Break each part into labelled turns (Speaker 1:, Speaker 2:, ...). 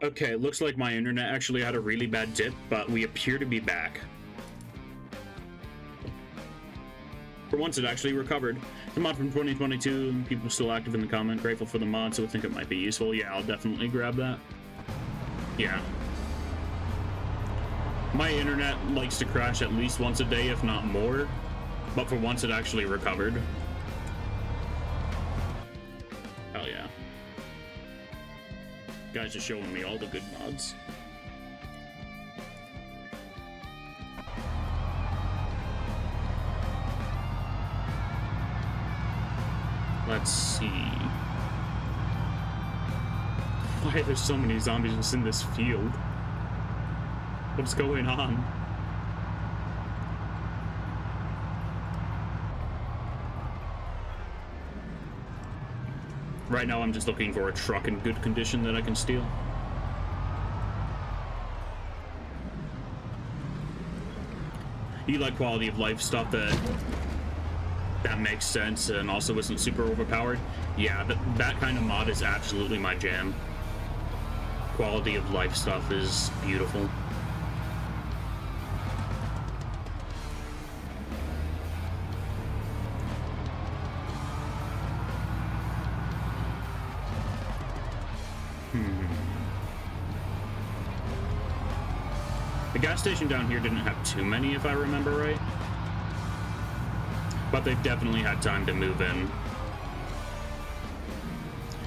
Speaker 1: Okay, it looks like my internet actually had a really bad dip, but we appear to be back. For once, it actually recovered. The mod from 2022, people still active in the comment. Grateful for the mod, so I think it might be useful. Yeah, I'll definitely grab that. Yeah. My internet likes to crash at least once a day, if not more. But for once, it actually recovered. Hell yeah. Guys are showing me all the good mods. Let's see. Why are there so many zombies just in this field? What's going on? Right now I'm just looking for a truck in good condition that I can steal. You like quality of life stuff that makes sense and also isn't super overpowered? Yeah, that kind of mod is absolutely my jam. Quality of life stuff is beautiful. The gas station down here didn't have too many, if I remember right. But they've definitely had time to move in.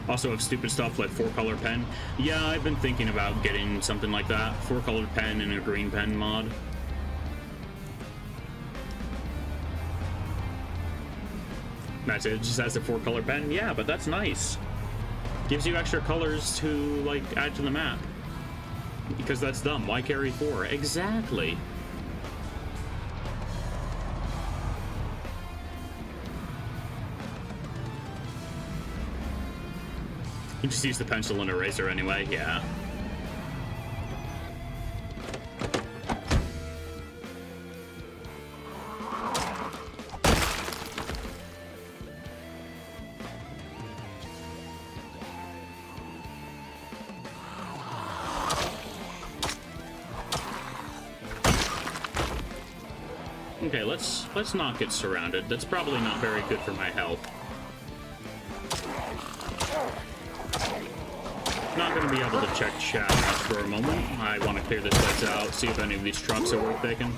Speaker 1: Also have stupid stuff like 4-color pen. Yeah, I've been thinking about getting something like that. 4-colored pen and a green pen mod. That's it, just has a 4-color pen? Yeah, but that's nice. Gives you extra colors to, like, add to the map. Because that's dumb. Why carry 4? Exactly. You just use the pencil and eraser anyway, yeah. Okay, let's not get surrounded. That's probably not very good for my health. Not going to be able to check chat much for a moment. I want to clear this place out, see if any of these trucks are worth taking.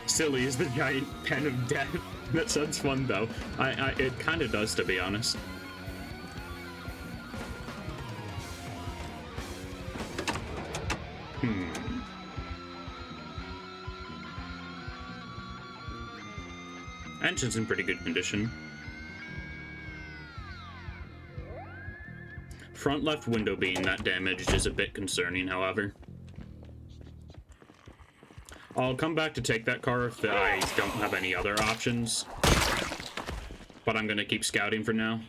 Speaker 1: Silly is the giant pen of death. That sounds fun though. It kind of does, to be honest. Engine's in pretty good condition. Front left window being that damaged is a bit concerning, however. I'll come back to take that car if I don't have any other options. But I'm gonna keep scouting for now.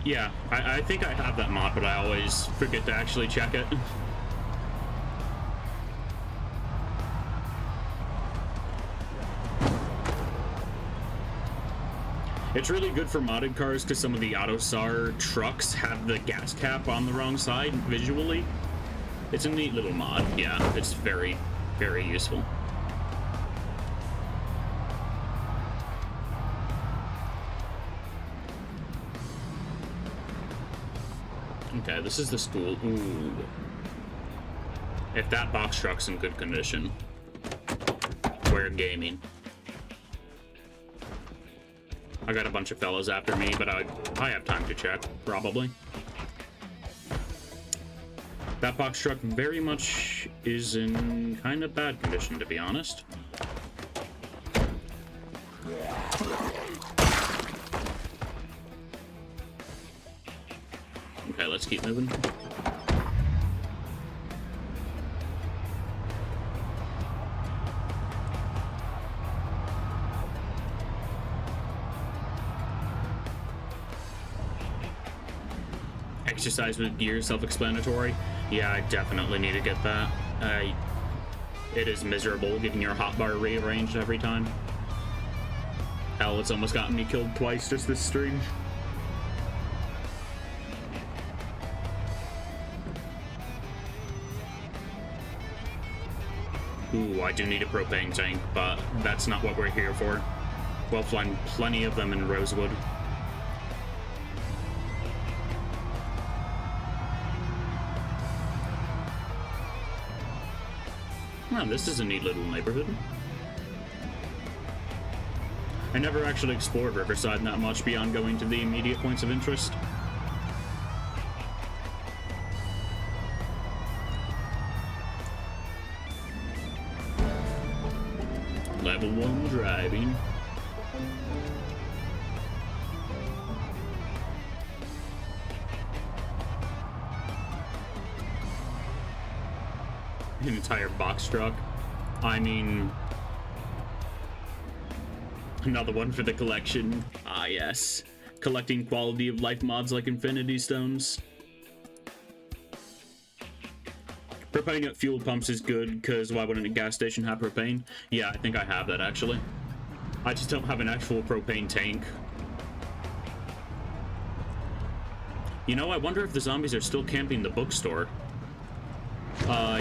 Speaker 1: Yeah, I think I have that mod, but I always forget to actually check it. It's really good for modded cars because some of the AutoSAR trucks have the gas cap on the wrong side visually. It's a neat little mod. Yeah, it's very, very useful. Okay, this is the school. Ooh. If that box truck's in good condition, we're gaming. I got a bunch of fellas after me, but I have time to check, probably. That box truck very much is in kind of bad condition, to be honest. Okay, let's keep moving. Exercise with gear, self-explanatory. Yeah, I definitely need to get that. It is miserable getting your hotbar rearranged every time. Hell, it's almost gotten me killed twice just this stream. Ooh, I do need a propane tank, but that's not what we're here for. We'll find plenty of them in Rosewood. Oh, this is a neat little neighborhood. I never actually explored Riverside that much beyond going to the immediate points of interest. Level 1 driving. An entire box truck. I mean, another one for the collection. Ah, yes. Collecting quality of life mods like Infinity Stones. Propane at fuel pumps is good, because why wouldn't a gas station have propane? Yeah, I think I have that, actually. I just don't have an actual propane tank. You know, I wonder if the zombies are still camping the bookstore.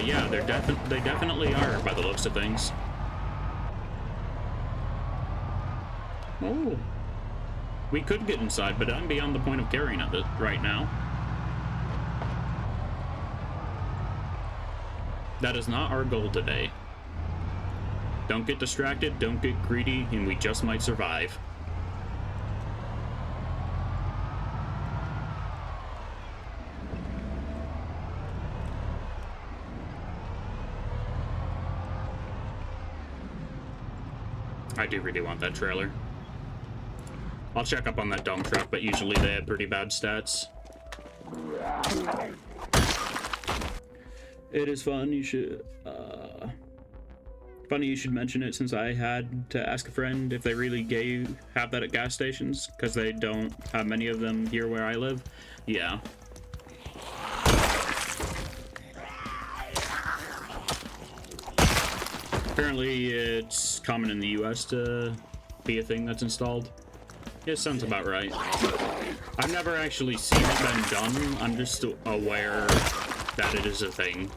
Speaker 1: Yeah, they definitely are, by the looks of things. Oh. We could get inside, but I'm beyond the point of carrying it right now. That is not our goal today. Don't get distracted, don't get greedy, and we just might survive. I do really want that trailer. I'll check up on that dump truck, but usually they have pretty bad stats. It is fun, you should, funny you should mention it, since I had to ask a friend if they really have that at gas stations, because they don't have many of them here where I live. Yeah. Apparently it's common in the US to be a thing that's installed. Yeah, sounds about right. I've never actually seen it been done, I'm just aware that it is a thing.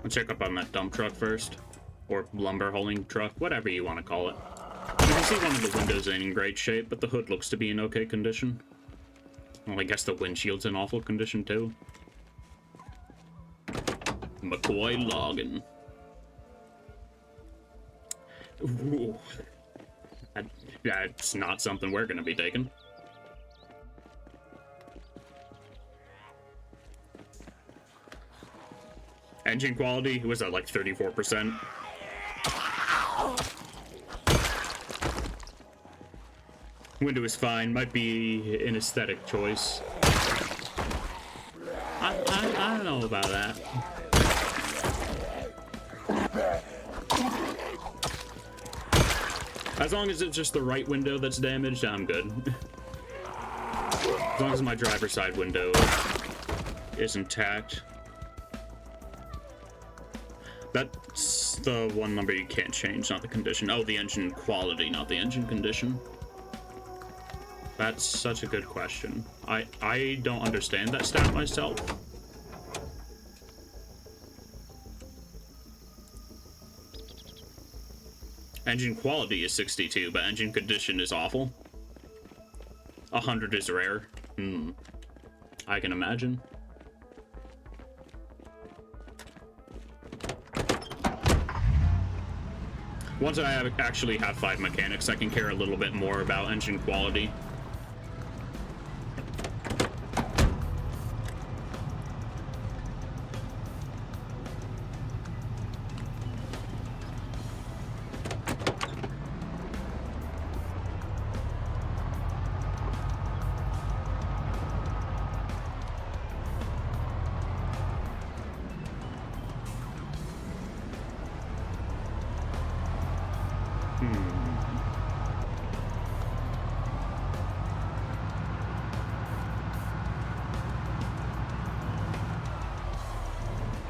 Speaker 1: I'll check up on that dump truck first. Or lumber hauling truck, whatever you want to call it. You can see one of the windows ain't in great shape, but the hood looks to be in okay condition. Well, I guess the windshield's in awful condition too. McCoy logging. Ooh. That's not something we're gonna be taking. Engine quality was at like 34%. Window is fine, might be an aesthetic choice. I don't know about that. As long as it's just the right window that's damaged, I'm good. As long as my driver's side window is intact. That's the one number you can't change, not the condition. Oh, the engine quality, not the engine condition. That's such a good question. I don't understand that stat myself. Engine quality is 62, but engine condition is awful. 100 is rare. I can imagine. Once I actually have 5 mechanics, I can care a little bit more about engine quality.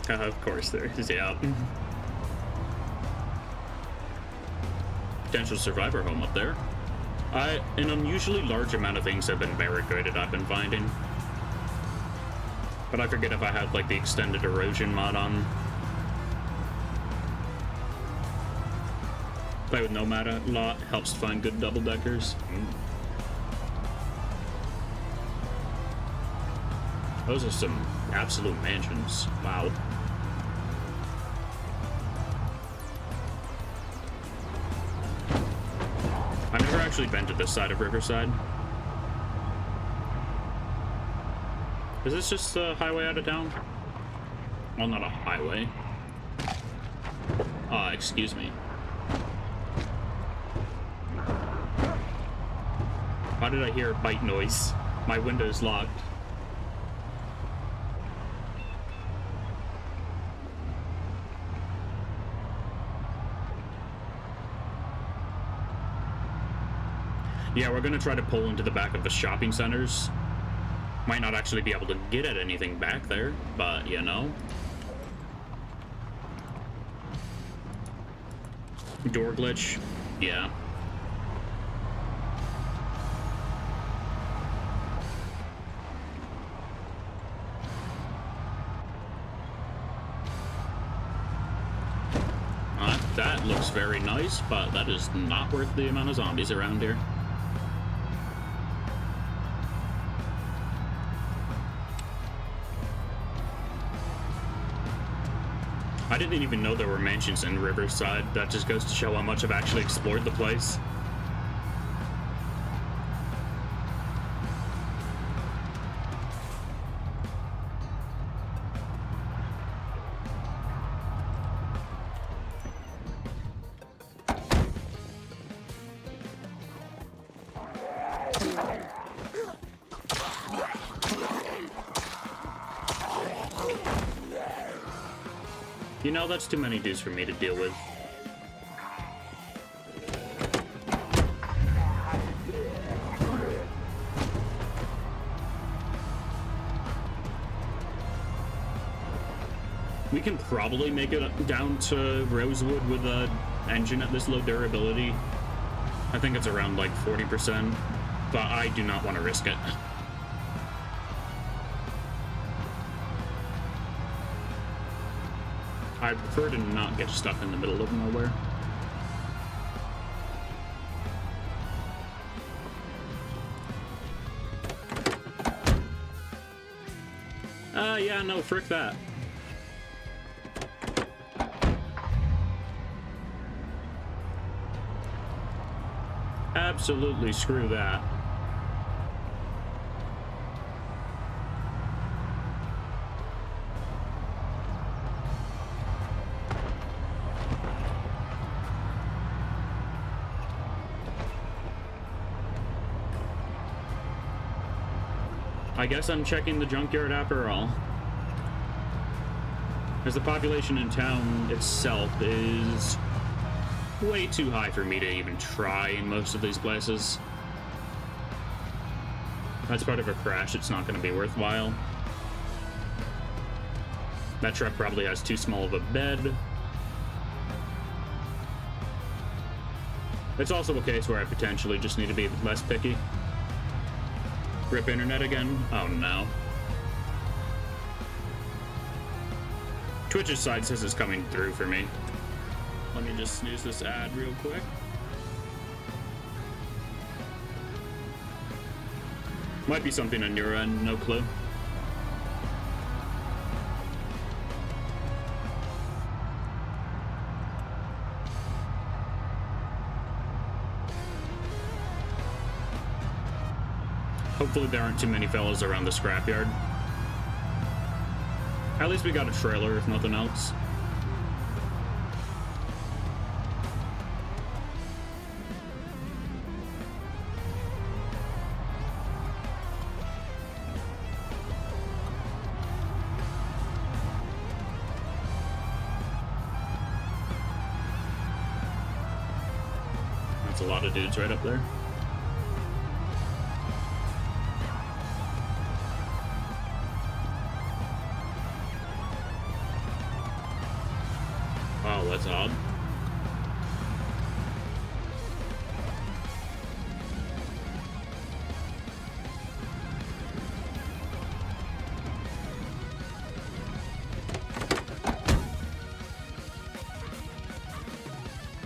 Speaker 1: Of course there is, yeah. Potential survivor home up there. An unusually large amount of things have been barricaded, I've been finding. But I forget if I have, like, the extended erosion mod on. Play with Nomad a lot, helps find good double-deckers. Those are some absolute mansions. Wow. I've never actually been to this side of Riverside. Is this just a highway out of town? Well, not a highway. Excuse me. Why did I hear a bite noise? My window is locked. Yeah, we're gonna try to pull into the back of the shopping centers. Might not actually be able to get at anything back there, but you know. Door glitch? Yeah. That looks very nice, but that is not worth the amount of zombies around here. I didn't even know there were mansions in Riverside. That just goes to show how much I've actually explored the place. You know, that's too many dudes for me to deal with. We can probably make it down to Rosewood with an engine at this low durability. I think it's around like 40%, but I do not want to risk it. I prefer to not get stuck in the middle of nowhere. Yeah, no, frick that. Absolutely screw that. I guess I'm checking the junkyard after all. As the population in town itself is way too high for me to even try in most of these places. That's part of a crash, it's not going to be worthwhile. That truck probably has too small of a bed. It's also a case where I potentially just need to be less picky. Rip internet again? Oh no. Twitch's side says it's coming through for me. Let me just snooze this ad real quick. Might be something on your end, no clue. Hopefully there aren't too many fellas around the scrapyard. At least we got a trailer, if nothing else. That's a lot of dudes right up there. Wow, that's odd.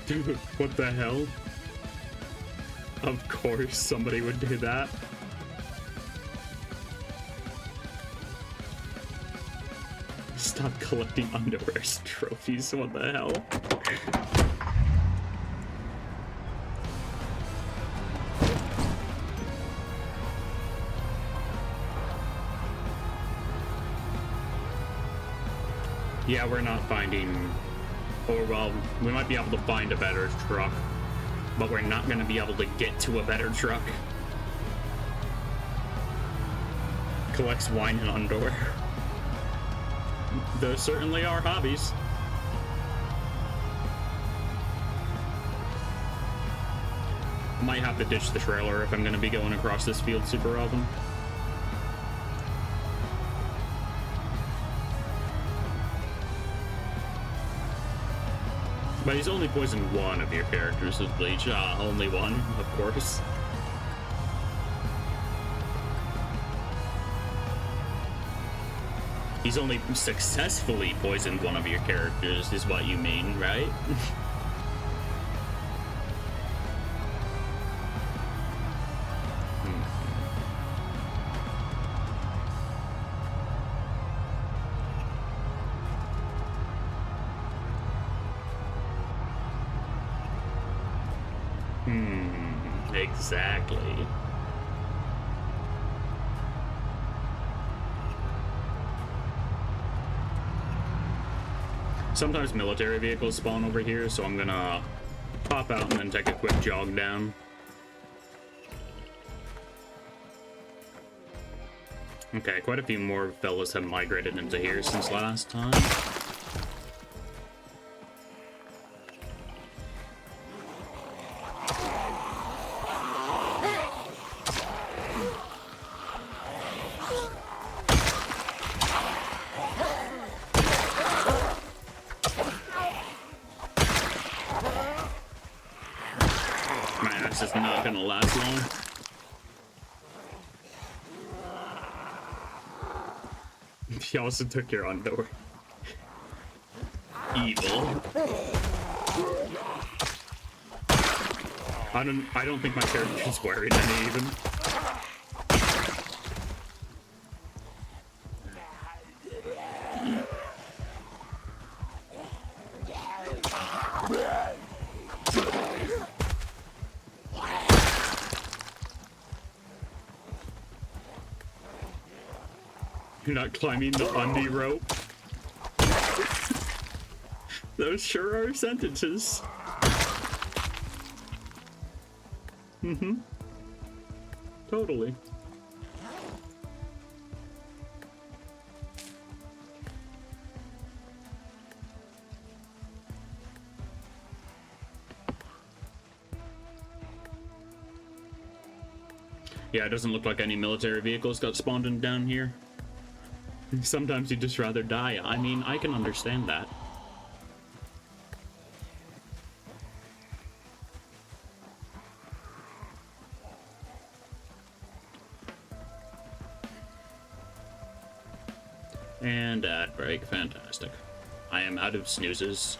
Speaker 1: Dude, what the hell? Of course somebody would do that. Stop collecting underwear as trophies, what the hell? Yeah, we're not finding... Or, well, we might be able to find a better truck, but we're not going to be able to get to a better truck. Collects wine and underwear. Those certainly are hobbies. Might have to ditch the trailer if I'm going to be going across this field super often. But he's only poisoned one of your characters with bleach. Only one, of course. He's only successfully poisoned one of your characters, is what you mean, right? Exactly. Sometimes military vehicles spawn over here, so I'm gonna pop out and then take a quick jog down. Okay, quite a few more fellas have migrated into here since last time. Is not gonna last long. He also took your underwear. Evil. I don't think my character's wearing any even. You're not climbing the undie rope. Those sure are sentences. Mm-hmm. Totally. Yeah, it doesn't look like any military vehicles got spawned in down here. Sometimes you'd just rather die. I mean, I can understand that. And ad break, fantastic. I am out of snoozes.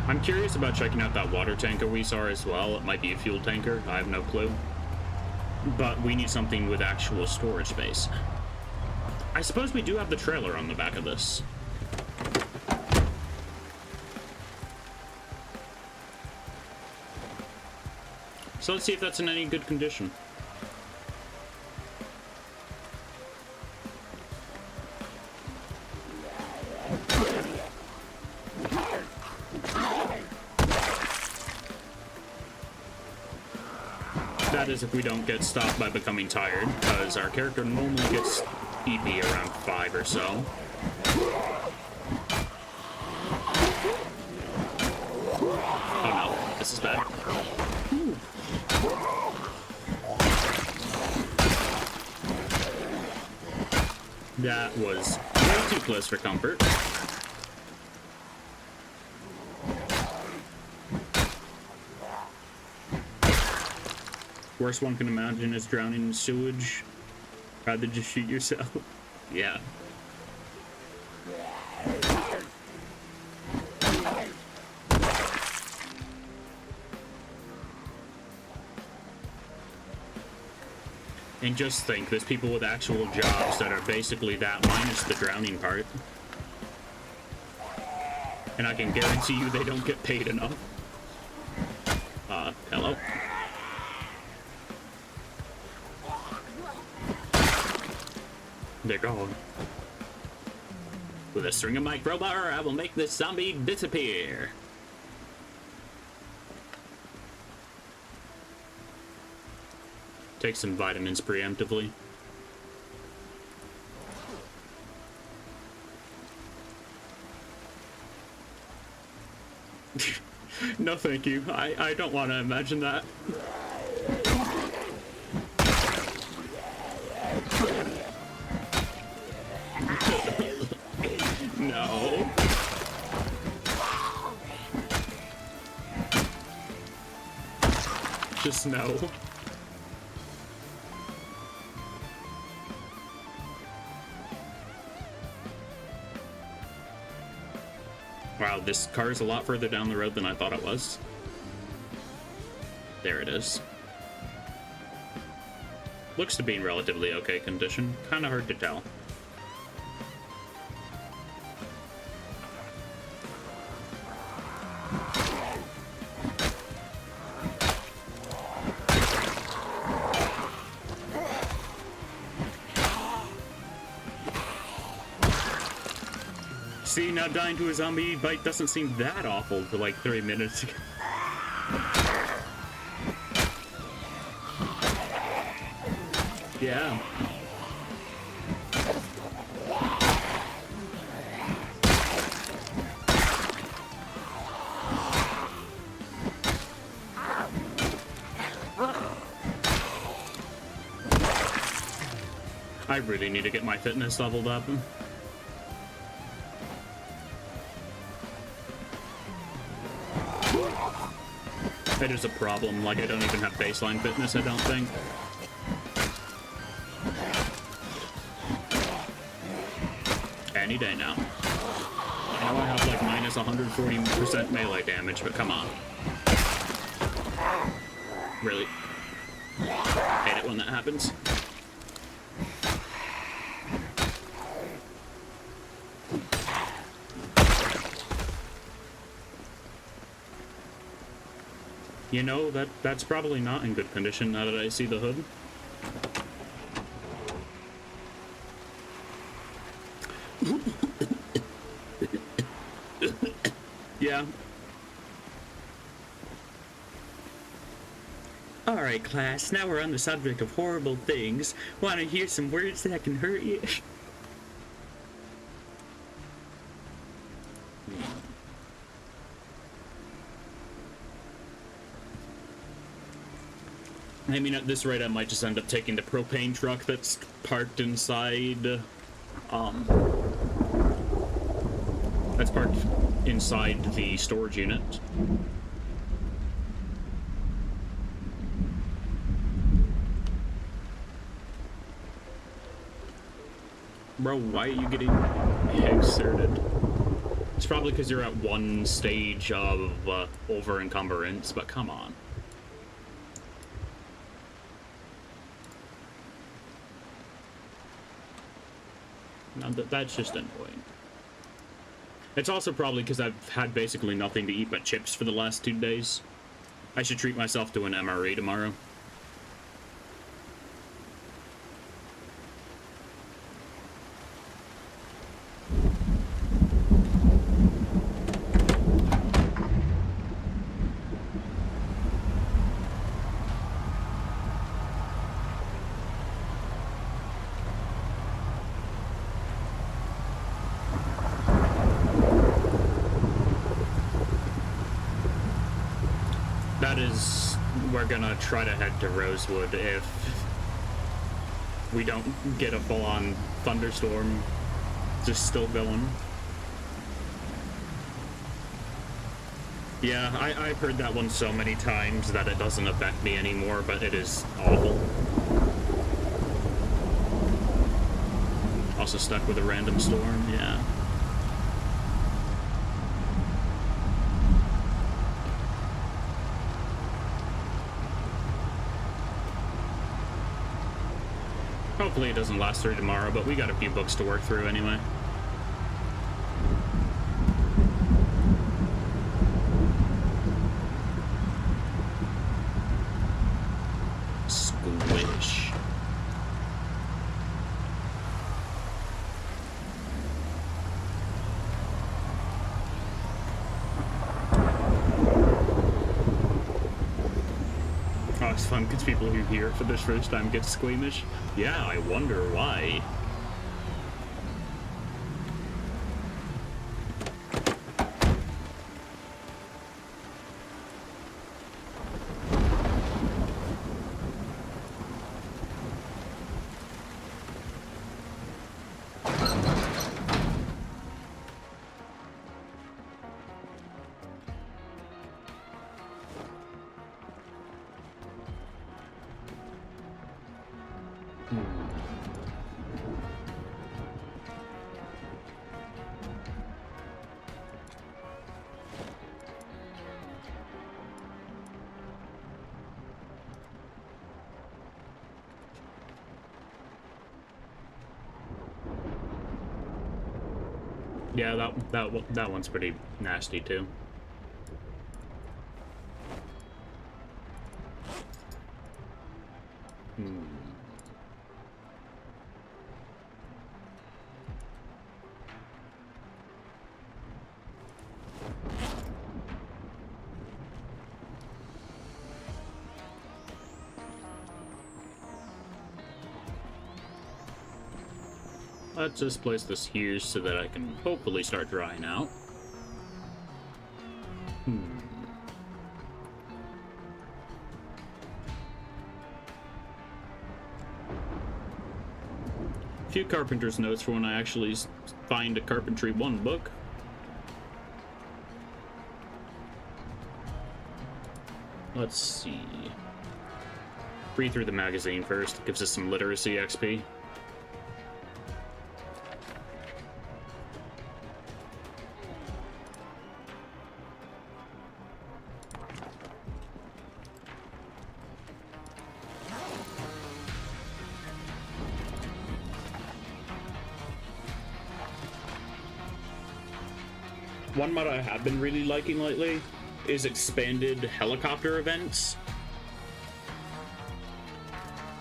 Speaker 1: I'm curious about checking out that water tanker we saw as well. It might be a fuel tanker. I have no clue. but we need something with actual storage space. I suppose we do have the trailer on the back of this. So let's see if that's in any good condition. That is if we don't get stopped by becoming tired, because our character normally gets EP around 5 or so. Oh no, this is bad. Ooh. That was way too close for comfort. Worst one can imagine is drowning in sewage. Rather just shoot yourself. Yeah. And just think, there's people with actual jobs that are basically that minus the drowning part. And I can guarantee you they don't get paid enough. Hello? They're gone. With a string of my crowbar, I will make this zombie disappear. Take some vitamins preemptively. No, thank you. I don't want to imagine that. No. Just no. Wow, this car is a lot further down the road than I thought it was. There it is. Looks to be in relatively okay condition. Kind of hard to tell. See, now dying to a zombie bite doesn't seem that awful for like 3 minutes ago. Yeah. I really need to get my fitness leveled up. It is a problem, like I don't even have baseline fitness, I don't think. Any day now. I know I have like minus 140% melee damage, but come on. Really? Hate it when that happens. You know, that's probably not in good condition now that I see the hood. Yeah. Alright, class, now we're on the subject of horrible things. Want to hear some words that can hurt you? I mean, at this rate, I might just end up taking the propane truck that's parked inside, that's parked inside the storage unit. Bro, why are you getting exerted? It's probably because you're at one stage of over encumbrance, but come on. Now that's just annoying. It's also probably because I've had basically nothing to eat but chips for the last 2 days. I should treat myself to an MRE tomorrow. That is, we're gonna try to head to Rosewood if we don't get a full-on thunderstorm just still going. Yeah, I've heard that one so many times that it doesn't affect me anymore, but it is awful. Also stuck with a random storm, yeah. Hopefully it doesn't last through tomorrow, but we got a few books to work through anyway. Squish. Oh, it's fun because people who hear it for this first time get squeamish. Yeah, I wonder why. Yeah, that one's pretty nasty too. Let's just place this here so that I can hopefully start drying out. A few carpenter's notes for when I actually find a Carpentry 1 book. Let's see. Read through the magazine first. It gives us some literacy XP. One mod I have been really liking lately is expanded helicopter events.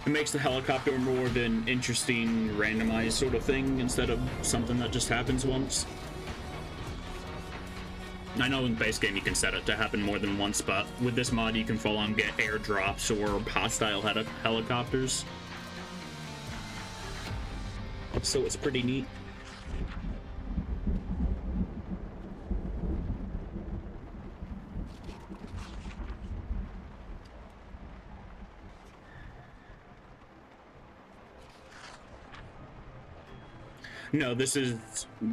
Speaker 1: It makes the helicopter more of an interesting, randomized sort of thing instead of something that just happens once. I know in the base game you can set it to happen more than once, but with this mod you can full on get airdrops or hostile helicopters. So it's pretty neat. No, this is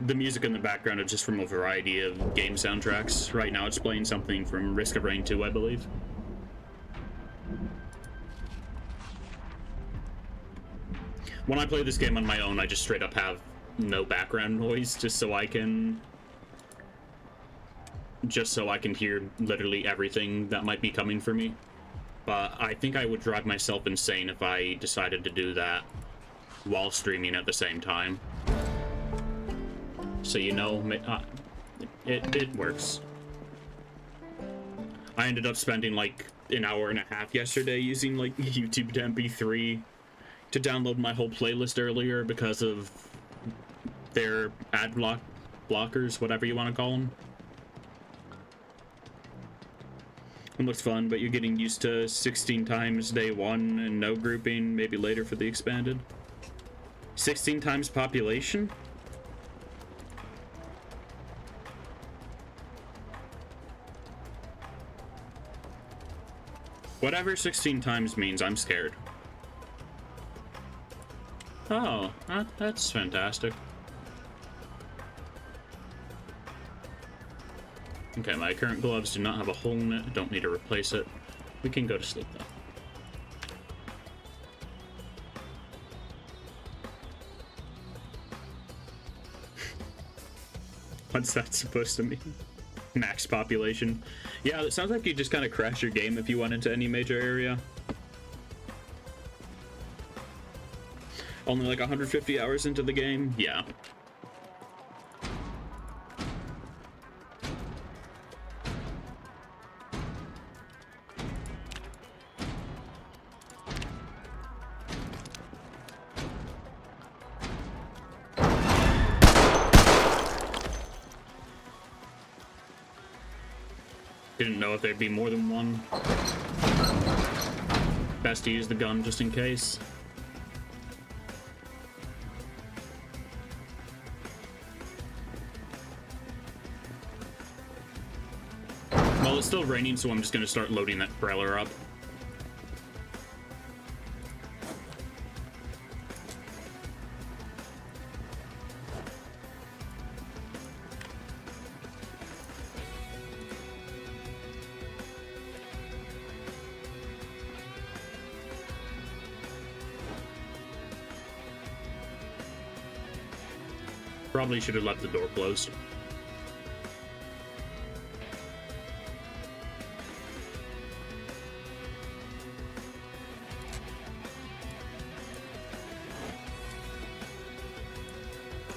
Speaker 1: the music in the background is just from a variety of game soundtracks. Right now it's playing something from Risk of Rain 2, I believe. When I play this game on my own, I just straight up have no background noise just so I can hear literally everything that might be coming for me. But I think I would drive myself insane if I decided to do that while streaming at the same time. so you know, it works. I ended up spending like an hour and a half yesterday using like YouTube to MP3 to download my whole playlist earlier because of their blockers, whatever you want to call them. It looks fun, but you're getting used to 16 times day one and no grouping, maybe later for the expanded. 16 times population? Whatever 16 times means, I'm scared. Oh, that's fantastic. Okay, my current gloves do not have a hole in it. I don't need to replace it. We can go to sleep, though. What's that supposed to mean? Max population. Yeah, it sounds like you just kind of crash your game if you went into any major area. Only like 150 hours into the game? Yeah. Didn't know if there'd be more than one. Best to use the gun just in case. Well, it's still raining, so I'm just gonna start loading that trailer up. Probably should have left the door closed.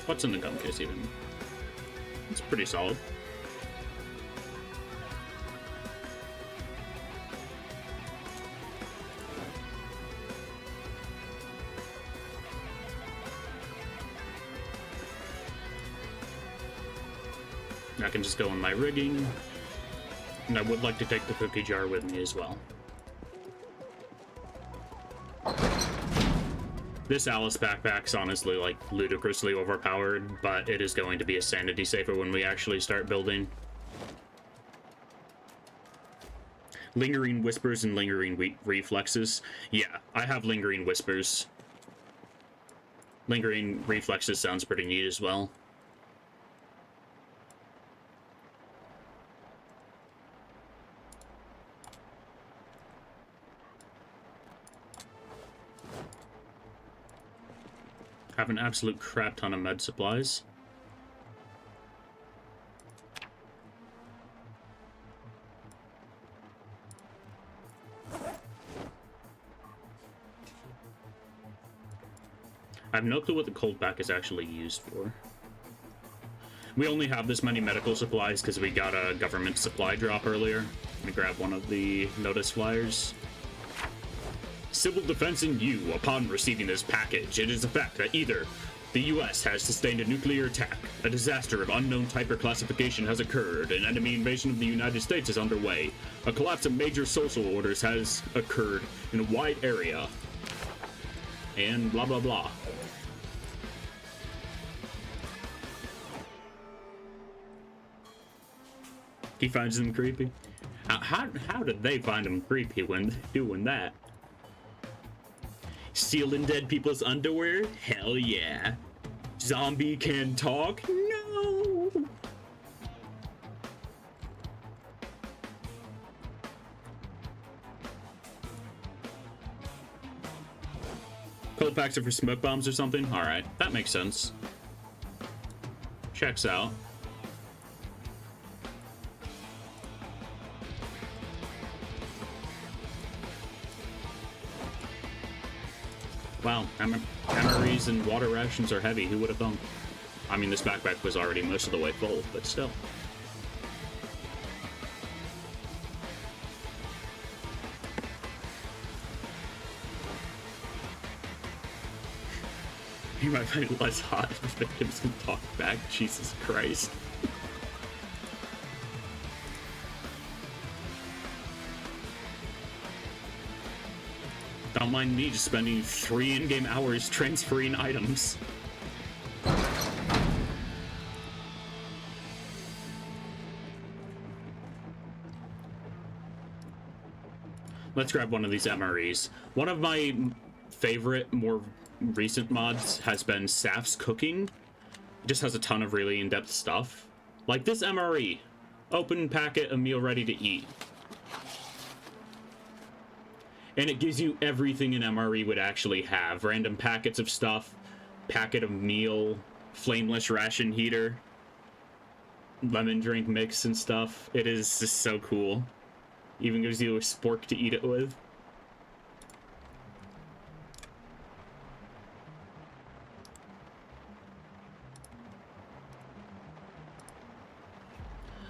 Speaker 1: What's in the gun case even? It's pretty solid. I can just go in my rigging, and I would like to take the cookie jar with me as well. This Alice backpack's honestly like ludicrously overpowered, but it is going to be a sanity saver when we actually start building. Lingering whispers and lingering reflexes. Yeah, I have lingering whispers. Lingering reflexes sounds pretty neat as well. Have an absolute crap ton of med supplies. I have no clue what the cold pack is actually used for. We only have this many medical supplies because we got a government supply drop earlier. Let me grab one of the notice flyers. Civil Defense and you, upon receiving this package, it is a fact that either the U.S. has sustained a nuclear attack, a disaster of unknown type or classification has occurred, an enemy invasion of the United States is underway, a collapse of major social orders has occurred in a wide area, and blah blah blah. He finds them creepy. How did they find him creepy when doing that? Stealing dead people's underwear? Hell yeah. Zombie can talk? No. Cold packs are for smoke bombs or something? Alright, that makes sense. Checks out. Wow, MREs and water rations are heavy. Who would have thunk? I mean, this backpack was already most of the way full, but still. You might find it less hot if the victims can talk back. Jesus Christ. Don't mind me just spending 3 in-game hours transferring items. Let's grab one of these MREs. One of my favorite, more recent mods has been Saf's Cooking. It just has a ton of really in-depth stuff. Like this MRE. Open packet, a meal ready to eat. And it gives you everything an MRE would actually have. Random packets of stuff, packet of meal, flameless ration heater, lemon drink mix and stuff. It is just so cool. Even gives you a spork to eat it with.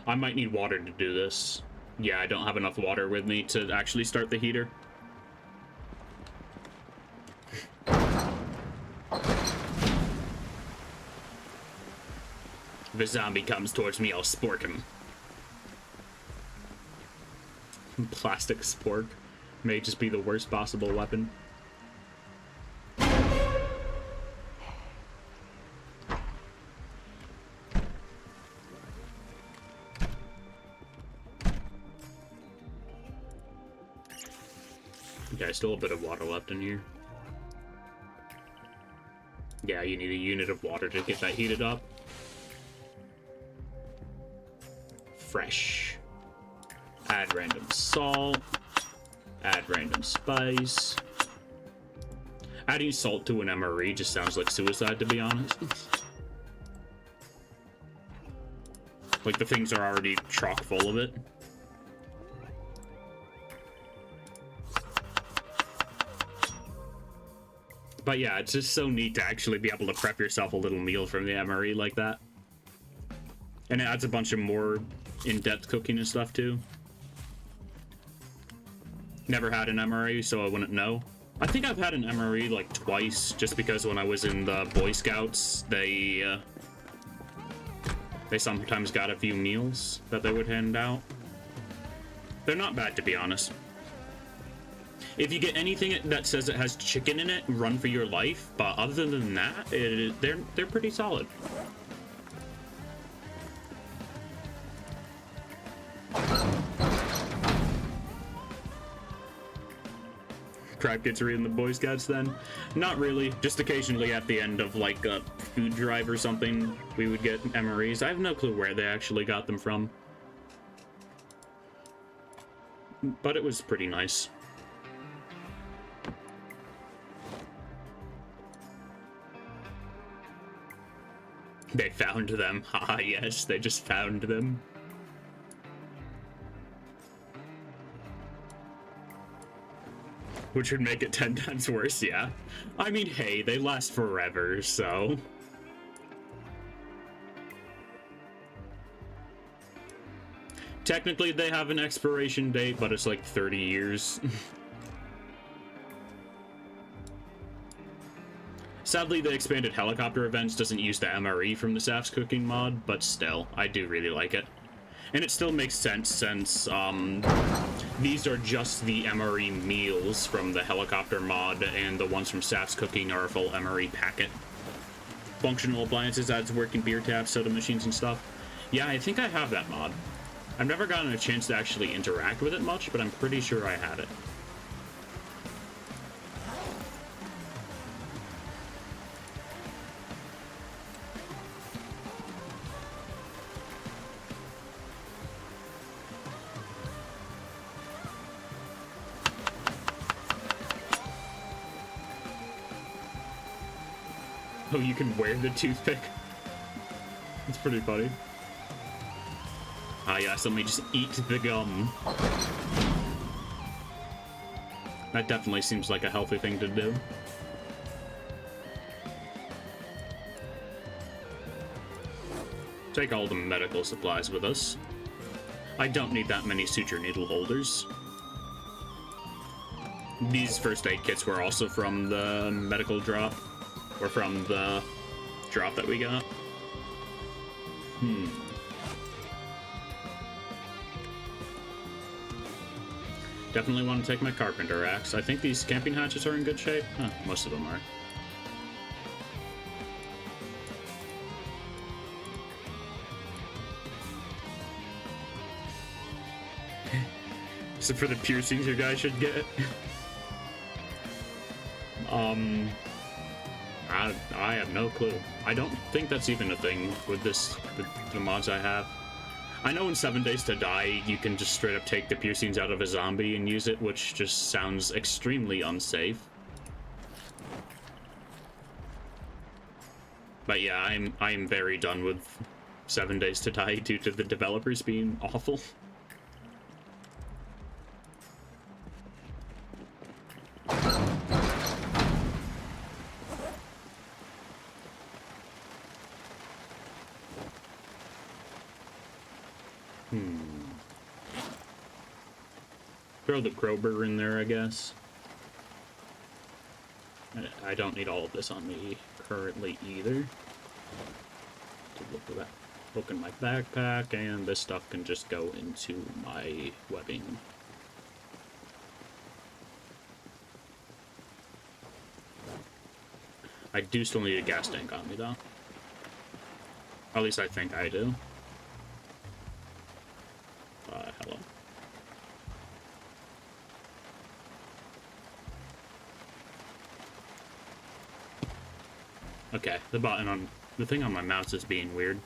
Speaker 1: I might need water to do this. Yeah, I don't have enough water with me to actually start the heater. If a zombie comes towards me, I'll spork him. Plastic spork may just be the worst possible weapon. Okay, still a bit of water left in here. Yeah, you need a unit of water to get that heated up. Fresh. Add random salt. Add random spice. Adding salt to an MRE just sounds like suicide, to be honest. Like, the things are already chock full of it. But yeah, it's just so neat to actually be able to prep yourself a little meal from the MRE like that. And it adds a bunch of more in-depth cooking and stuff, too. Never had an MRE, so I wouldn't know. I think I've had an MRE like twice, just because when I was in the Boy Scouts, they sometimes got a few meals that they would hand out. They're not bad, to be honest. If you get anything that says it has chicken in it, run for your life. But other than that, they're pretty solid. Crap gets read in the Boy Scouts then? Not really. Just occasionally at the end of like a food drive or something, we would get MREs. I have no clue where they actually got them from. But it was pretty nice. They found them. Haha, yes, they just found them. Which would make it 10 times worse, yeah. I mean, hey, they last forever, so... Technically, they have an expiration date, but it's like 30 years. Sadly, the expanded helicopter events doesn't use the MRE from the Saf's Cooking mod, but still, I do really like it. And it still makes sense since these are just the MRE meals from the helicopter mod, and the ones from Saf's Cooking are a full MRE packet. Functional appliances adds working beer taps, soda machines, and stuff. Yeah, I think I have that mod. I've never gotten a chance to actually interact with it much, but I'm pretty sure I had it. Oh, you can wear the toothpick? It's pretty funny. Ah, yes, let me just eat the gum. That definitely seems like a healthy thing to do. Take all the medical supplies with us. I don't need that many suture needle holders. These first aid kits were also from the medical drop, or from the drop that we got. Definitely want to take my carpenter axe. I think these camping hatchets are in good shape. Huh, most of them are. Except for the piercings your guy should get. I have no clue. I don't think that's even a thing with the mods I have. I know in 7 Days to Die, you can just straight up take the piercings out of a zombie and use it, which just sounds extremely unsafe. But yeah, I am very done with 7 Days to Die due to the developers being awful. Throw the crowbar in there, I guess. I don't need all of this on me currently either. Look in my backpack, and this stuff can just go into my webbing. I do still need a gas tank on me, though. At least I think I do. Hello. Okay, the thing on my mouse is being weird.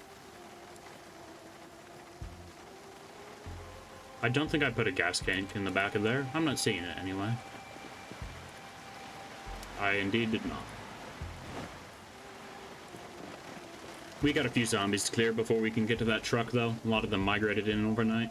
Speaker 1: I don't think I put a gas tank in the back of there. I'm not seeing it anyway. I indeed did not. We got a few zombies to clear before we can get to that truck, though. A lot of them migrated in overnight.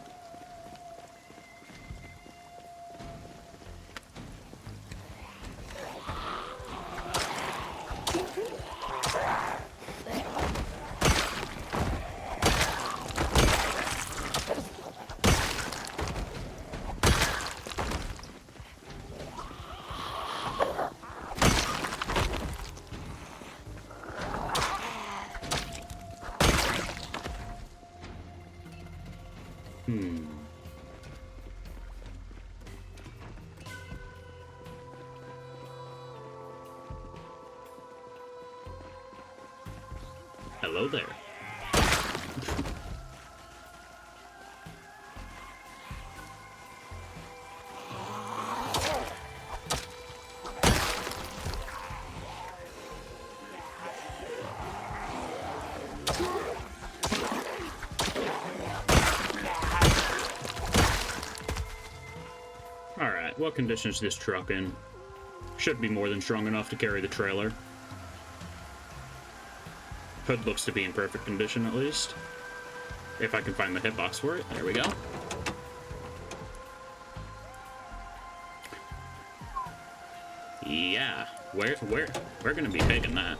Speaker 1: Hello there. Alright, what condition is this truck in? Should be more than strong enough to carry the trailer. Hood looks to be in perfect condition, at least. If I can find the hitbox for it. There we go. Yeah. We're gonna be taking that.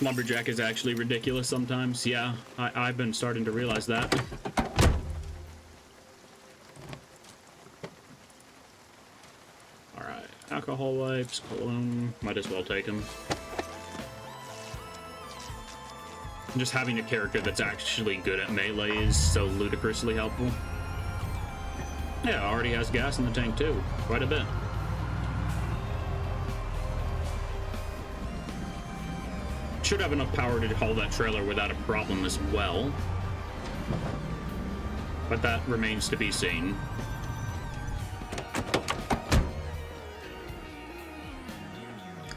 Speaker 1: Lumberjack is actually ridiculous sometimes. Yeah, I've been starting to realize that. Alcohol wipes, cologne, might as well take them. Just having a character that's actually good at melee is so ludicrously helpful. Yeah, already has gas in the tank too, quite a bit. Should have enough power to haul that trailer without a problem as well. But that remains to be seen.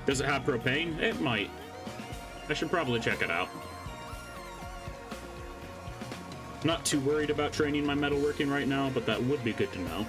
Speaker 1: Does it have propane? It might. I should probably check it out. Not too worried about training my metalworking right now, but that would be good to know.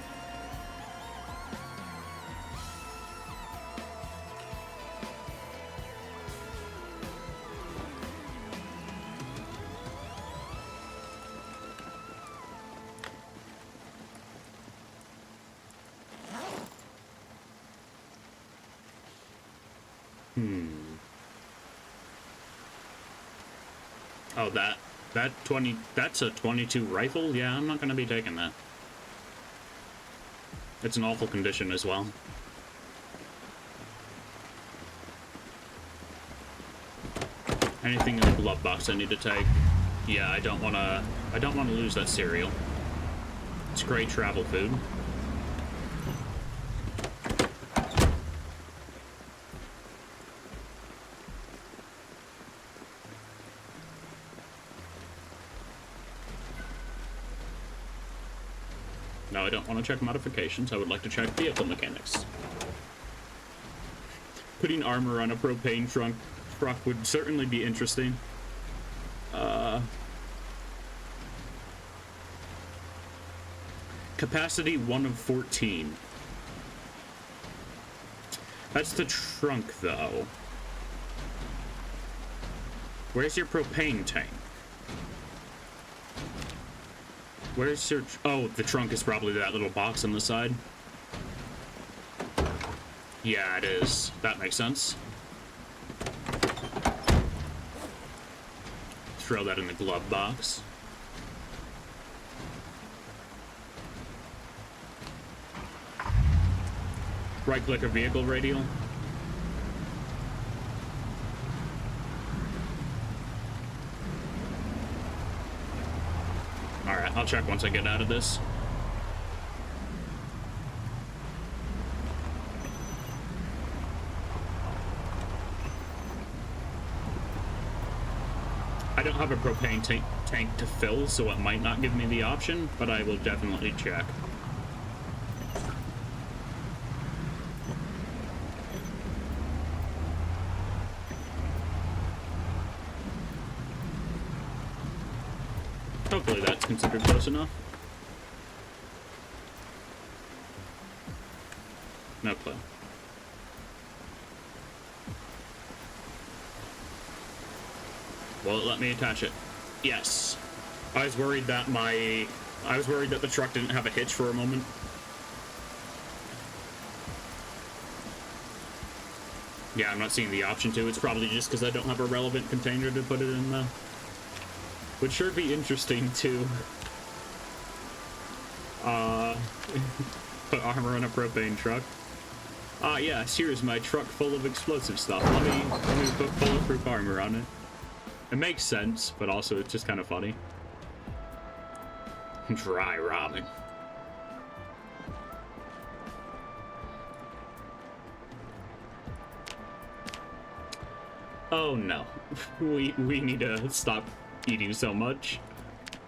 Speaker 1: Oh, that's a 22 rifle? Yeah, I'm not gonna be taking that. It's in awful condition as well. Anything in the glove box I need to take. Yeah, I don't wanna lose that cereal. It's great travel food. No, I don't want to check modifications. I would like to check vehicle mechanics. Putting armor on a propane truck would certainly be interesting. Capacity 1 of 14. That's the trunk, though. Where's your propane tank? Where's your... Oh, the trunk is probably that little box on the side. Yeah, it is. That makes sense. Throw that in the glove box. Right-click a vehicle radial. Alright, I'll check once I get out of this. I don't have a propane tank to fill, so it might not give me the option, but I will definitely check. Hopefully that's considered close enough. No clue. Will it let me attach it? Yes. I was worried that the truck didn't have a hitch for a moment. Yeah, I'm not seeing the option to. It's probably just because I don't have a relevant container to put it in, though. Would sure be interesting to put armor on a propane truck. Yes, here's my truck full of explosive stuff. Let me put bulletproof armor on it. It makes sense, but also it's just kind of funny. Dry robbing. Oh no. We need to stop eating so much.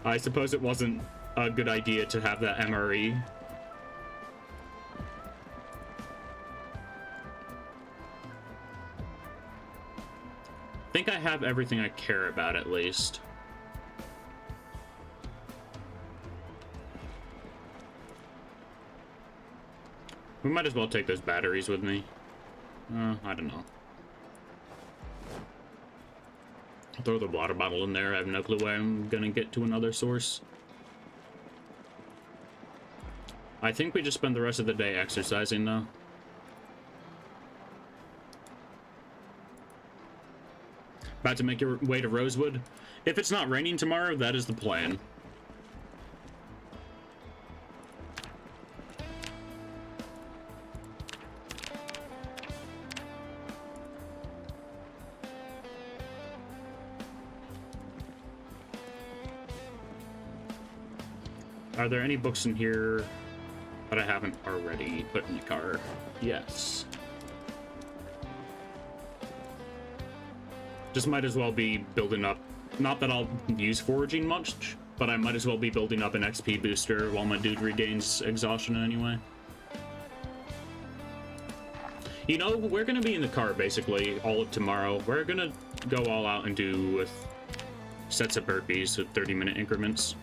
Speaker 1: I suppose it wasn't a good idea to have that MRE. I think I have everything I care about, at least. We might as well take those batteries with me. I don't know. I'll throw the water bottle in there. I have no clue where I'm gonna get to another source. I think we just spend the rest of the day exercising, though. About to make your way to Rosewood? If it's not raining tomorrow, that is the plan. Are there any books in here that I haven't already put in the car? Yes. Just might as well be building up, not that I'll use foraging much, but I might as well be building up an XP booster while my dude regains exhaustion anyway. You know, we're gonna be in the car basically all of tomorrow. We're gonna go all out and do with sets of burpees with 30-minute increments.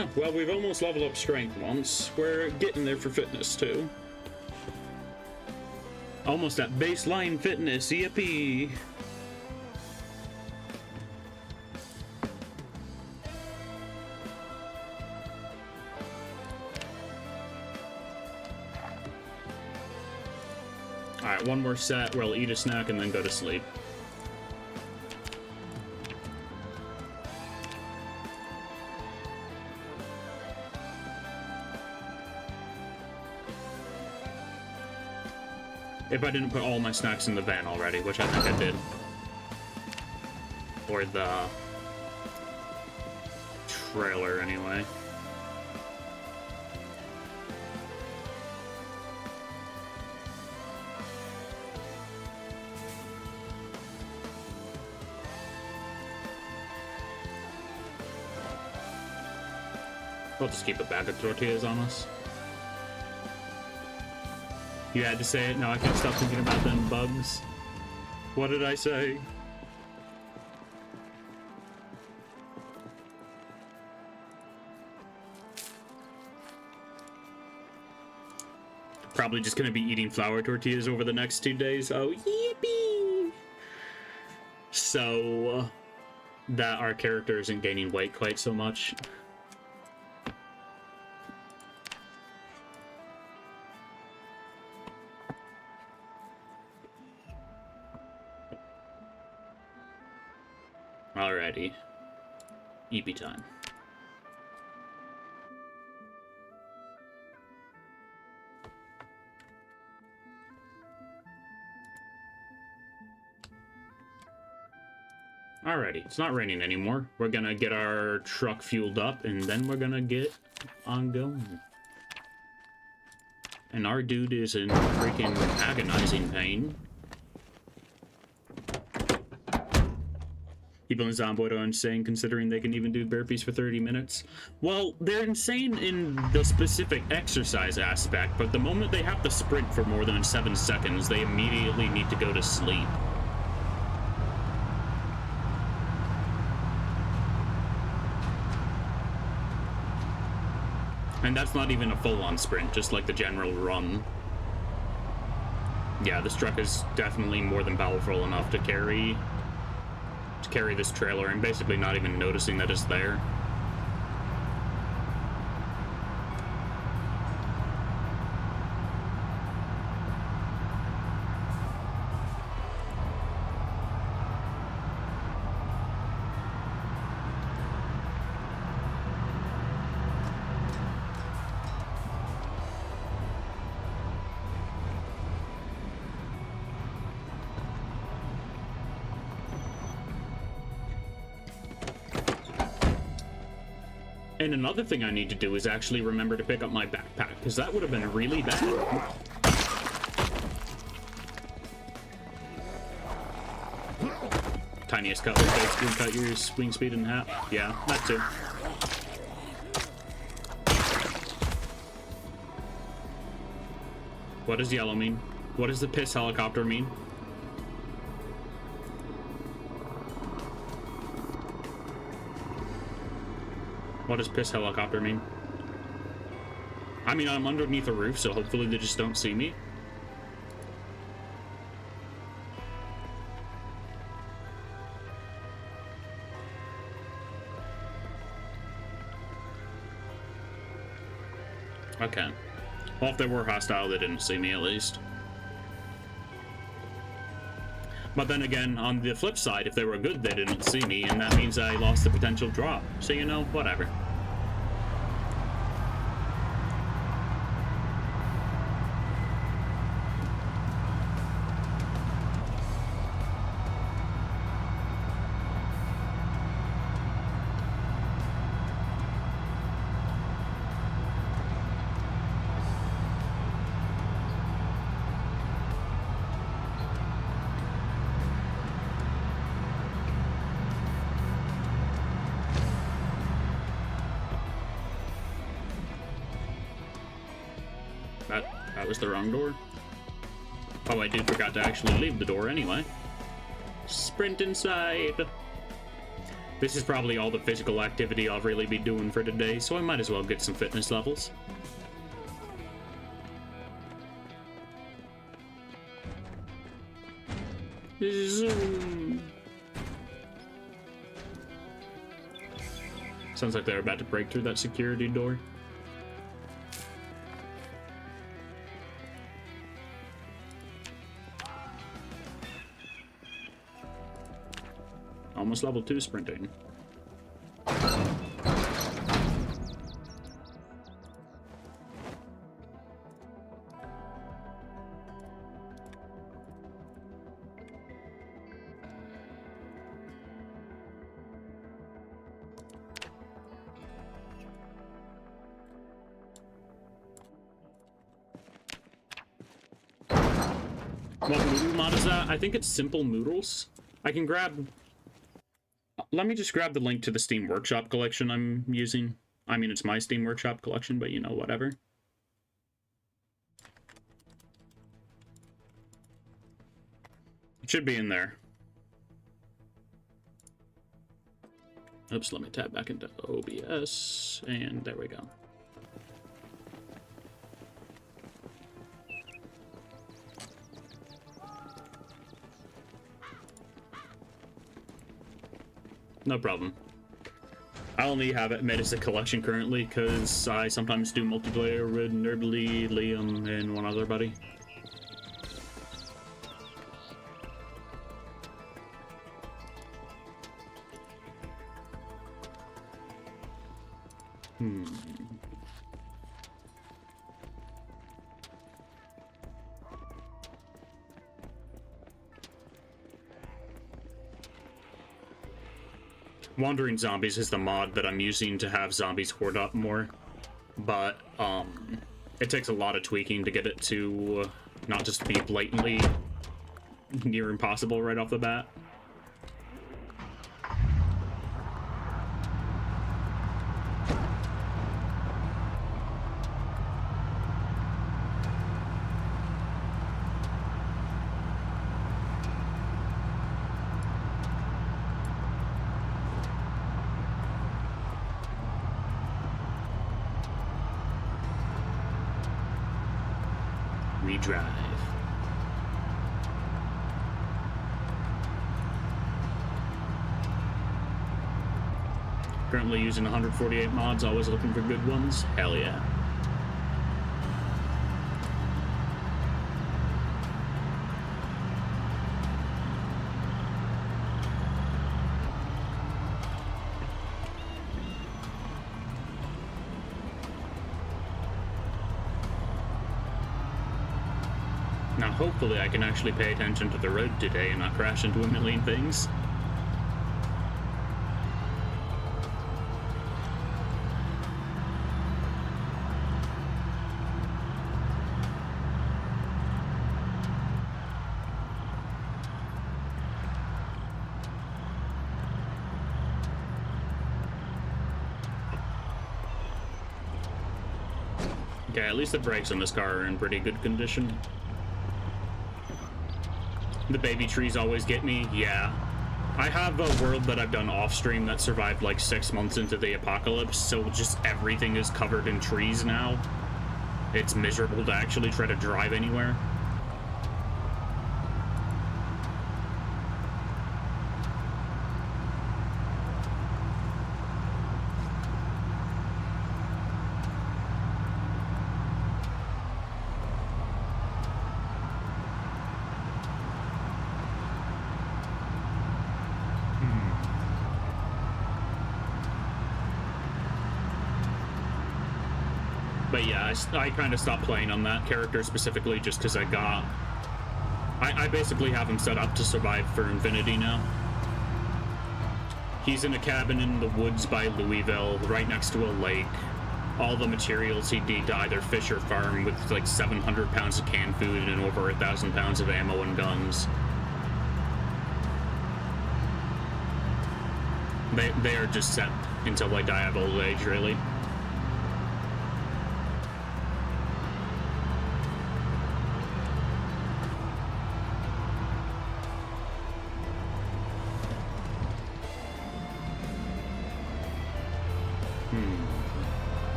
Speaker 1: Oh, well, we've almost leveled up strength once. We're getting there for fitness, too. Almost at baseline fitness, yippee! Alright, one more set where I'll eat a snack and then go to sleep. If I didn't put all my snacks in the van already, which I think I did. Or the trailer, anyway. We'll just keep a bag of tortillas on us. You had to say it? No, I can't stop thinking about them bugs. What did I say? Probably just gonna be eating flour tortillas over the next 2 days. Oh, yippee! So, that our character isn't gaining weight quite so much. Alrighty. EP time. Alrighty, it's not raining anymore. We're gonna get our truck fueled up, and then we're gonna get on going. And our dude is in freaking agonizing pain. People in Zomboid are insane considering they can even do burpees for 30 minutes. Well, they're insane in the specific exercise aspect, but the moment they have to sprint for more than 7 seconds, they immediately need to go to sleep. And that's not even a full-on sprint, just like the general run. Yeah, this truck is definitely more than powerful enough to carry this trailer and basically not even noticing that it's there. And another thing I need to do is actually remember to pick up my backpack, because that would have been really bad. Tiniest cut will basically cut your swing speed in half. Yeah, that too. What does yellow mean? What does the piss helicopter mean? What does piss helicopter mean? I mean, I'm underneath a roof, so hopefully they just don't see me. Okay. Well, if they were hostile, they didn't see me at least. But then again, on the flip side, if they were good, they didn't see me, and that means I lost the potential drop. So, you know, whatever. That was the wrong door. Oh, I did forgot to actually leave the door anyway. Sprint inside. This is probably all the physical activity I'll really be doing for today, so I might as well get some fitness levels. Zoom. Sounds like they're about to break through that security door. Almost level 2 sprinting. What Moodle mod is that? I think it's Simple Moodles. I can grab... Let me just grab the link to the Steam Workshop collection I'm using. I mean, it's my Steam Workshop collection, but you know, whatever. It should be in there. Oops, let me tab back into OBS, and there we go. No problem. I only have it made as a collection currently because I sometimes do multiplayer with Nerdly, Liam, and one other buddy. Wandering Zombies is the mod that I'm using to have zombies horde up more, but it takes a lot of tweaking to get it to not just be blatantly near impossible right off the bat. Drive. Currently using 148 mods, always looking for good ones. Hell yeah. Now, hopefully I can actually pay attention to the road today and not crash into a million things. Okay, at least the brakes on this car are in pretty good condition. The baby trees always get me, yeah. I have a world that I've done off-stream that survived like 6 months into the apocalypse, so just everything is covered in trees now. It's miserable to actually try to drive anywhere. But yeah, I kind of stopped playing on that character specifically just because I basically have him set up to survive for infinity now. He's in a cabin in the woods by Louisville, right next to a lake. All the materials he'd need to either fish or farm with like 700 pounds of canned food and over 1,000 pounds of ammo and guns. They are just set until they die of old age, really.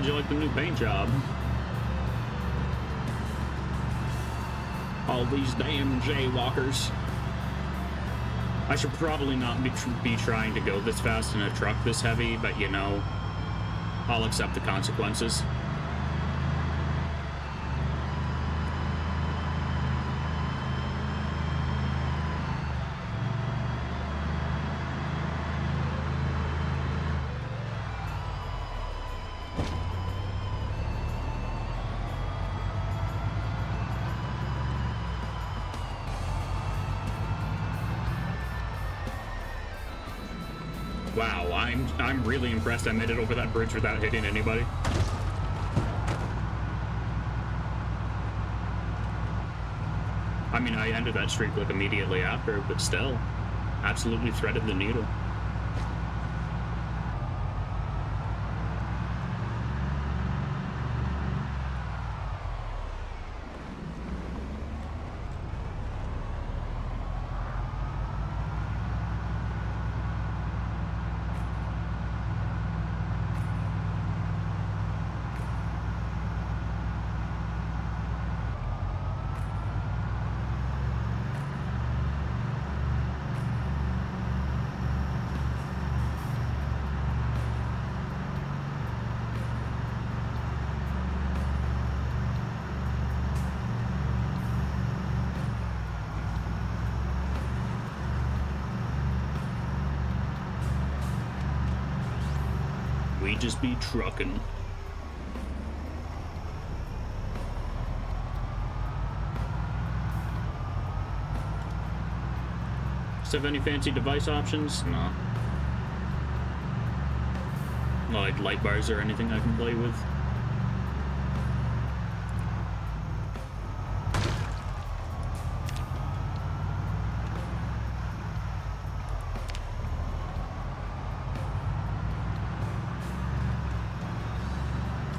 Speaker 1: how'd you like the new paint job? All these damn jaywalkers. I should probably not be trying to go this fast in a truck this heavy, but you know, I'll accept the consequences. Wow, I'm really impressed I made it over that bridge without hitting anybody. I mean, I ended that streak like immediately after, but still, absolutely threaded the needle. We just be trucking. Does it have any fancy device options? No. Like light bars or anything I can play with?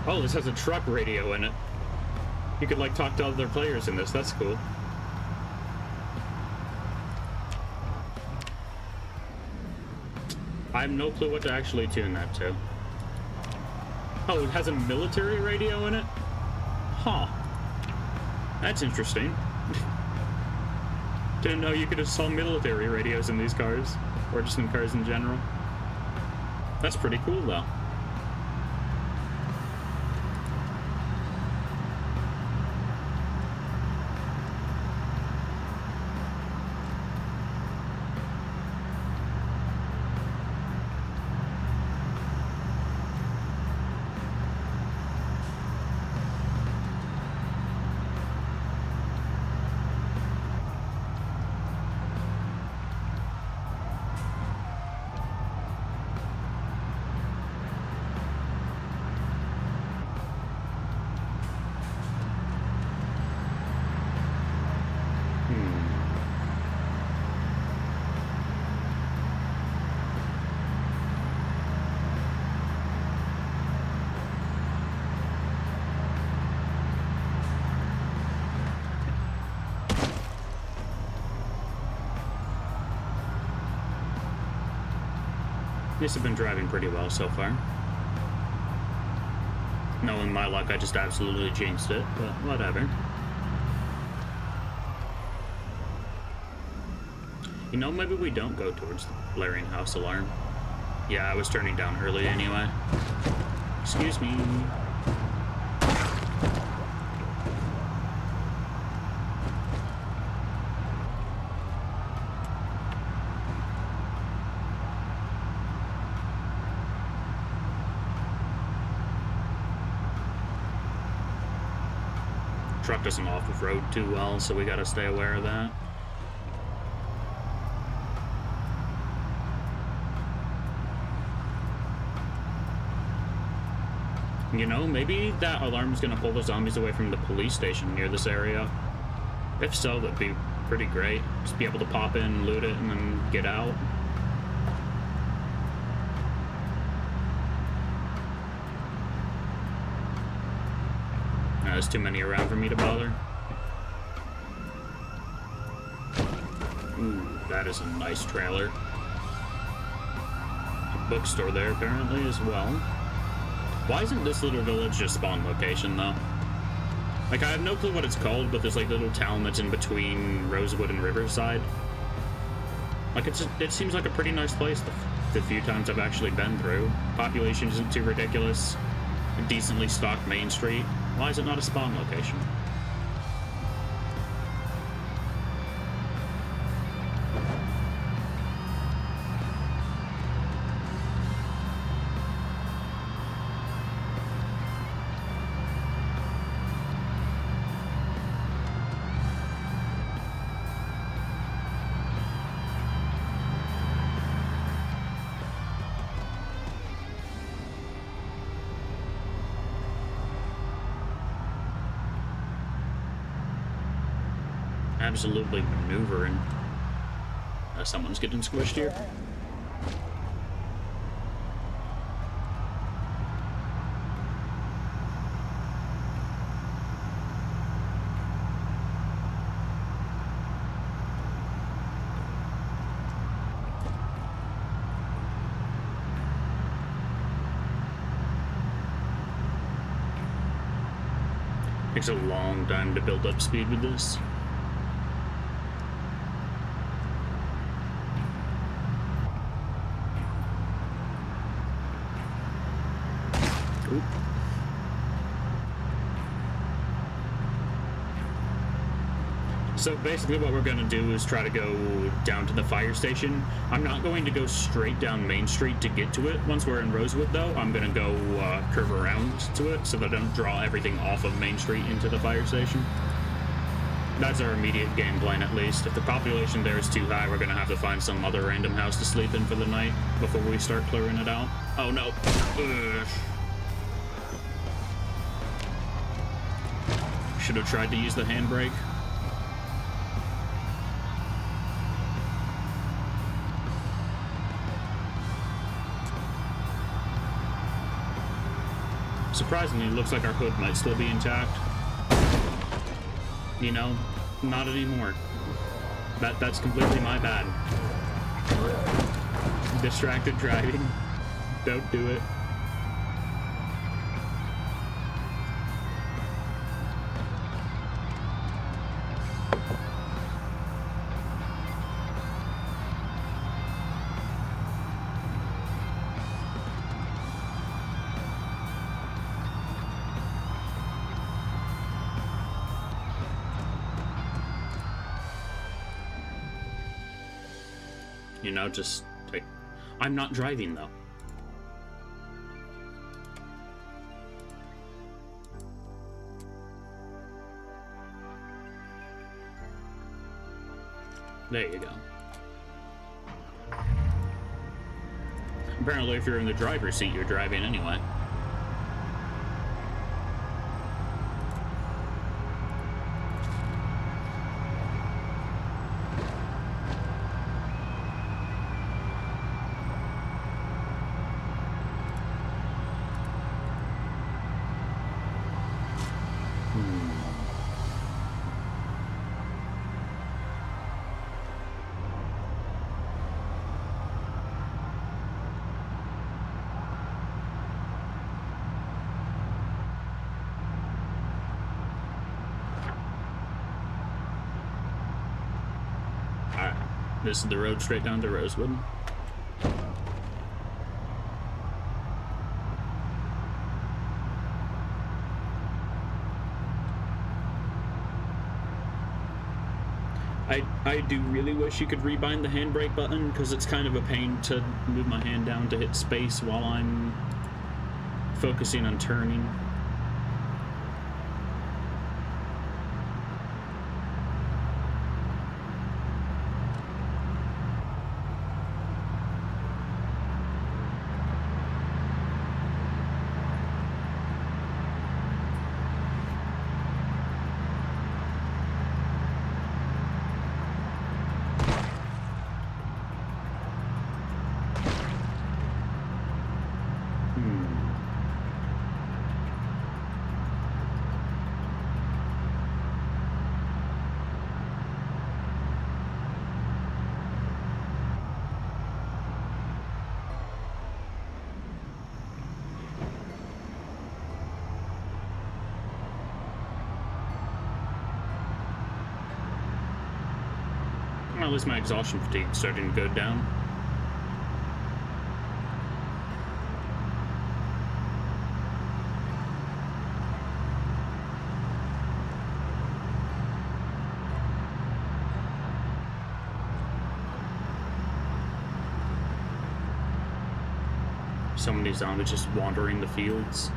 Speaker 1: Oh, this has a truck radio in it. You could, like, talk to other players in this. That's cool. I have no clue what to actually tune that to. Oh, it has a military radio in it? Huh. That's interesting. Didn't know you could install military radios in these cars. Or just in cars in general. That's pretty cool, though. These have been driving pretty well so far. Knowing my luck, I just absolutely jinxed it, but whatever. You know, maybe we don't go towards the blaring house alarm. Yeah, I was turning down early anyway. Excuse me. Truck doesn't off-road too well, so we gotta stay aware of that. You know, maybe that alarm's gonna pull the zombies away from the police station near this area. If so, that'd be pretty great. Just be able to pop in, loot it, and then get out. There's too many around for me to bother. Ooh, that is a nice trailer. A bookstore there apparently as well. Why isn't this little village a spawn location, though? Like, I have no clue what it's called, but there's, like, little town that's in between Rosewood and Riverside. Like, it seems like a pretty nice place the few times I've actually been through. Population isn't too ridiculous. A decently stocked main street. Why is it not a spawn location? Absolutely maneuvering. Someone's getting squished here. Takes a long time to build up speed with this. Oop. So basically what we're going to do is try to go down to the fire station. I'm not going to go straight down Main Street to get to it. Once we're in Rosewood, though, I'm going to go curve around to it so that I don't draw everything off of Main Street into the fire station. That's our immediate game plan, at least. If the population there is too high, we're going to have to find some other random house to sleep in for the night before we start clearing it out. Oh, no. Ugh. Should have tried to use the handbrake. Surprisingly, it looks like our hood might still be intact. You know, not anymore. That's completely my bad. Distracted driving. Don't do it. You know, just take... I'm not driving, though. There you go. Apparently, if you're in the driver's seat, you're driving anyway. This is the road straight down to Rosewood. I do really wish you could rebind the handbrake button, because it's kind of a pain to move my hand down to hit space while I'm focusing on turning. Well, at least my exhaustion fatigue's starting to go down. So many zombies just wandering the fields.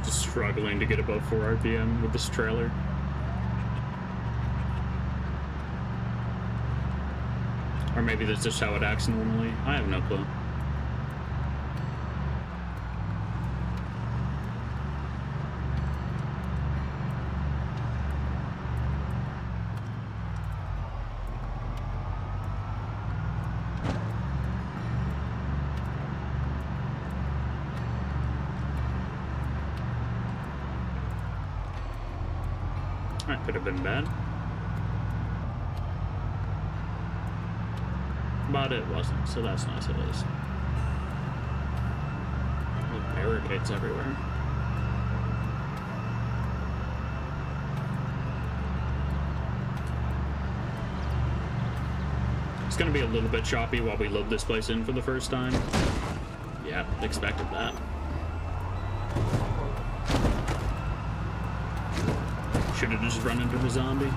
Speaker 1: Struggling to get above 4 RPM with this trailer. Or maybe that's just how it acts normally. I have no clue. That could have been bad. But it wasn't, so that's nice at least. With barricades everywhere. It's gonna be a little bit choppy while we load this place in for the first time. Yeah, expected that. Should have just run into the zombie.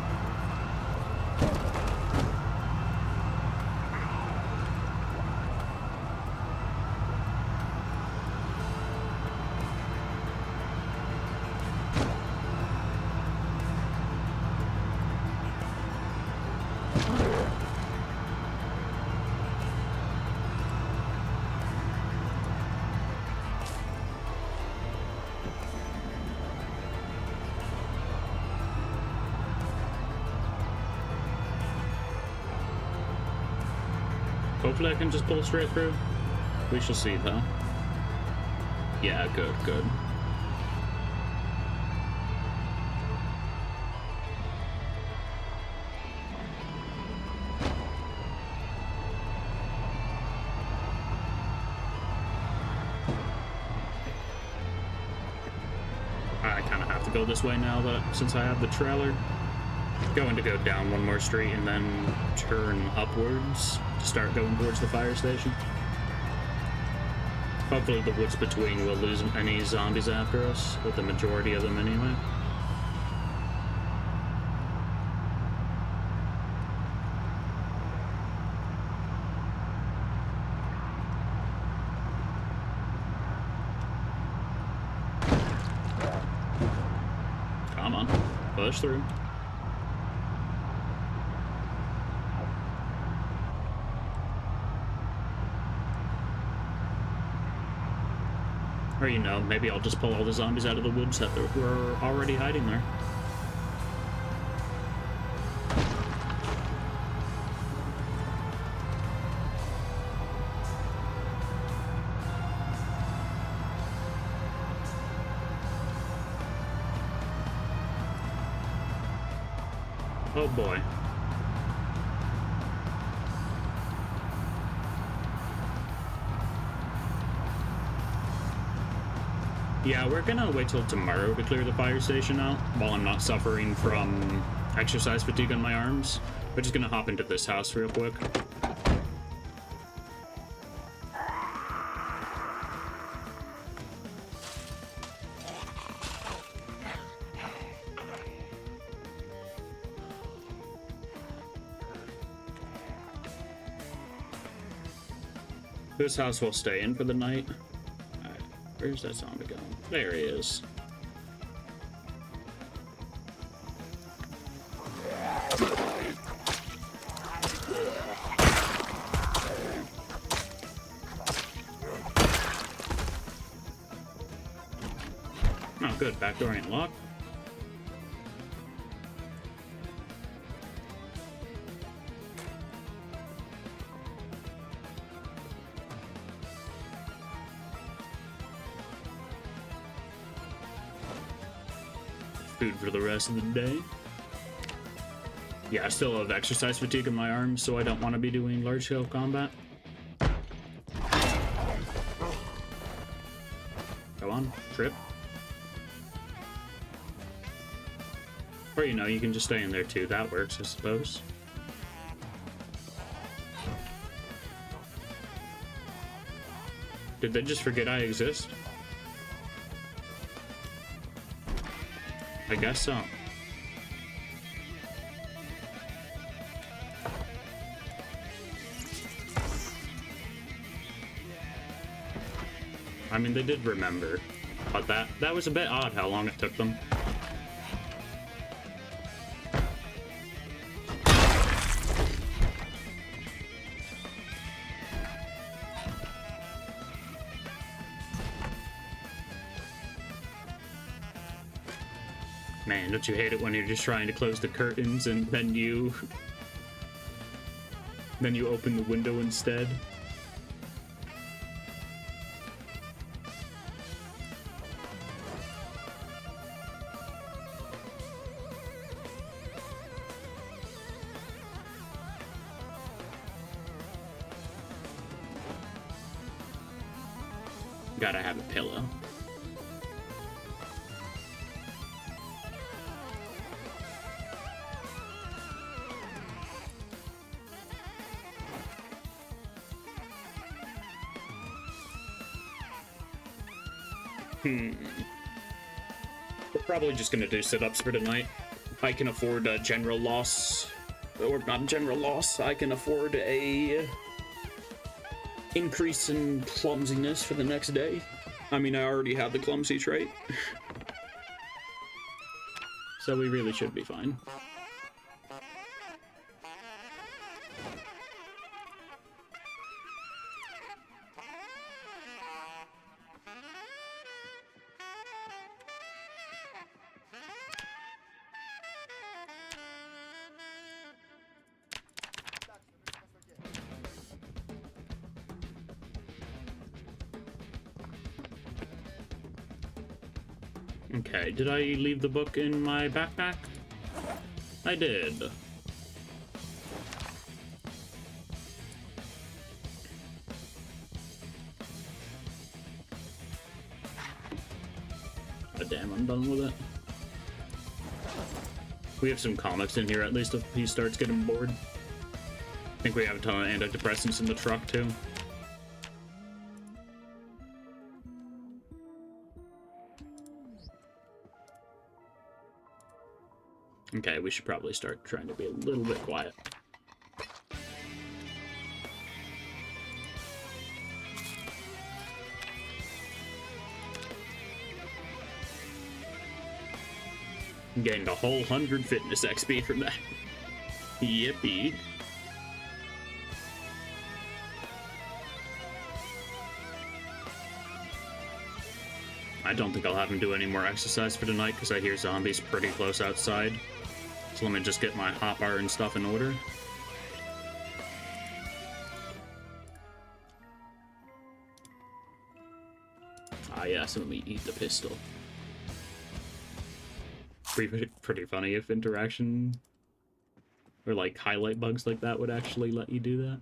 Speaker 1: Hopefully I can just pull straight through. We shall see, though. Yeah, good, good. I kind of have to go this way now, that since I have the trailer. Going to go down one more street and then turn upwards to start going towards the fire station. Hopefully the woods between will lose any zombies after us, with the majority of them anyway. Come on, push through. Or, you know, maybe I'll just pull all the zombies out of the woods that were already hiding there. Oh boy. Yeah, we're gonna wait till tomorrow to clear the fire station out while I'm not suffering from exercise fatigue on my arms. We're just gonna hop into this house real quick. This house will stay in for the night. Alright, where's that zombie going? There he is. good. Back door ain't locked. Food for the rest of the day. Yeah, I still have exercise fatigue in my arms, so I don't want to be doing large-scale combat. Go on, trip. Or, you know, you can just stay in there too. That works, I suppose. Did they just forget I exist? I guess so. I mean, they did remember, but that was a bit odd how long it took them. Man, don't you hate it when you're just trying to close the curtains and then you open the window instead? Gotta have a pillow. We're probably just gonna do sit-ups for tonight. I can afford a general loss, or not general loss. I can afford a increase in clumsiness for the next day. I mean, I already have the clumsy trait. So we really should be fine. Okay, did I leave the book in my backpack? I did. Oh, damn, I'm done with it. We have some comics in here, at least if he starts getting bored. I think we have a ton of antidepressants in the truck, too. Okay, we should probably start trying to be a little bit quiet. Gained a whole 100 fitness XP from that. Yippee. I don't think I'll have him do any more exercise for tonight because I hear zombies pretty close outside. So let me just get my hotbar and stuff in order. Ah yes, let me eat the pistol. Pretty funny if interaction or like highlight bugs like that would actually let you do that.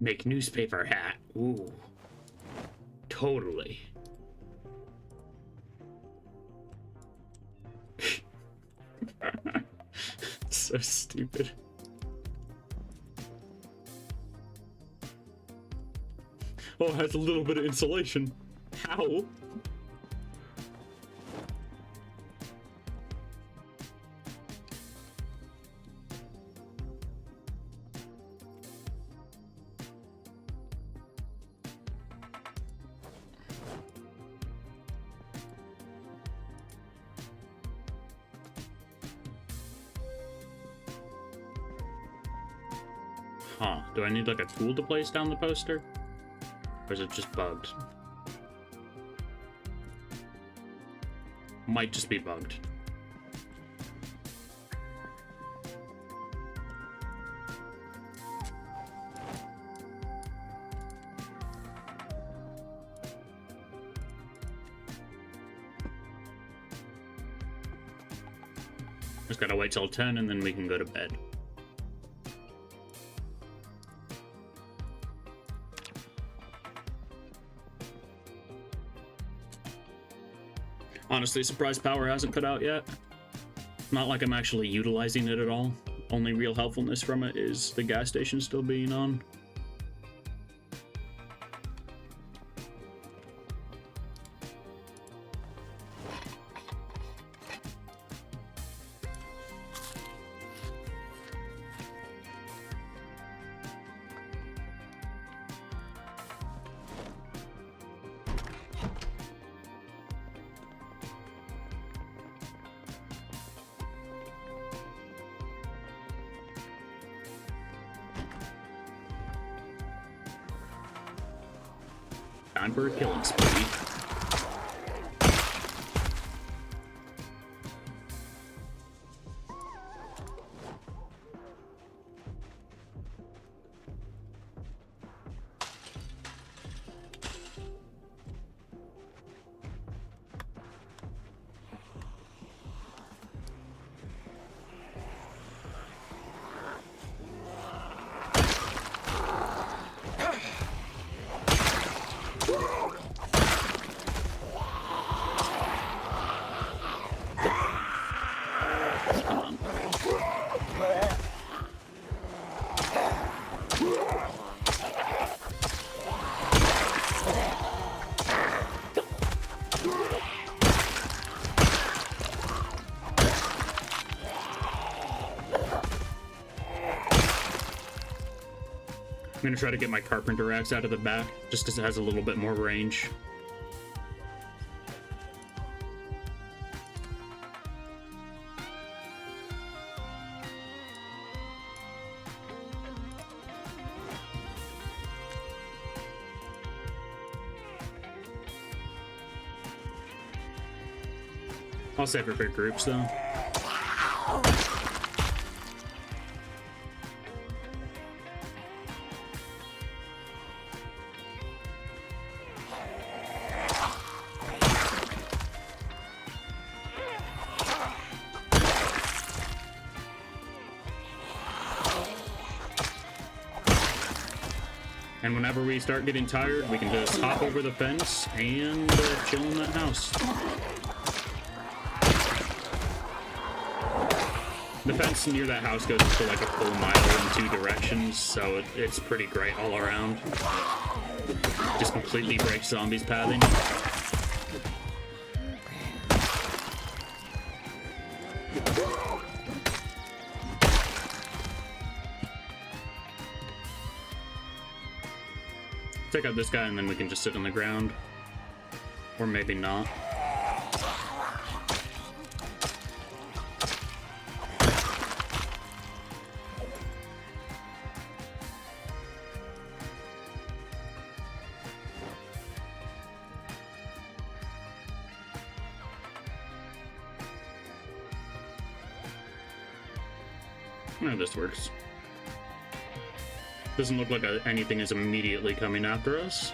Speaker 1: Make newspaper hat. Ooh. Totally. So stupid. Oh, it has a little bit of insulation. Ow. Huh. Do I need like a tool to place down the poster? Or is it just bugged? Might just be bugged. Just gotta wait till 10 and then we can go to bed. Honestly, surprised power hasn't cut out yet. Not like I'm actually utilizing it at all. Only real helpfulness from it is the gas station still being on. Time for a killing spree. I'm gonna try to get my carpenter axe out of the back, just because it has a little bit more range. I'll save it for groups though. And whenever we start getting tired, we can just hop over the fence and chill in that house. The fence near that house goes for like a full mile in 2 directions, so it's pretty great all around. Just completely breaks zombies pathing. Take out this guy and then we can just sit on the ground. Or maybe not. No, this works. Doesn't look like anything is immediately coming after us.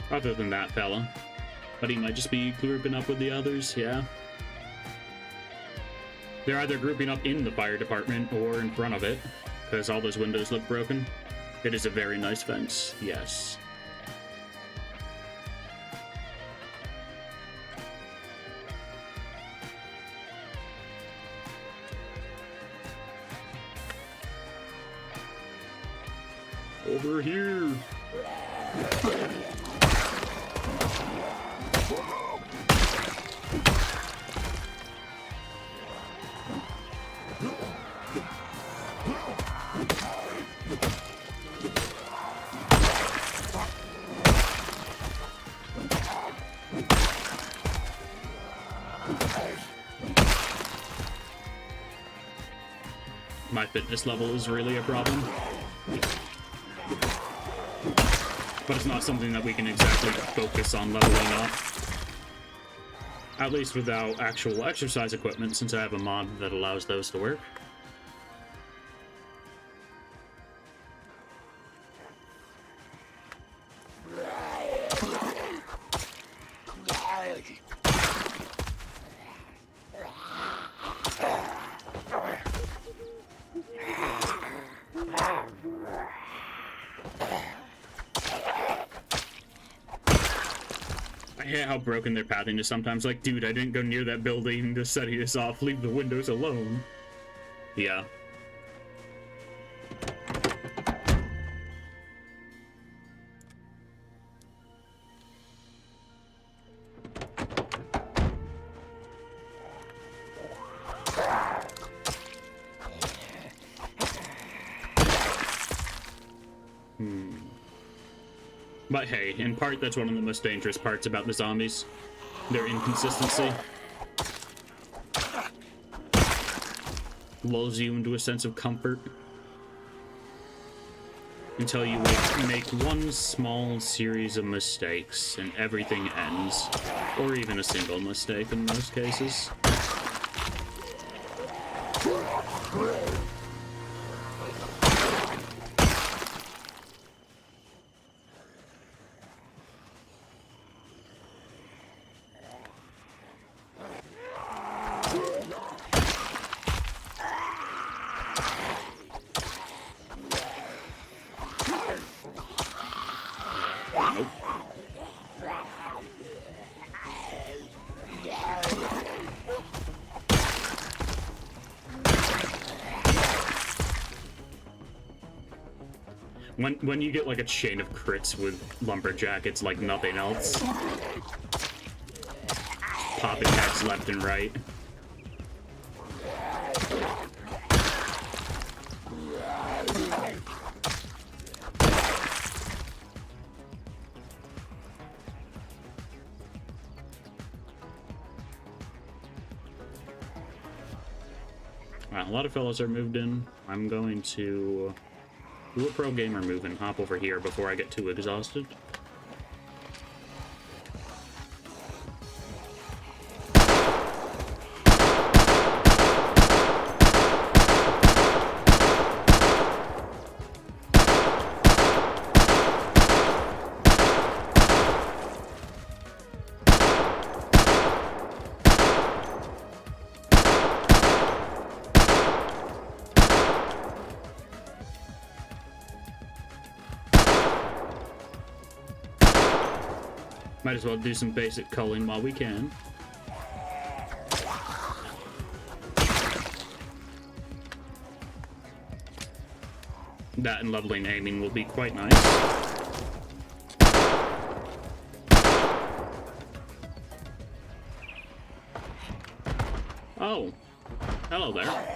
Speaker 1: Other than that fella. But he might just be grouping up with the others, yeah. They're either grouping up in the fire department or in front of it, because all those windows look broken. It is a very nice fence, yes. Over here. My fitness level is really a problem. But it's not something that we can exactly focus on leveling up. At least without actual exercise equipment, since I have a mod that allows those to work. I hate how broken their pathing is sometimes. Like, dude, I didn't go near that building to set us off. Leave the windows alone. Yeah. But hey, in part, that's one of the most dangerous parts about the zombies. Their inconsistency. Lulls you into a sense of comfort. Until you make one small series of mistakes and everything ends. Or even a single mistake in most cases. When you get like a chain of crits with Lumberjack, it's like nothing else. Popping heads left and right. Wow, a lot of fellows are moved in. I'm going to do a pro gamer move and hop over here before I get too exhausted. Might as well do some basic culling while we can. That and leveling aiming will be quite nice. Oh, hello there.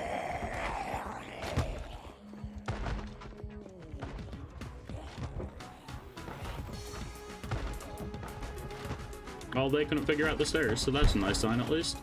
Speaker 1: Well, they couldn't figure out the stairs, so that's a nice sign at least.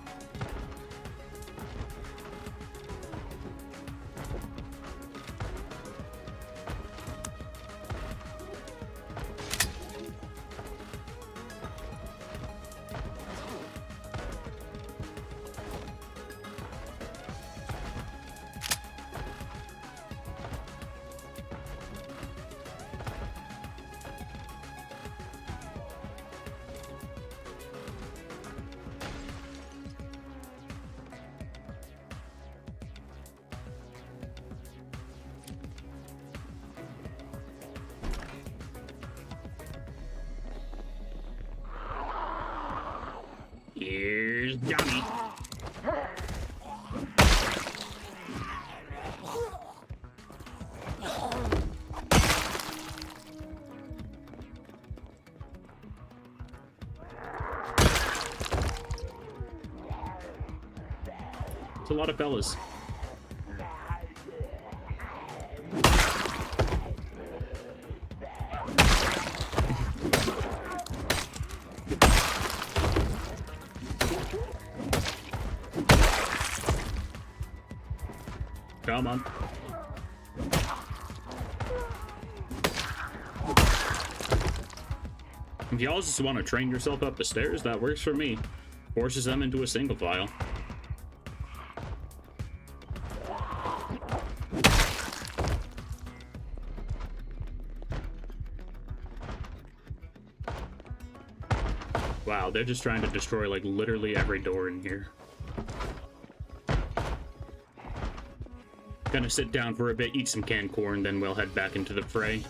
Speaker 1: Here's Johnny. lot of fellas. Come on. If y'all just want to train yourself up the stairs, that works for me. Forces them into a single file. Wow, they're just trying to destroy, like, literally every door in here. Gonna sit down for a bit, eat some canned corn, then we'll head back into the fray.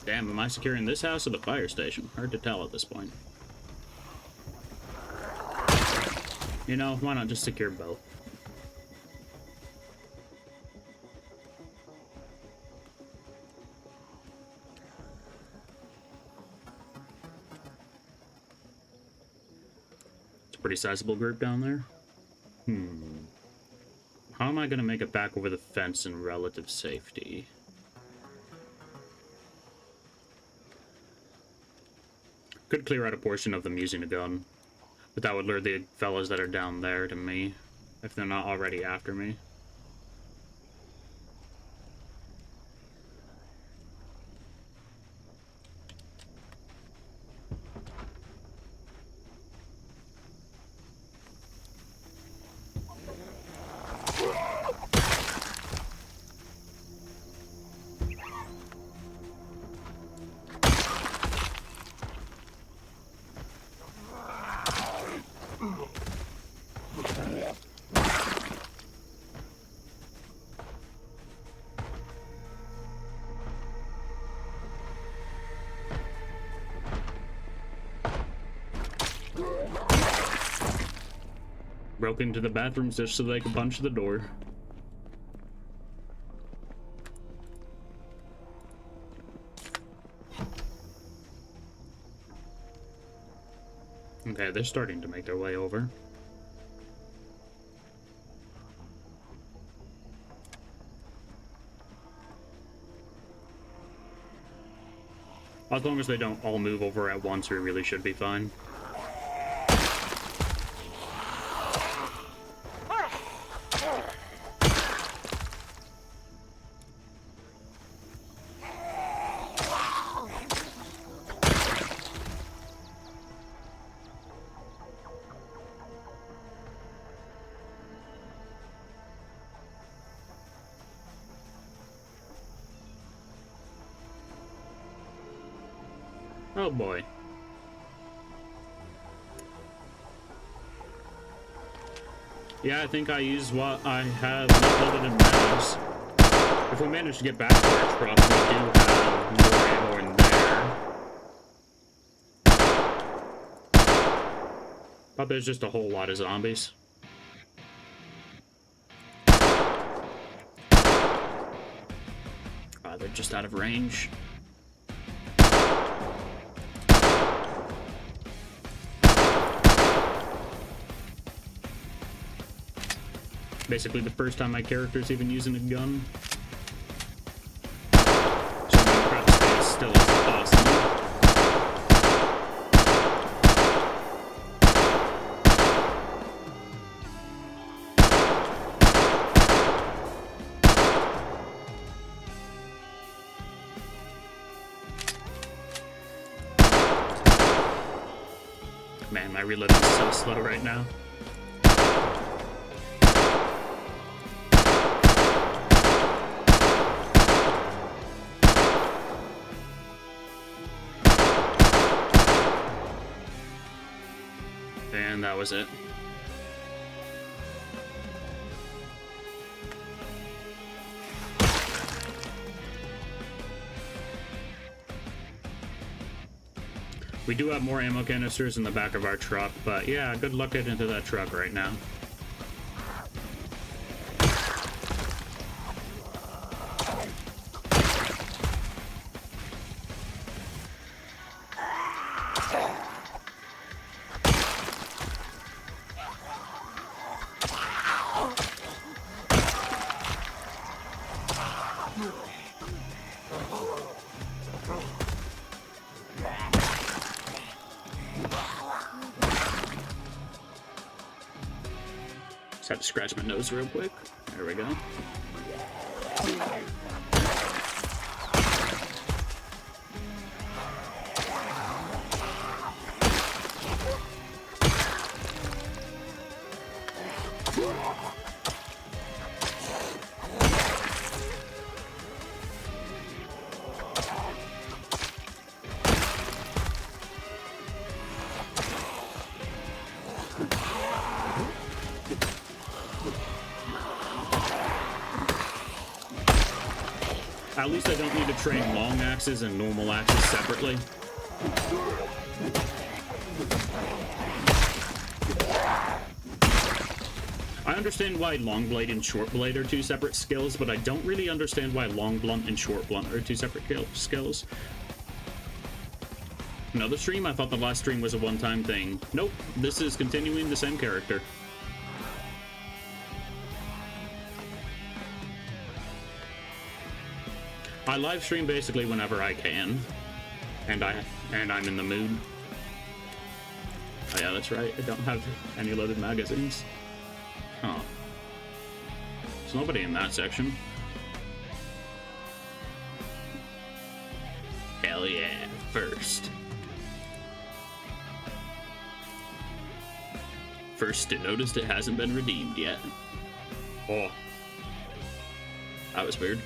Speaker 1: Damn, am I securing this house or the fire station? Hard to tell at this point. You know, why not just secure both? It's a pretty sizable group down there. How am I gonna make it back over the fence in relative safety? Could clear out a portion of them using a gun, but that would lure the fellas that are down there to me, if they're not already after me. Broke into the bathrooms just so they could punch the door. Okay, they're starting to make their way over. As long as they don't all move over at once, we really should be fine. Oh boy. Yeah, I think I used what I have loaded in bags. If we manage to get back to our truck, we do have more ammo in there. But there's just a whole lot of zombies. They're just out of range. Basically the first time my character's even using a gun. So I'm gonna try to stay as still as possible. reloading so slow right now. And that was it. We do have more ammo canisters in the back of our truck, but yeah, good luck getting into that truck right now. Just have to scratch my nose real quick. There we go. At least I don't need to train long axes and normal axes separately. I understand why long blade and short blade are two separate skills, but I don't really understand why long blunt and short blunt are two separate skills. Another stream? I thought the last stream was a one-time thing. Nope, this is continuing the same character. I live stream basically whenever I can, and I'm in the mood. Oh yeah, that's right. I don't have any loaded magazines. Huh. There's nobody in that section. Hell yeah, first. First to notice it hasn't been redeemed yet. Oh. That was weird.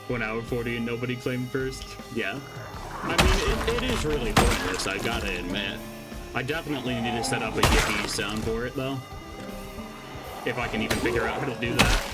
Speaker 1: 1 hour 40 and nobody claimed first. Yeah. I mean, it is really pointless, I gotta admit. I definitely need to set up a yippee sound for it, though. If I can even figure out how to do that.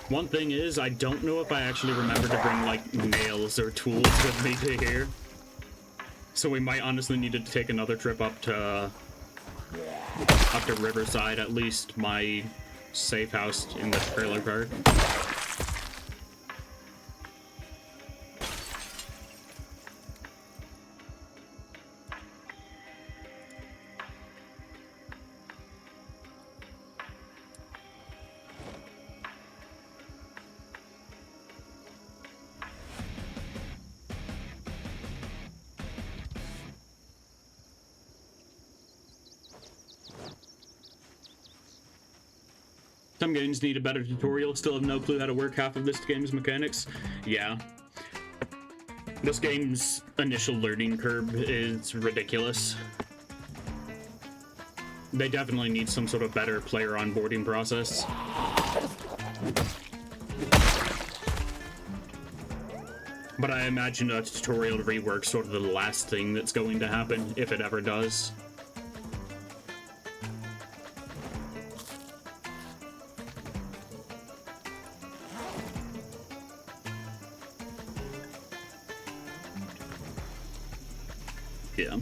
Speaker 1: One thing is, I don't know if I actually remember to bring, like, nails or tools with me to here. So we might honestly need to take another trip up to Riverside, at least my safe house in the trailer park. Some games need a better tutorial, still have no clue how to work half of this game's mechanics. Yeah. This game's initial learning curve is ridiculous. They definitely need some sort of better player onboarding process. But I imagine a tutorial rework's sort of the last thing that's going to happen, if it ever does. Yeah.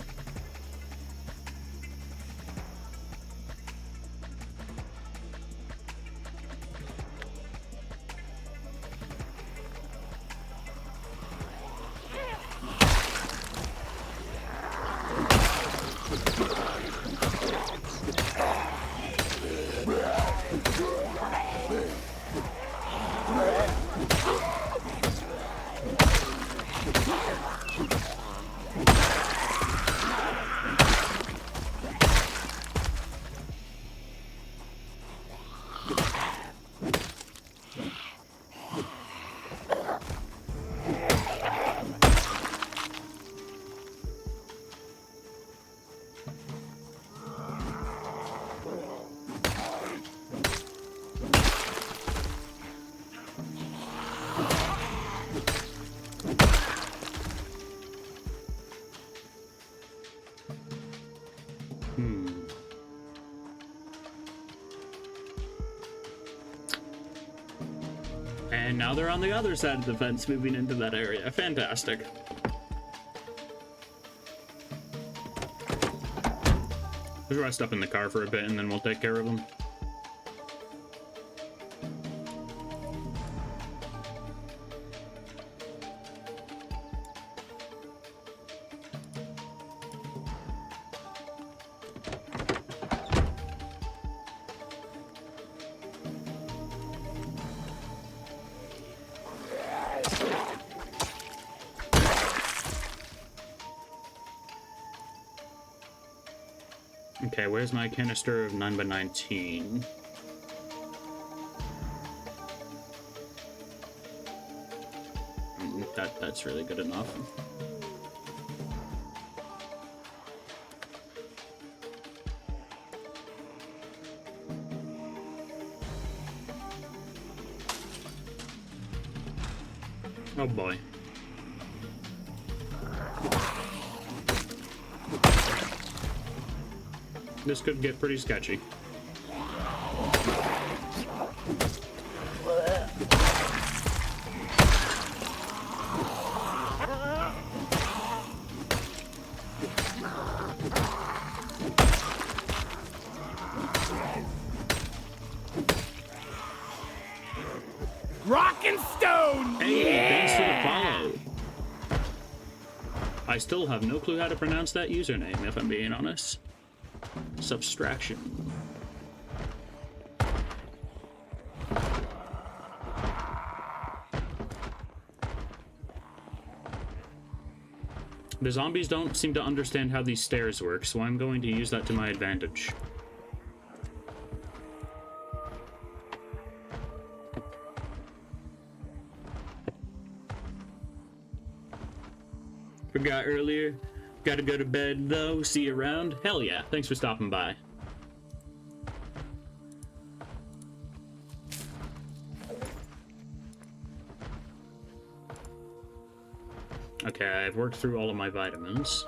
Speaker 1: And now they're on the other side of the fence, moving into that area. Fantastic. Let's rest up in the car for a bit, and then we'll take care of them. Okay, where's my canister of 9x19? That's really good enough. Oh boy. This could get pretty sketchy.
Speaker 2: Rock and stone!
Speaker 1: Hey,
Speaker 2: yeah!
Speaker 1: thanks for the follow. I still have no clue how to pronounce that username, if I'm being honest. Subtraction. The zombies don't seem to understand how these stairs work, so I'm going to use that to my advantage. Forgot earlier. Gotta go to bed, though. See you around. Hell yeah. Thanks for stopping by. Okay, I've worked through all of my vitamins.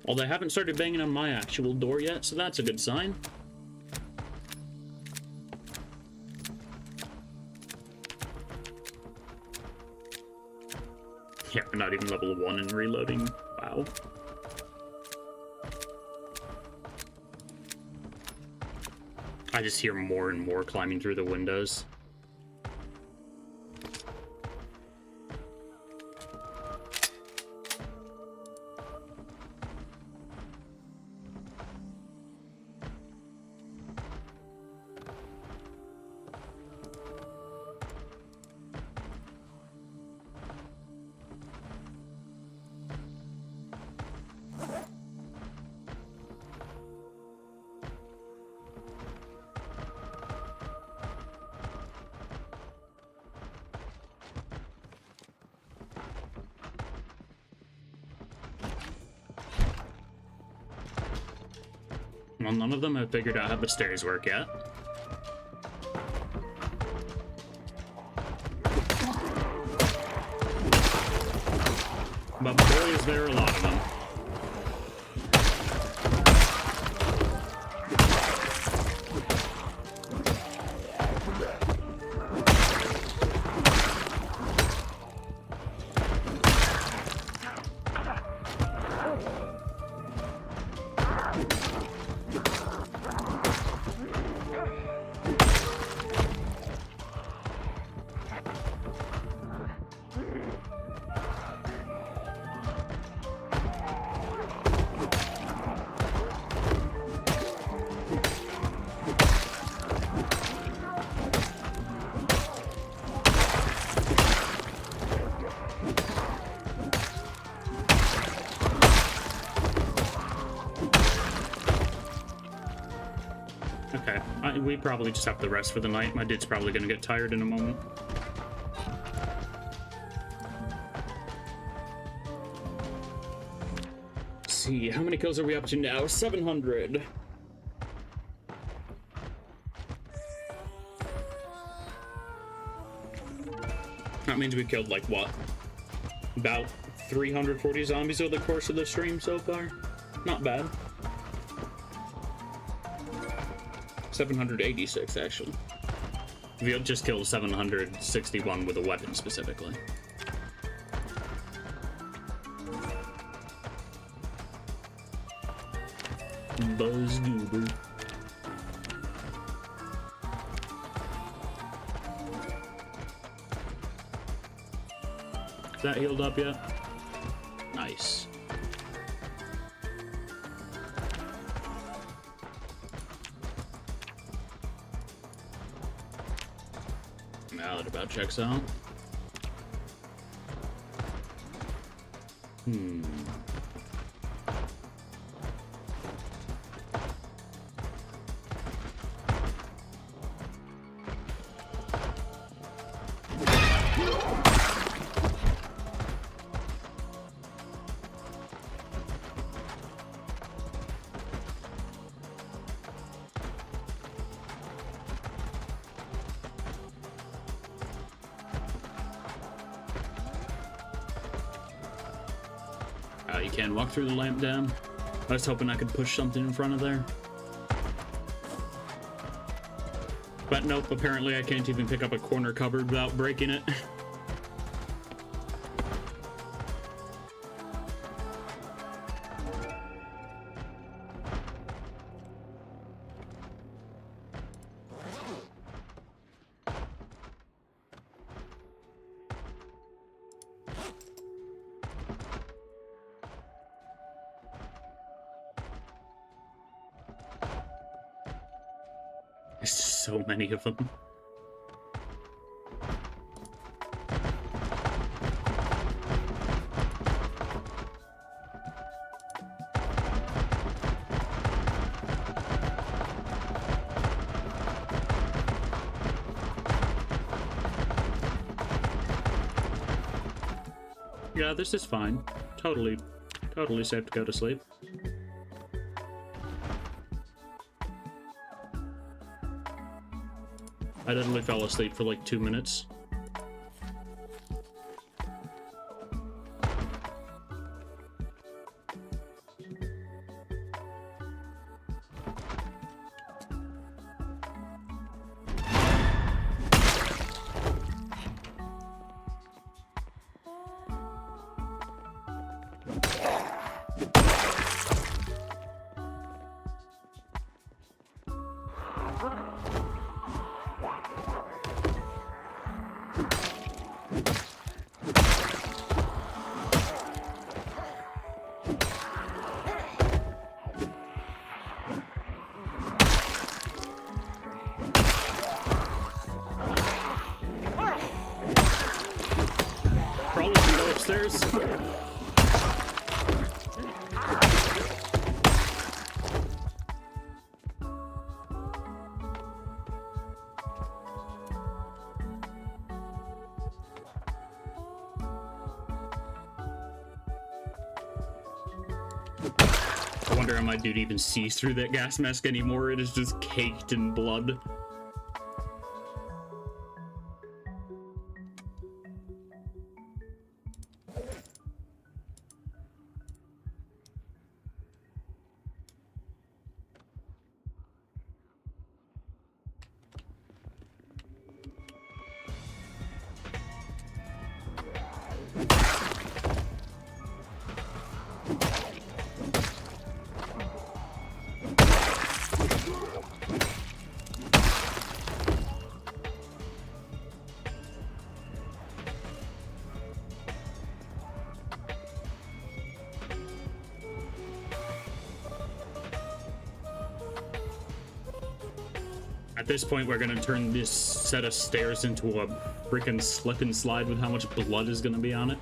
Speaker 1: Well, they haven't started banging on my actual door yet, so that's a good sign. Yeah, we're not even level 1 in reloading. Wow. I just hear more and more climbing through the windows. Well, none of them have figured out how the stairs work yet. But boy, is there a lot of them. Okay, we probably just have to rest for the night. My dude's probably gonna get tired in a moment. see, how many kills are we up to now? 700. That means we killed, like, what? About 340 zombies over the course of the stream so far? Not bad. 786, actually. We just killed 761 with a weapon, specifically. Buzz Goober. Is that healed up yet? Nice. Now that about checks out. You can't walk through the lamp dam. I was hoping I could push something in front of there. But nope, apparently I can't even pick up a corner cupboard without breaking it. There's so many of them. Yeah, this is fine. Totally safe to go to sleep. I literally fell asleep for like 2 minutes. Probably can go upstairs. I wonder how my dude even sees through that gas mask anymore. It is just caked in blood. At this point, we're gonna turn this set of stairs into a freaking slip and slide with how much blood is gonna be on it.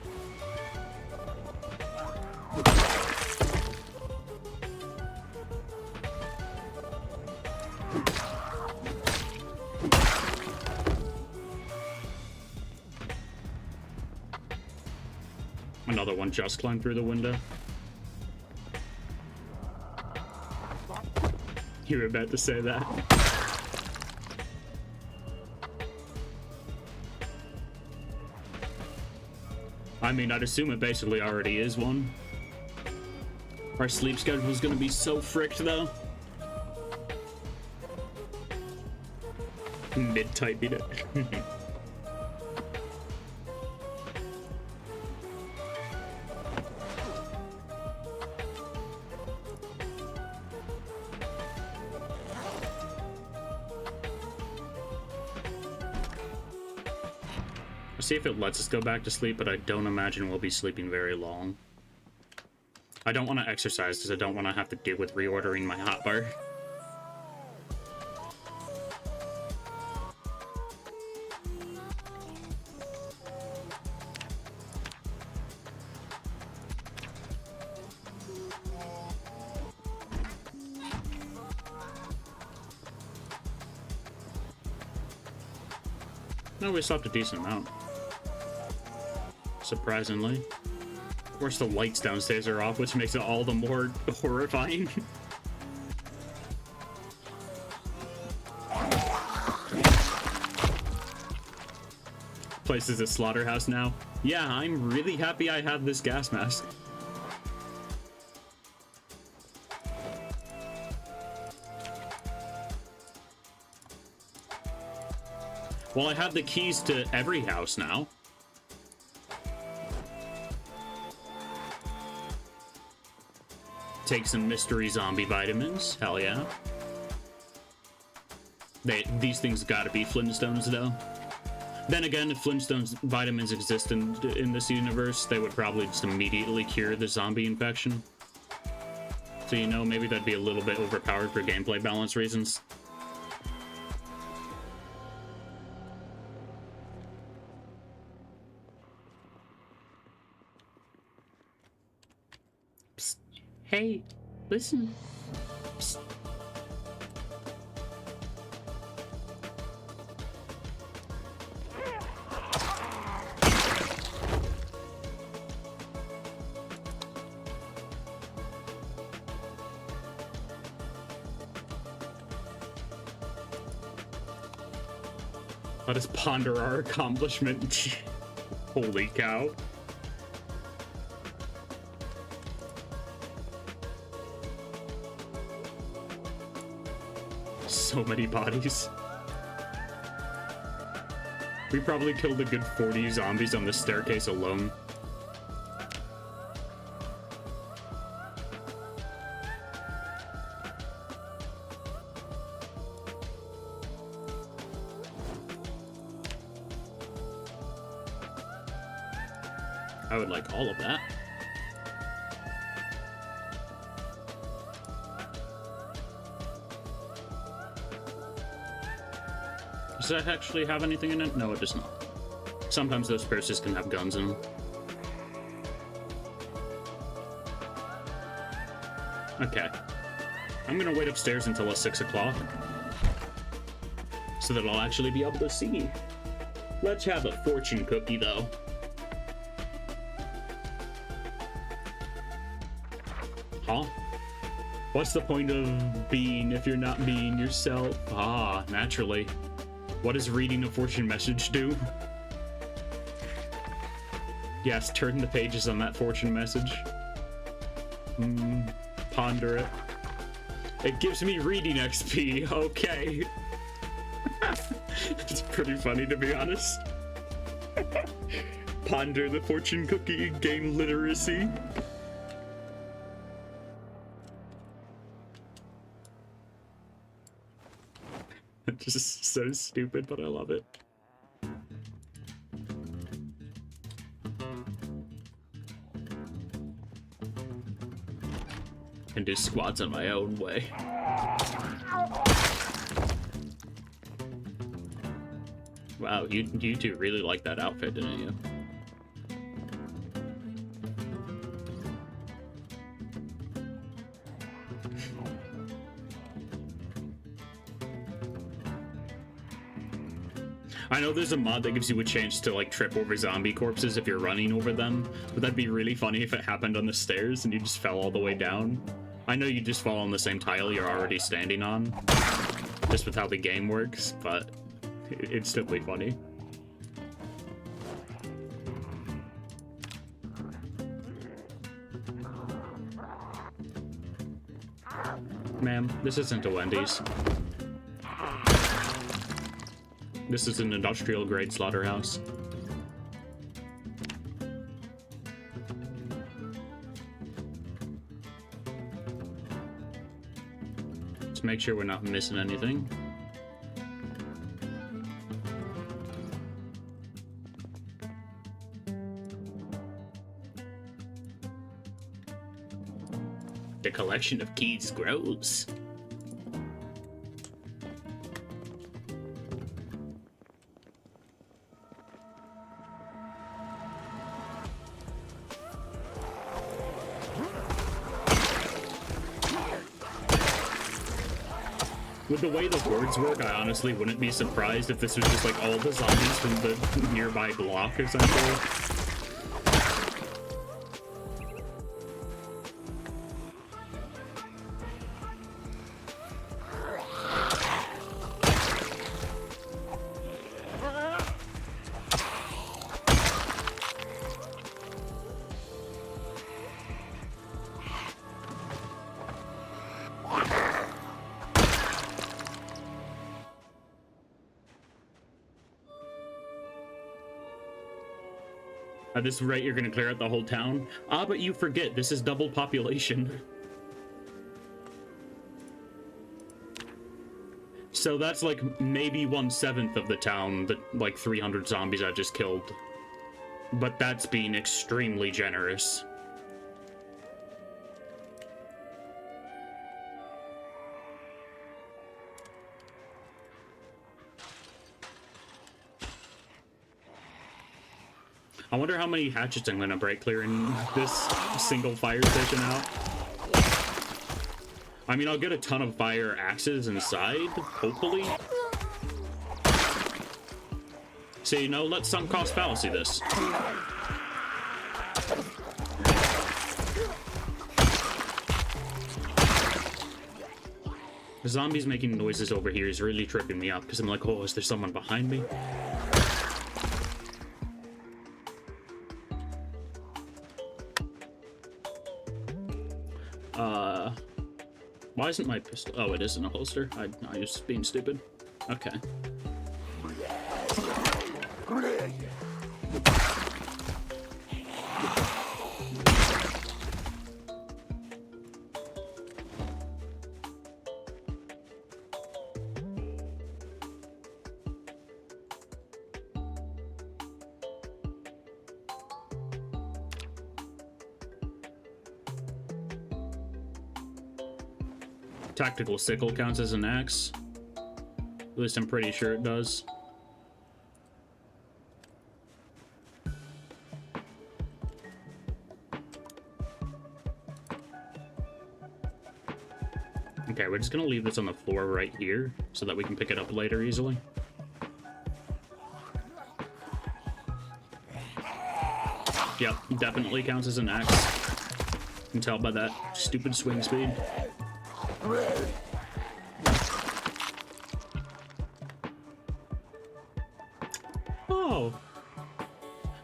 Speaker 1: Another one just climbed through the window. You were about to say that. I mean, I'd assume it basically already is one. Our sleep schedule is gonna be so fricked, though. Mid-typing it. See if it lets us go back to sleep, but I don't imagine we'll be sleeping very long. I don't want to exercise because I don't want to have to deal with reordering my hotbar. No, we slept a decent amount. Surprisingly. Of course, the lights downstairs are off, which makes it all the more horrifying. Place is a slaughterhouse now. Yeah, I'm really happy I have this gas mask. Well, I have the keys to every house now. Take some mystery zombie vitamins. Hell yeah. These things gotta be Flintstones, though. Then again, if Flintstones vitamins exist in this universe, they would probably just immediately cure the zombie infection. So, you know, maybe that'd be a little bit overpowered for gameplay balance reasons. Psst. Hey, listen. Psst. Let us ponder our accomplishment. Holy cow. So many bodies. We probably killed a good 40 zombies on the staircase alone. I would like all of that. Does that actually have anything in it? No, it does not. Sometimes those purses can have guns in them. Okay. I'm gonna wait upstairs until it's 6 o'clock. So that I'll actually be able to see. Let's have a fortune cookie, though. Huh? What's the point of being if you're not being yourself? Ah, naturally. What does reading a fortune message do? Yes, turn the pages on that fortune message. Ponder it. It gives me reading XP, okay. It's pretty funny, to be honest. Ponder the fortune cookie, gain literacy. It's just so stupid, but I love it. Can do squats on my own way. Wow, you two really like that outfit, didn't you? I know there's a mod that gives you a chance to like trip over zombie corpses if you're running over them, but that'd be really funny if it happened on the stairs and you just fell all the way down. I know you just fall on the same tile you're already standing on, just with how the game works, but it's simply funny. Ma'am, this isn't a Wendy's. This is an industrial-grade slaughterhouse. Let's make sure we're not missing anything. The collection of keys grows. With the way the hordes work, I honestly wouldn't be surprised if this was just like all the zombies from the nearby block, essentially. At this rate, you're gonna clear out the whole town. Ah, but you forget, this is double population. So that's like maybe 1/7 of the town, that like 300 zombies I just killed. But that's being extremely generous. I wonder how many hatchets I'm gonna break clearing this single fire station out. I mean, I'll get a ton of fire axes inside, hopefully. So, you know, let's sunk cost fallacy this. The zombies making noises over here is really tripping me up because I'm like, oh, is there someone behind me? Why isn't my pistol? Oh, it is in a holster. I just being stupid. Okay. Tactical sickle counts as an axe. At least I'm pretty sure it does. Okay, we're just gonna leave this on the floor right here so that we can pick it up later easily. Yep, definitely counts as an axe. You can tell by that stupid swing speed. Oh,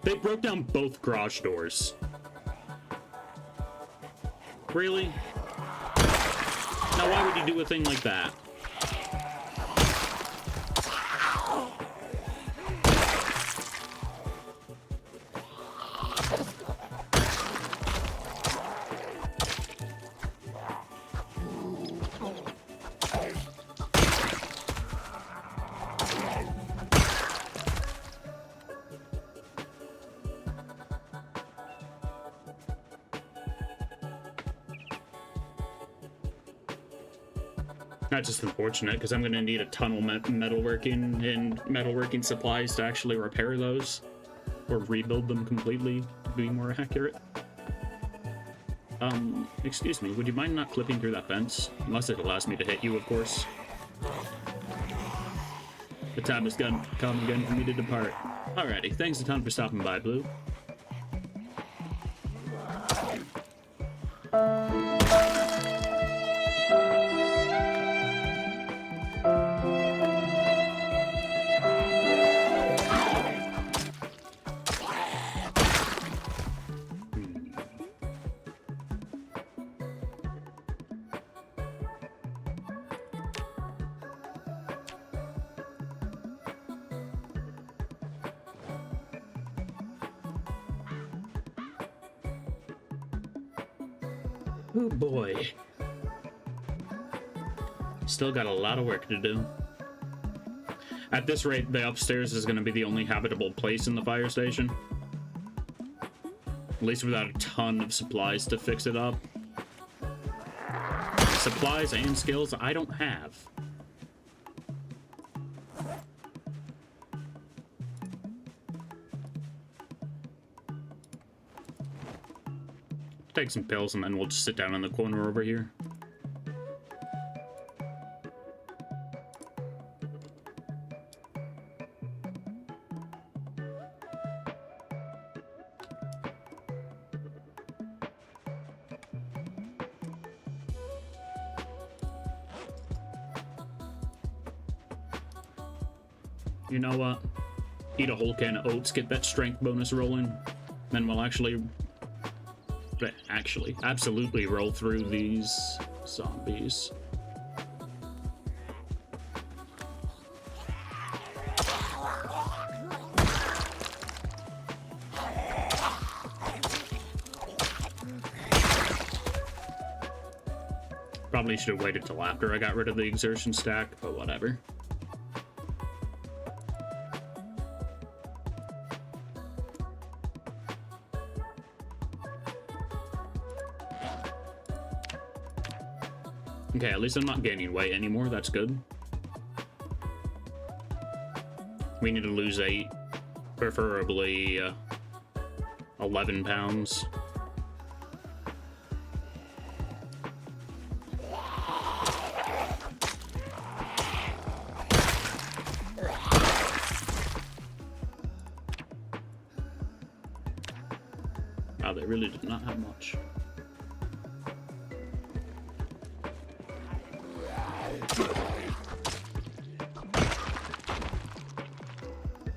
Speaker 1: they broke down both garage doors. Really? Now why would you do a thing like that? That's just unfortunate, because I'm going to need a ton of metalworking and metalworking supplies to actually repair those. Or rebuild them completely, to be more accurate. Excuse me, would you mind not clipping through that fence? Unless it allows me to hit you, of course. The time has come again for me to depart. Alrighty, thanks a ton for stopping by, Blue. Oh boy. Still got a lot of work to do. At this rate, the upstairs is going to be the only habitable place in the fire station. At least without a ton of supplies to fix it up. Supplies and skills I don't have. Take some pills and then we'll just sit down in the corner over here. You know what? Eat a whole can of oats, get that strength bonus rolling. Then we'll absolutely roll through these zombies. Probably should have waited till after I got rid of the exertion stack, but whatever. Okay, at least I'm not gaining weight anymore. That's good. We need to lose 8, preferably 11 pounds. Wow, they really did not have much.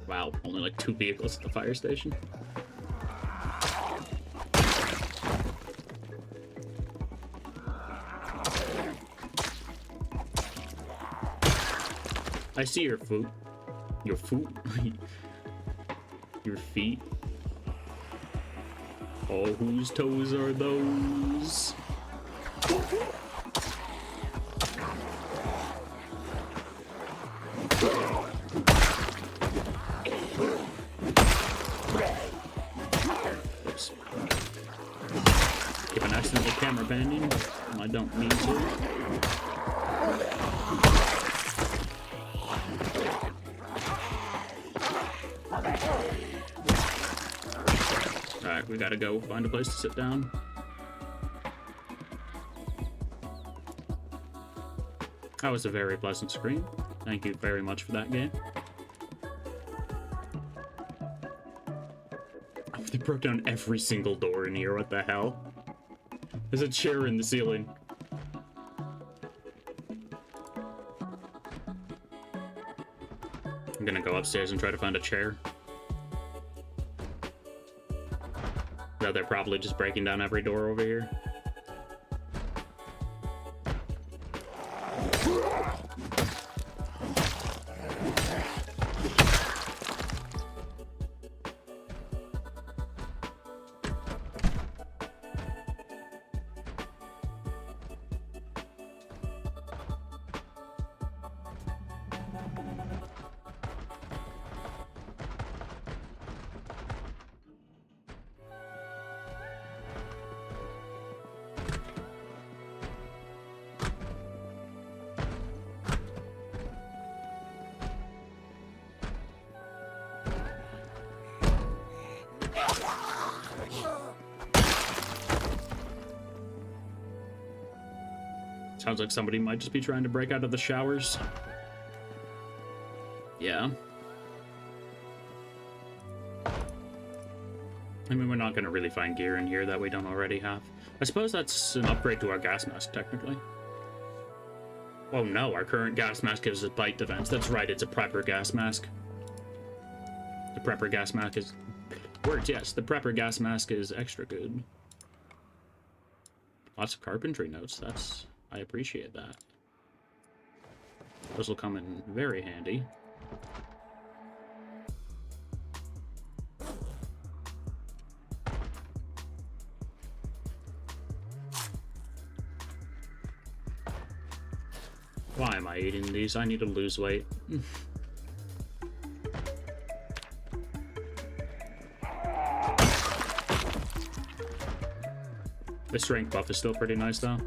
Speaker 1: Wow, only like 2 vehicles at the fire station. I see your foot. Your foot? Your feet? Oh, whose toes are those? If an accidental camera banding, I don't mean to. Alright, we gotta go find a place to sit down. That was a very pleasant screen. Thank you very much for that game. Oh, they broke down every single door in here, what the hell? There's a chair in the ceiling. I'm gonna go upstairs and try to find a chair. No, they're probably just breaking down every door over here. Sounds like somebody might just be trying to break out of the showers. Yeah. I mean, we're not going to really find gear in here that we don't already have. I suppose that's an upgrade to our gas mask, technically. Oh no, our current gas mask gives us bite defense. That's right, it's a prepper gas mask. The prepper gas mask is... Words, yes. The prepper gas mask is extra good. Lots of carpentry notes, that's... I appreciate that. Those will come in very handy. Why am I eating these? I need to lose weight. The strength buff is still pretty nice, though.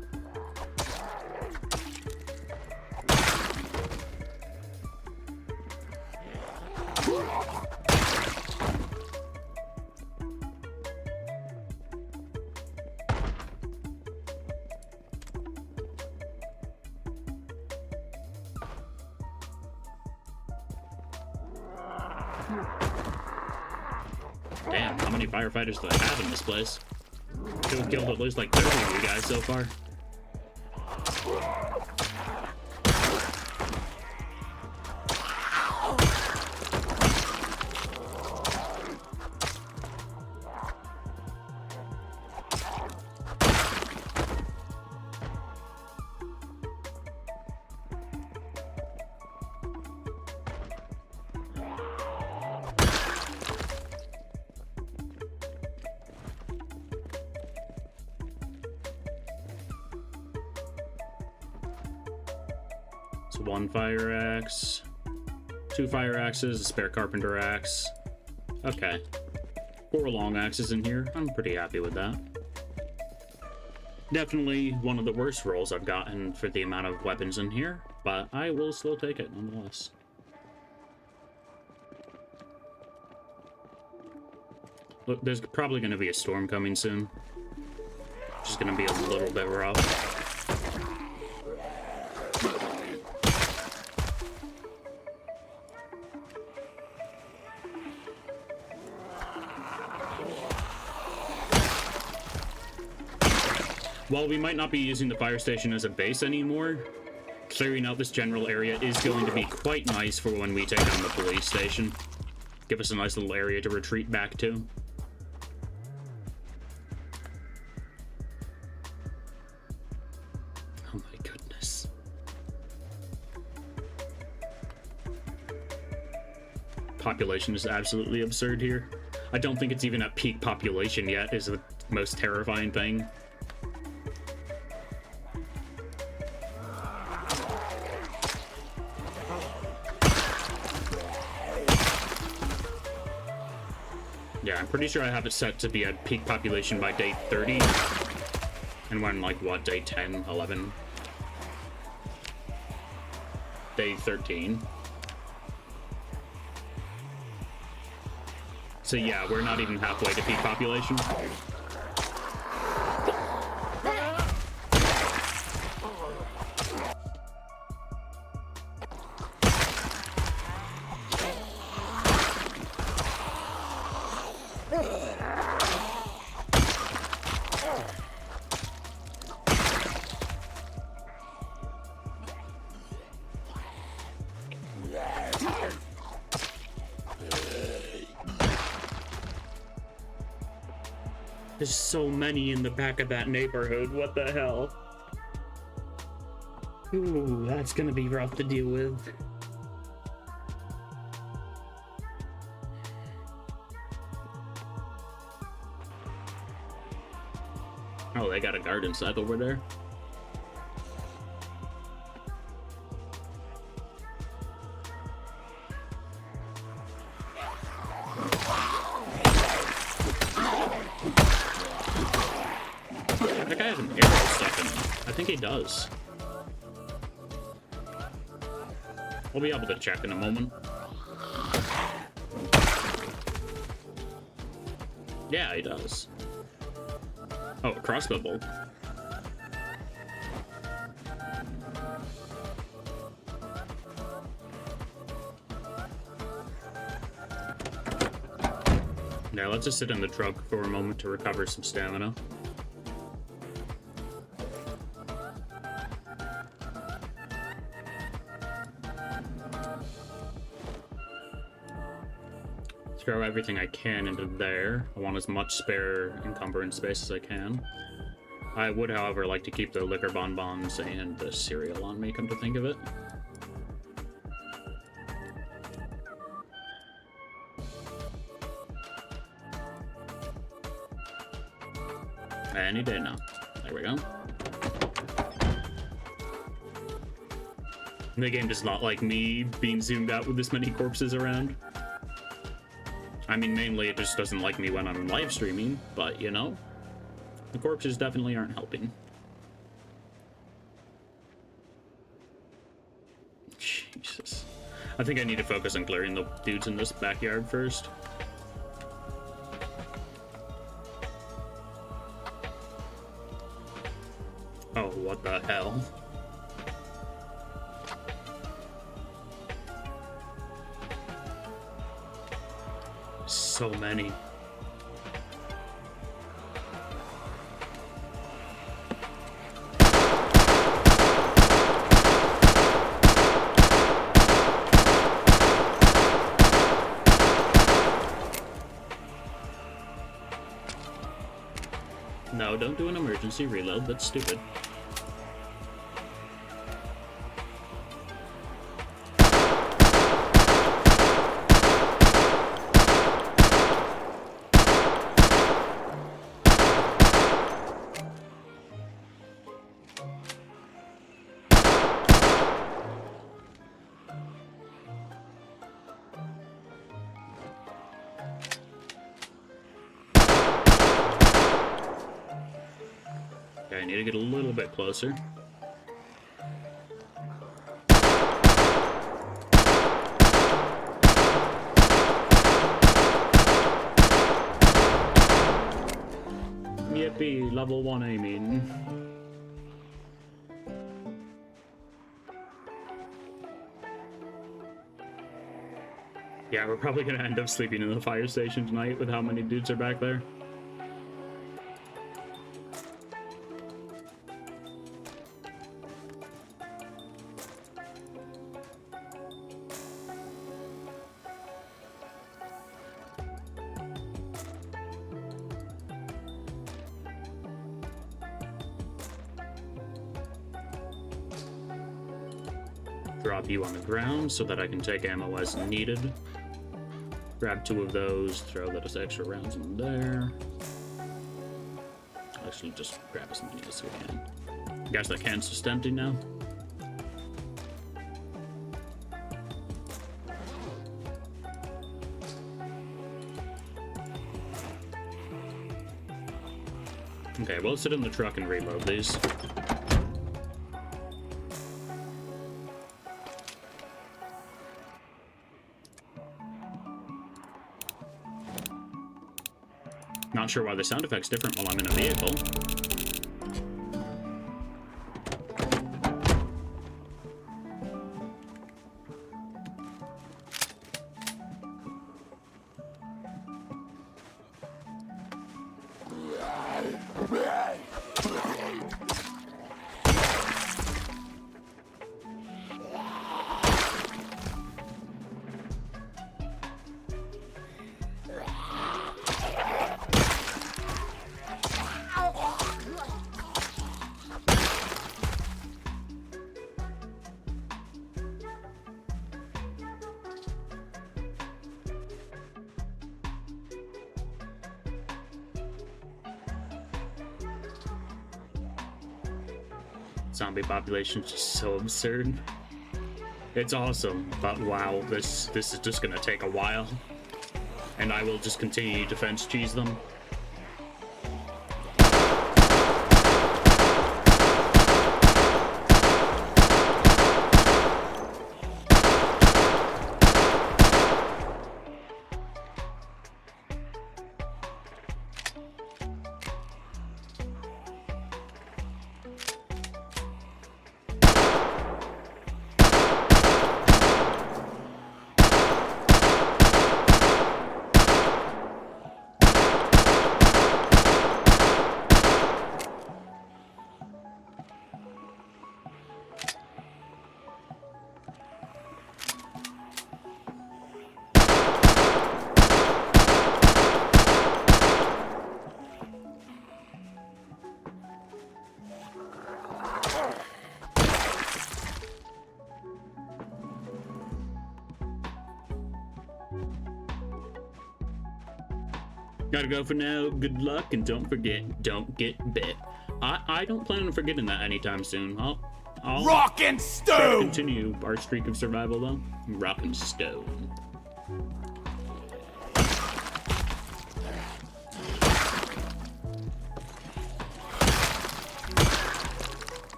Speaker 1: Damn, how many firefighters do I have in this place? We've killed at least like 30 of you guys so far. So 1 fire axe, 2 fire axes, a spare carpenter axe. Okay. 4 long axes in here. I'm pretty happy with that. Definitely one of the worst rolls I've gotten for the amount of weapons in here, but I will still take it nonetheless. Look, there's probably going to be a storm coming soon. Which is going to be a little bit rough. While we might not be using the fire station as a base anymore, clearing out this general area is going to be quite nice for when we take down the police station. Give us a nice little area to retreat back to. Oh my goodness. Population is absolutely absurd here. I don't think it's even at peak population yet, is the most terrifying thing. Yeah, I'm pretty sure I have it set to be at peak population by day 30. And we're on, like, what, day 10, 11? Day 13. So yeah, we're not even halfway to peak population. There's so many in the back of that neighborhood, what the hell? Ooh, that's gonna be rough to deal with. Oh, they got a guard inside over there. That guy has an arrow stuck in him. I think he does. We'll be able to check in a moment. Yeah, he does. Oh, a crossbow bolt. Yeah, let's just sit in the truck for a moment to recover some stamina. Throw everything I can into there. I want as much spare encumbrance space as I can. I would, however, like to keep the liquor bonbons and the cereal on me, come to think of it. Any day now. There we go. The game does not like me being zoomed out with this many corpses around. I mean, mainly it just doesn't like me when I'm live streaming, but you know, the corpses definitely aren't helping. Jesus. I think I need to focus on clearing the dudes in this backyard first. Oh, what the hell? So many. No, don't do an emergency reload. That's stupid. Okay, I need to get a little bit closer. Yippee, level 1 aiming. Yeah, we're probably gonna end up sleeping in the fire station tonight with how many dudes are back there. Drop you on the ground so that I can take ammo as needed. Grab 2 of those, throw those extra rounds in there. Actually, just grab as many as we can. Guess that can's just empty now. Okay, we'll sit in the truck and reload these. Not sure why the sound effect's different while I'm in a vehicle. Zombie population's just so absurd. It's awesome, but wow, this is just gonna take a while. And I will just continue to fence cheese them. Gotta go for now. Good luck, and don't forget, don't get bit. I don't plan on forgetting that anytime soon. I'll
Speaker 2: Rock and
Speaker 1: try to
Speaker 2: stone!
Speaker 1: continue our streak of survival, though. Rock and stone.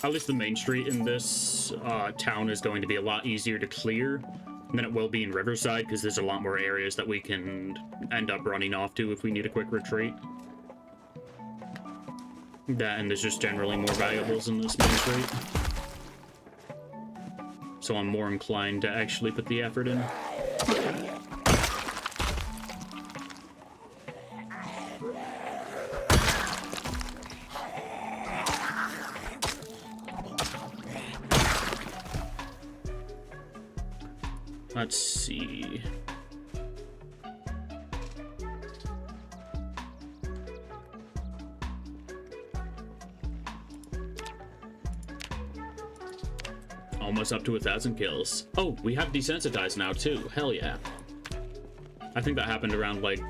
Speaker 1: At least the main street in this town is going to be a lot easier to clear than it will be in Riverside, because there's a lot more areas that we can end up running off to if we need a quick retreat. That, and there's just generally more valuables in this main street. So I'm more inclined to actually put the effort in. Let's see. Almost up to 1,000 kills. Oh, we have desensitized now too. Hell yeah. I think that happened around like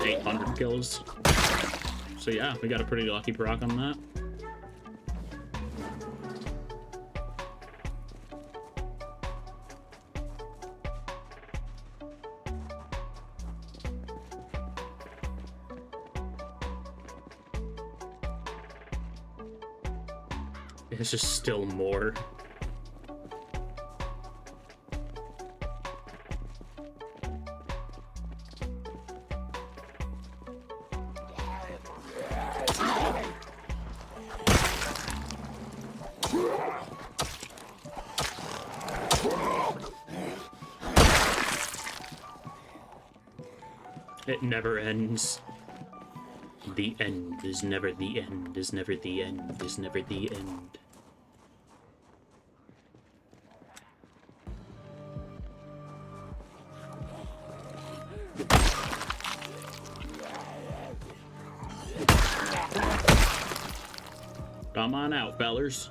Speaker 1: 800 kills. So yeah, we got a pretty lucky proc on that. It's just still more. It never ends. The end is never the end, is never the end, is never the end. Come on out, fellers.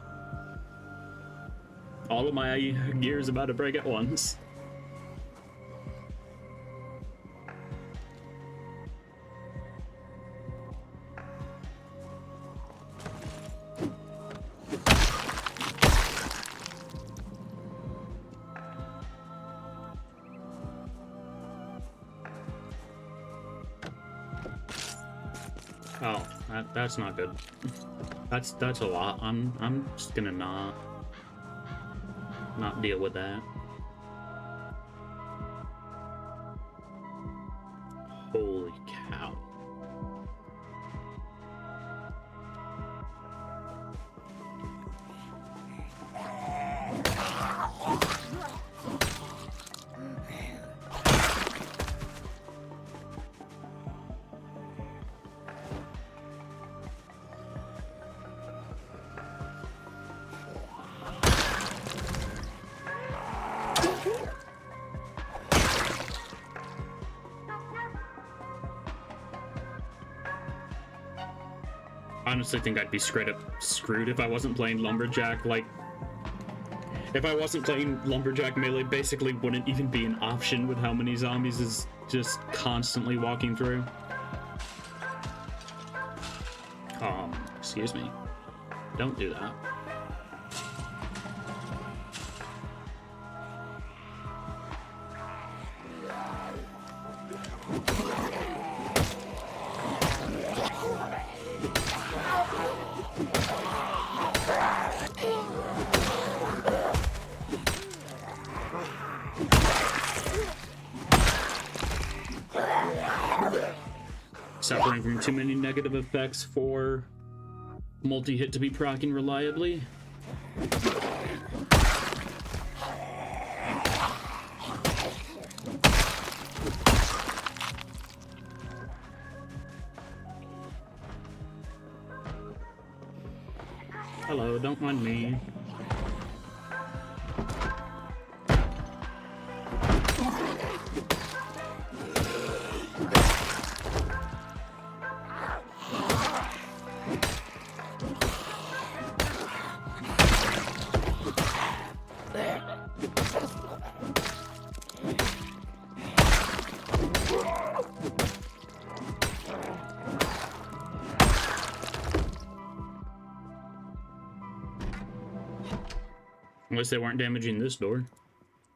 Speaker 1: All of my gear's about to break at once. Oh, that's not good. That's a lot. I'm just gonna not deal with that. Holy cow. I honestly think I'd be straight up screwed if I wasn't playing Lumberjack. Like, if I wasn't playing Lumberjack, melee basically wouldn't even be an option with how many zombies is just constantly walking through. Excuse me. Don't do that. Suffering from too many negative effects for multi-hit to be proccing reliably. Hello, don't mind me. Unless they weren't damaging this door,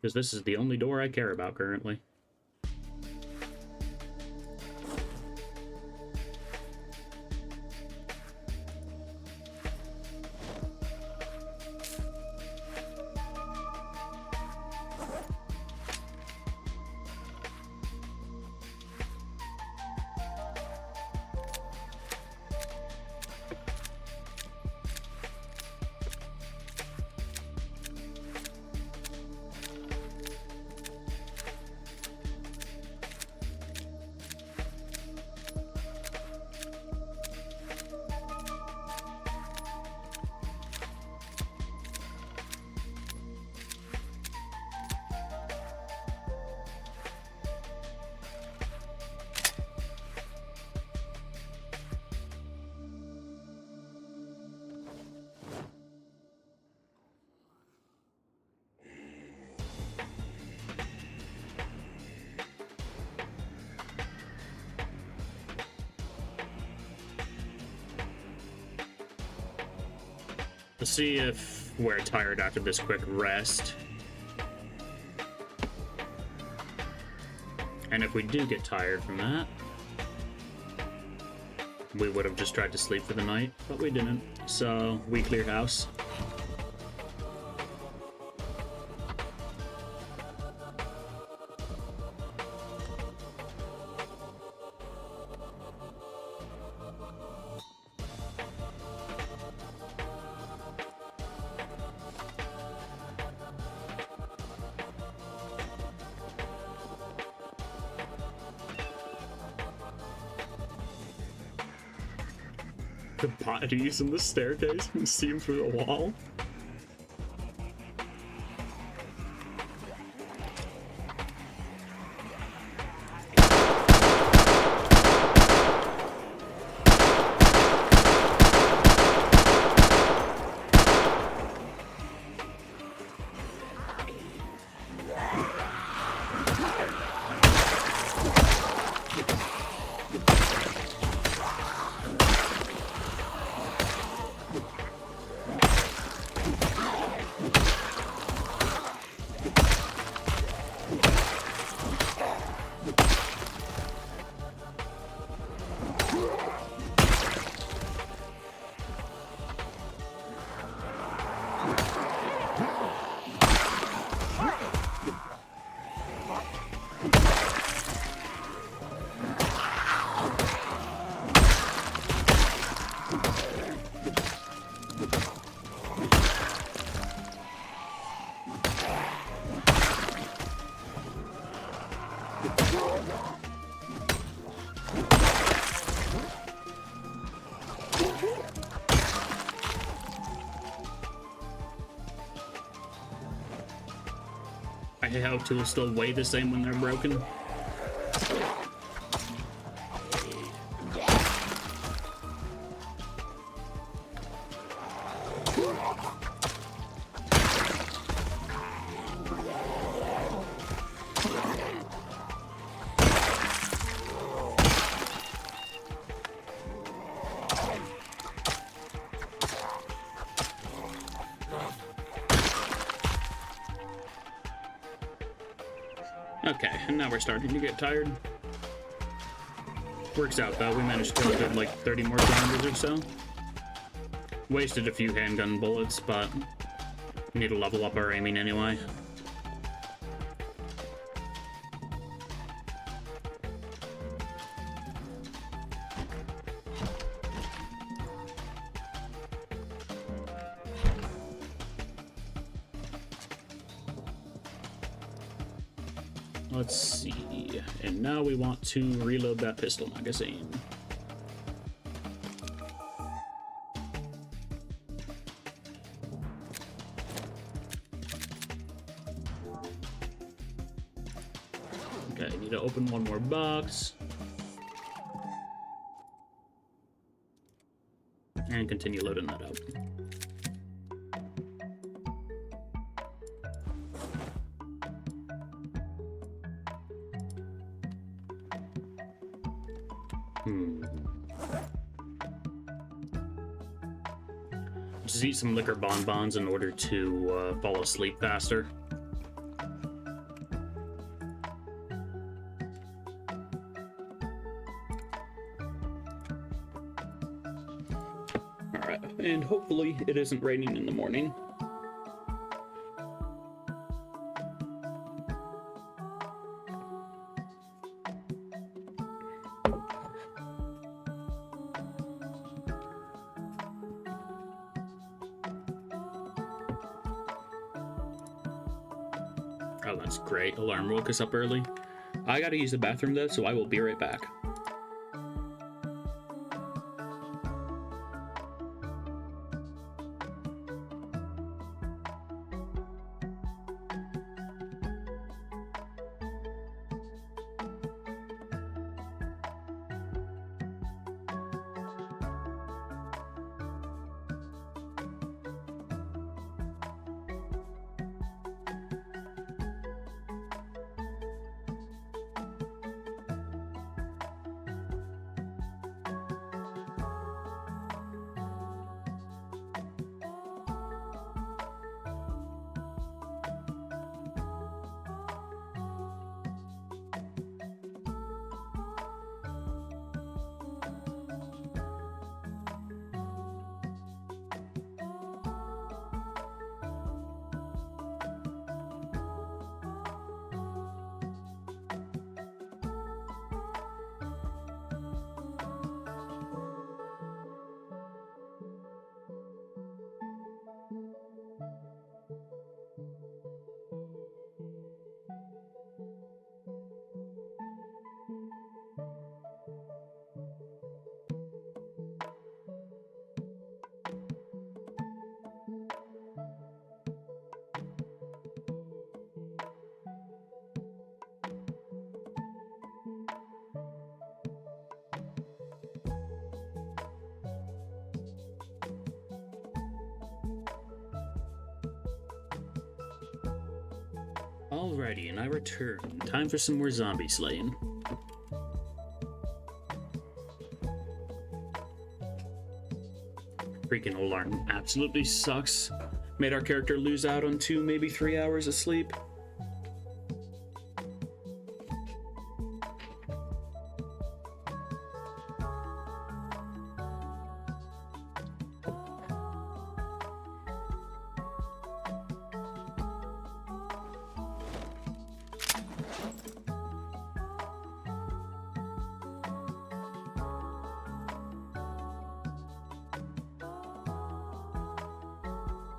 Speaker 1: because this is the only door I care about currently. Let's see if we're tired after this quick rest. And if we do get tired from that, we would have just tried to sleep for the night, but we didn't. So we clear house. The bodies in the staircase, you can see them through the wall. I hate how tools still weigh the same when they're broken. Okay, and now we're starting to get tired. Works out though, we managed to kill a good like 30 more zombies or so. Wasted a few handgun bullets, but need to level up our aiming anyway. Let's see. And now we want to reload that pistol magazine. Okay, I need to open one more box. And continue loading that up. Just eat some liquor bonbons in order to fall asleep faster. Alright, and hopefully it isn't raining in the morning. Oh, that's great. Alarm woke us up early. I gotta use the bathroom though, so I will be right back. Alrighty, and I return. Time for some more zombie slaying. Freaking alarm absolutely sucks. Made our character lose out on 2, maybe 3 hours of sleep.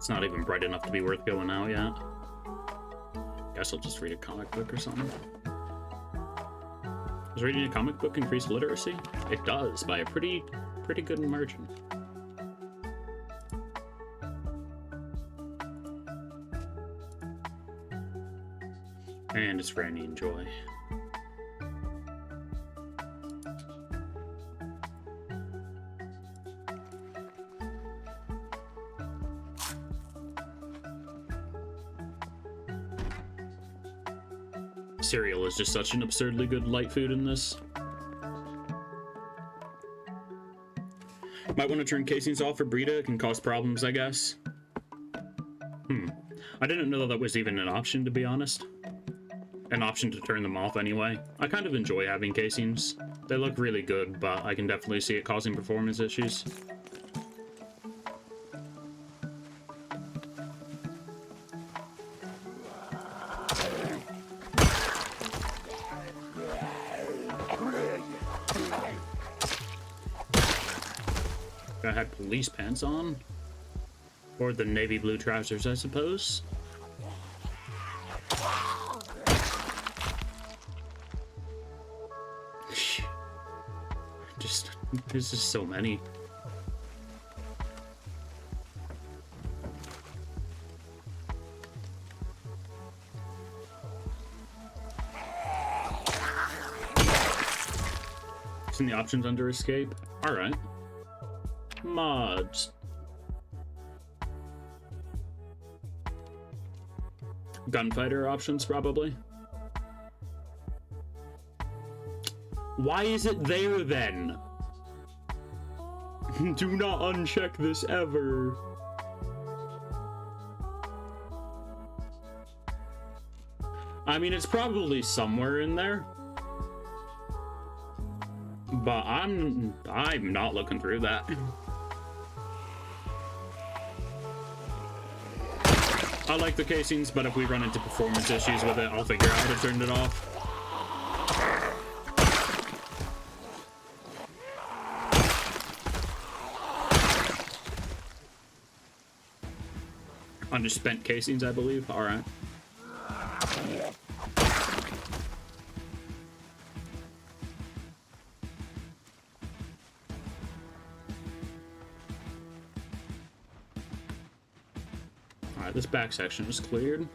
Speaker 1: It's not even bright enough to be worth going out yet. Guess I'll just read a comic book or something. Does reading a comic book increase literacy? It does, by a pretty good margin. And it's for any enjoy. Cereal is just such an absurdly good light food in this. Might want to turn casings off for Brita. It can cause problems, I guess. I didn't know that was even an option, to be honest. An option to turn them off anyway. I kind of enjoy having casings. They look really good, but I can definitely see it causing performance issues. I had police pants on. Or the navy blue trousers, I suppose. There's just so many. It's in the options under escape. All right. Mods. Gunfighter options, probably. Why is it there, then? Do not uncheck this ever. I mean, it's probably somewhere in there. But I'm not looking through that. I like the casings, but if we run into performance issues with it, I'll figure out how to turn it off. Underspent casings, I believe. All right. This back section is cleared.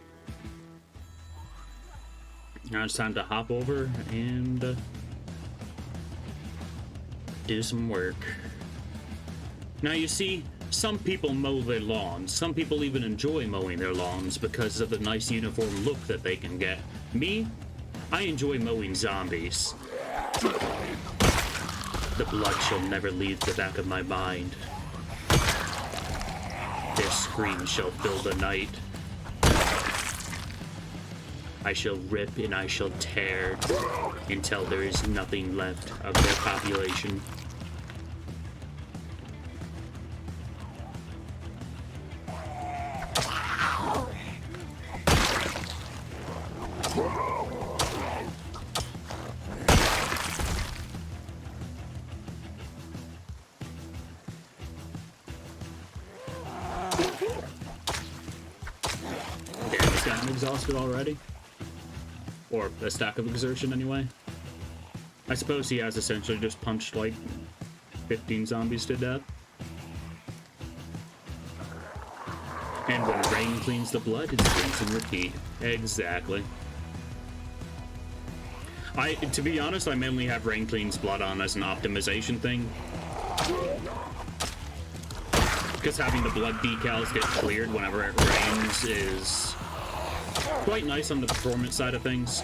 Speaker 1: Now it's time to hop over and do some work. Now you see, some people mow their lawns. Some people even enjoy mowing their lawns because of the nice uniform look that they can get. Me, I enjoy mowing zombies. The blood shall never leave the back of my mind. Their screams shall fill the night. I shall rip and I shall tear until there is nothing left of their population. Exhausted already, or a stack of exertion anyway. I suppose he has essentially just punched like 15 zombies to death. And when rain cleans the blood, it's rinse and repeat. Exactly. To be honest, I mainly have rain cleans blood on as an optimization thing, because having the blood decals get cleared whenever it rains is quite nice on the performance side of things.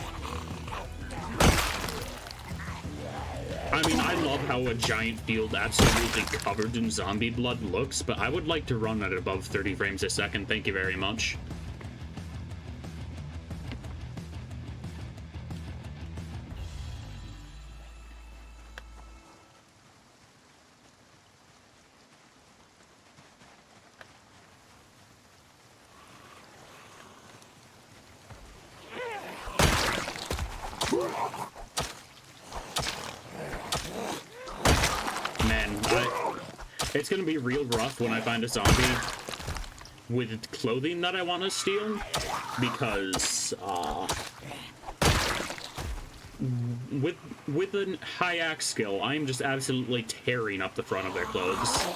Speaker 1: I mean, I love how a giant field absolutely covered in zombie blood looks, but I would like to run at above 30 frames a second. Thank you very much. It's gonna be real rough when I find a zombie with clothing that I want to steal, because with a high axe skill, I'm just absolutely tearing up the front of their clothes.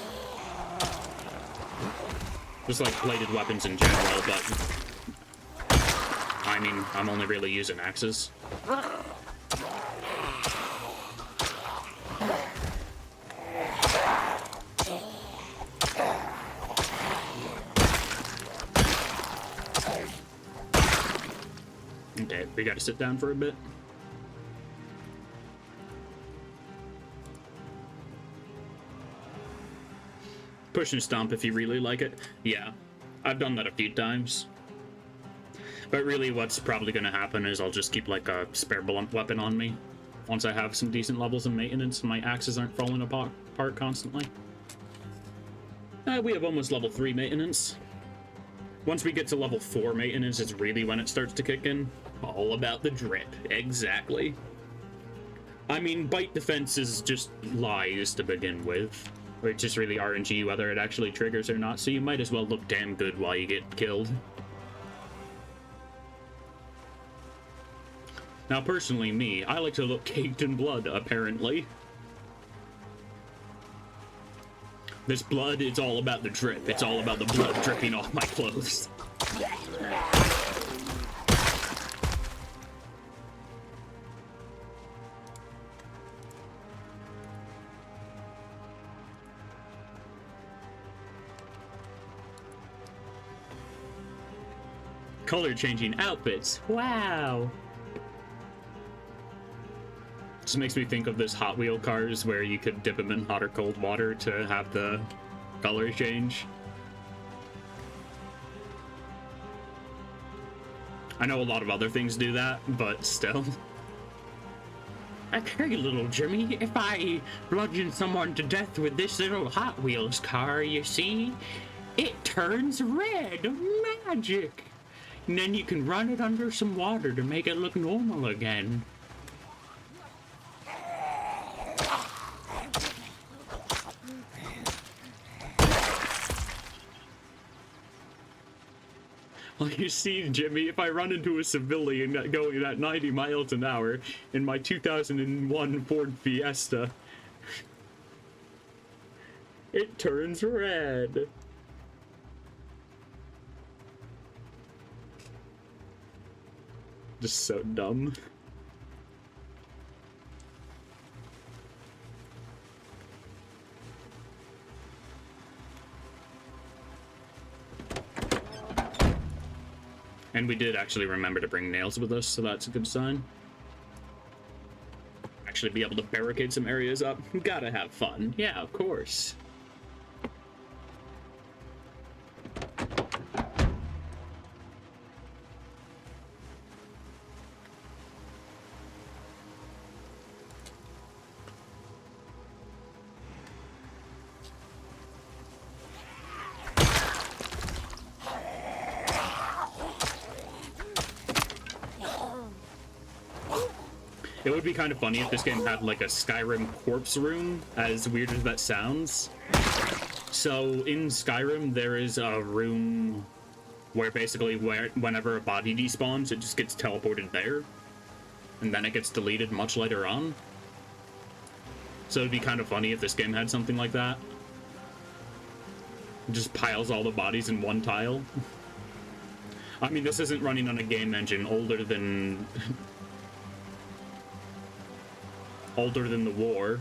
Speaker 1: Just like bladed weapons in general, but I mean, I'm only really using axes. Okay, we gotta sit down for a bit. Push and stomp if you really like it. Yeah, I've done that a few times. But really what's probably gonna happen is I'll just keep like a spare blunt weapon on me once I have some decent levels of maintenance and my axes aren't falling apart constantly. We have almost level 3 maintenance. Once we get to level 4 maintenance, it's really when it starts to kick in. All about the drip, exactly. I mean, bite defense is just lies to begin with. It's just really RNG whether it actually triggers or not, so you might as well look damn good while you get killed. Now, personally, me, I like to look caked in blood, apparently. This blood, it's all about the drip. It's all about the blood dripping off my clothes. Color changing outfits. Wow. This makes me think of this Hot Wheel cars where you could dip them in hot or cold water to have the color change. I know a lot of other things do that, but still. Okay, little Jimmy, if I bludgeon someone to death with this little Hot Wheels car, you see, it turns red. Magic. And then you can run it under some water to make it look normal again. Well, you see, Jimmy, if I run into a civilian going at 90 miles an hour in my 2001 Ford Fiesta, it turns red. Just so dumb. And we did actually remember to bring nails with us, so that's a good sign. Actually be able to barricade some areas up. Gotta have fun. Yeah, of course. It would be kind of funny if this game had like a Skyrim corpse room, as weird as that sounds. So in Skyrim, there is a room where basically whenever a body despawns, it just gets teleported there. And then it gets deleted much later on. So it'd be kind of funny if this game had something like that. It just piles all the bodies in one tile. I mean, this isn't running on a game engine older than the war.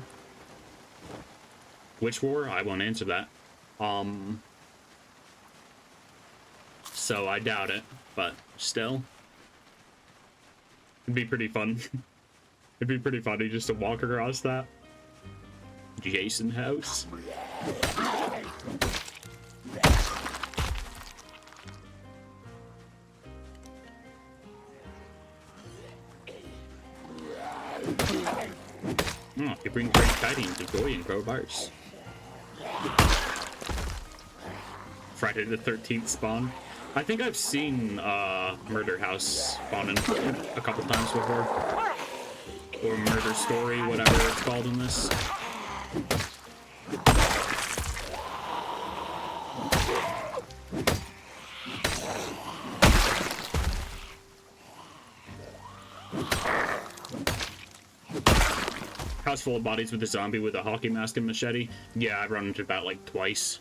Speaker 1: Which war? I won't answer that. So I doubt it, but still. It'd be pretty fun. It'd be pretty funny just to walk across that. Jason house. Oh, you bring great tidings of joy and crowbars. Friday the 13th spawn. I think I've seen Murder House spawn in a couple times before. Or Murder Story, whatever it's called in this. House full of bodies with a zombie with a hockey mask and machete. Yeah, I've run into that like twice.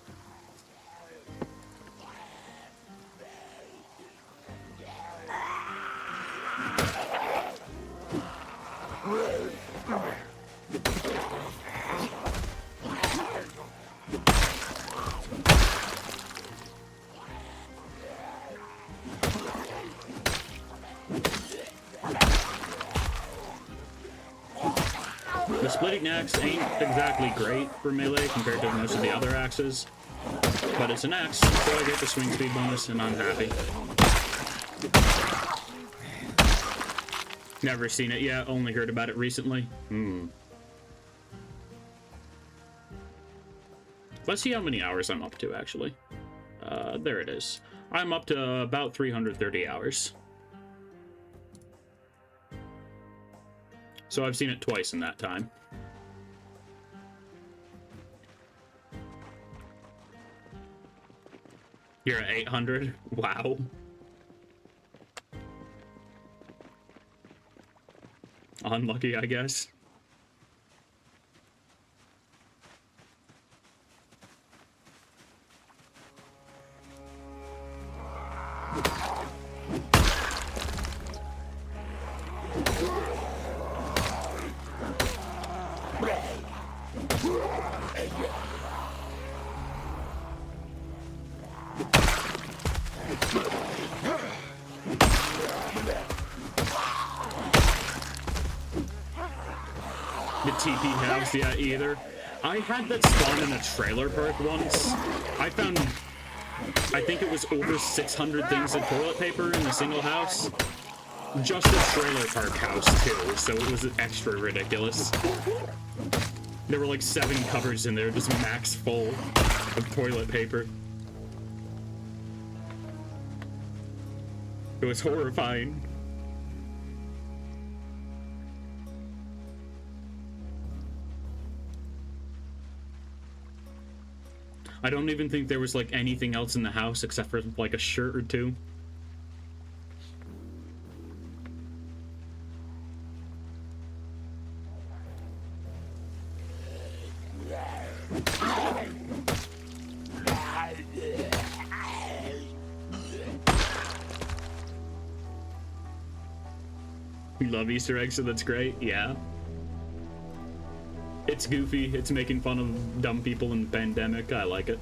Speaker 1: The splitting axe ain't exactly great for melee compared to most of the other axes, but it's an axe, so I get the swing speed bonus and I'm happy. Never seen it yet, only heard about it recently. Let's see how many hours I'm up to, actually. There it is. I'm up to about 330 hours. So I've seen it twice in that time. You're at 800? Wow. Unlucky, I guess. TP house yet either. I had that spawn in a trailer park once. I found, I think it was over 600 things of toilet paper in a single house. Just a trailer park house too, so it was extra ridiculous. There were like 7 cupboards in there, just max full of toilet paper. It was horrifying. I don't even think there was like anything else in the house except for like a shirt or two. You love Easter eggs, so that's great. Yeah. It's goofy. It's making fun of dumb people in the pandemic. I like it.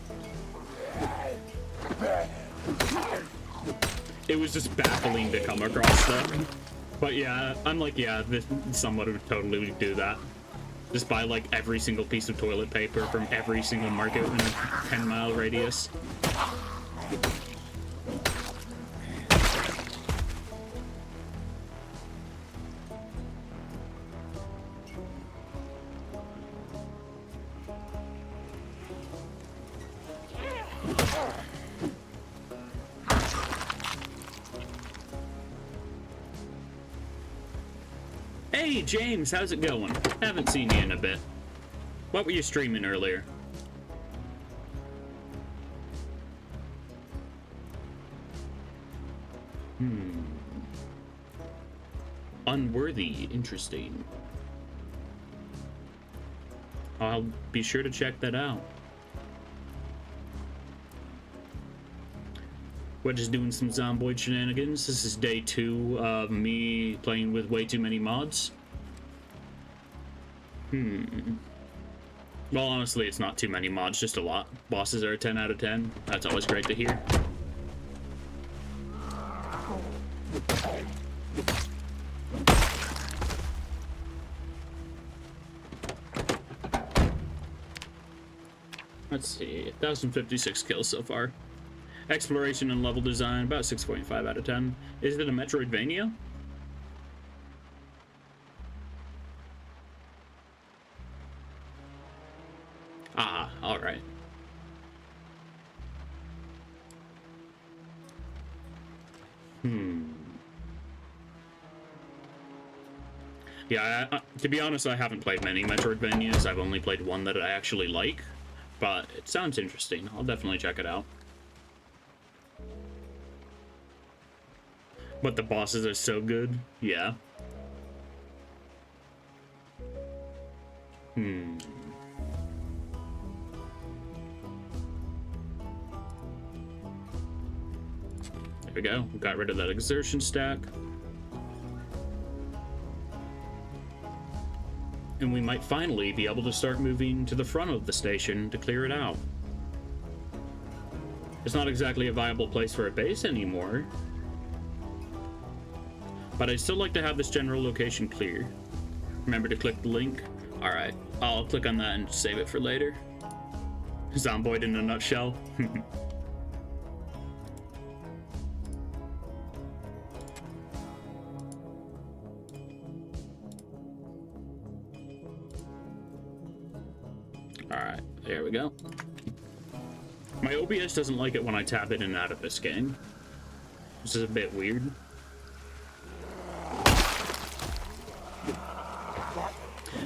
Speaker 1: It was just baffling to come across them. But yeah, I'm like, yeah, someone would totally do that. Just buy like every single piece of toilet paper from every single market in a 10-mile radius. Hey James, how's it going? Haven't seen you in a bit. What were you streaming earlier? Unworthy, interesting. I'll be sure to check that out. We're just doing some Zomboid shenanigans. This is day 2 of me playing with way too many mods. Well, honestly, it's not too many mods, just a lot. Bosses are a 10 out of 10. That's always great to hear. Let's see, 1,056 kills so far. Exploration and level design, about 6.5 out of 10. Is it a Metroidvania? Ah, alright. Yeah, to be honest, I haven't played many Metroidvanias. I've only played one that I actually like, but it sounds interesting. I'll definitely check it out. But the bosses are so good. Yeah. There we go. Got rid of that exertion stack. And we might finally be able to start moving to the front of the station to clear it out. It's not exactly a viable place for a base anymore, but I'd still like to have this general location clear. Remember to click the link. Alright, I'll click on that and save it for later. Zomboid in a nutshell. Alright, there we go. My OBS doesn't like it when I tab in and out of this game. This is a bit weird.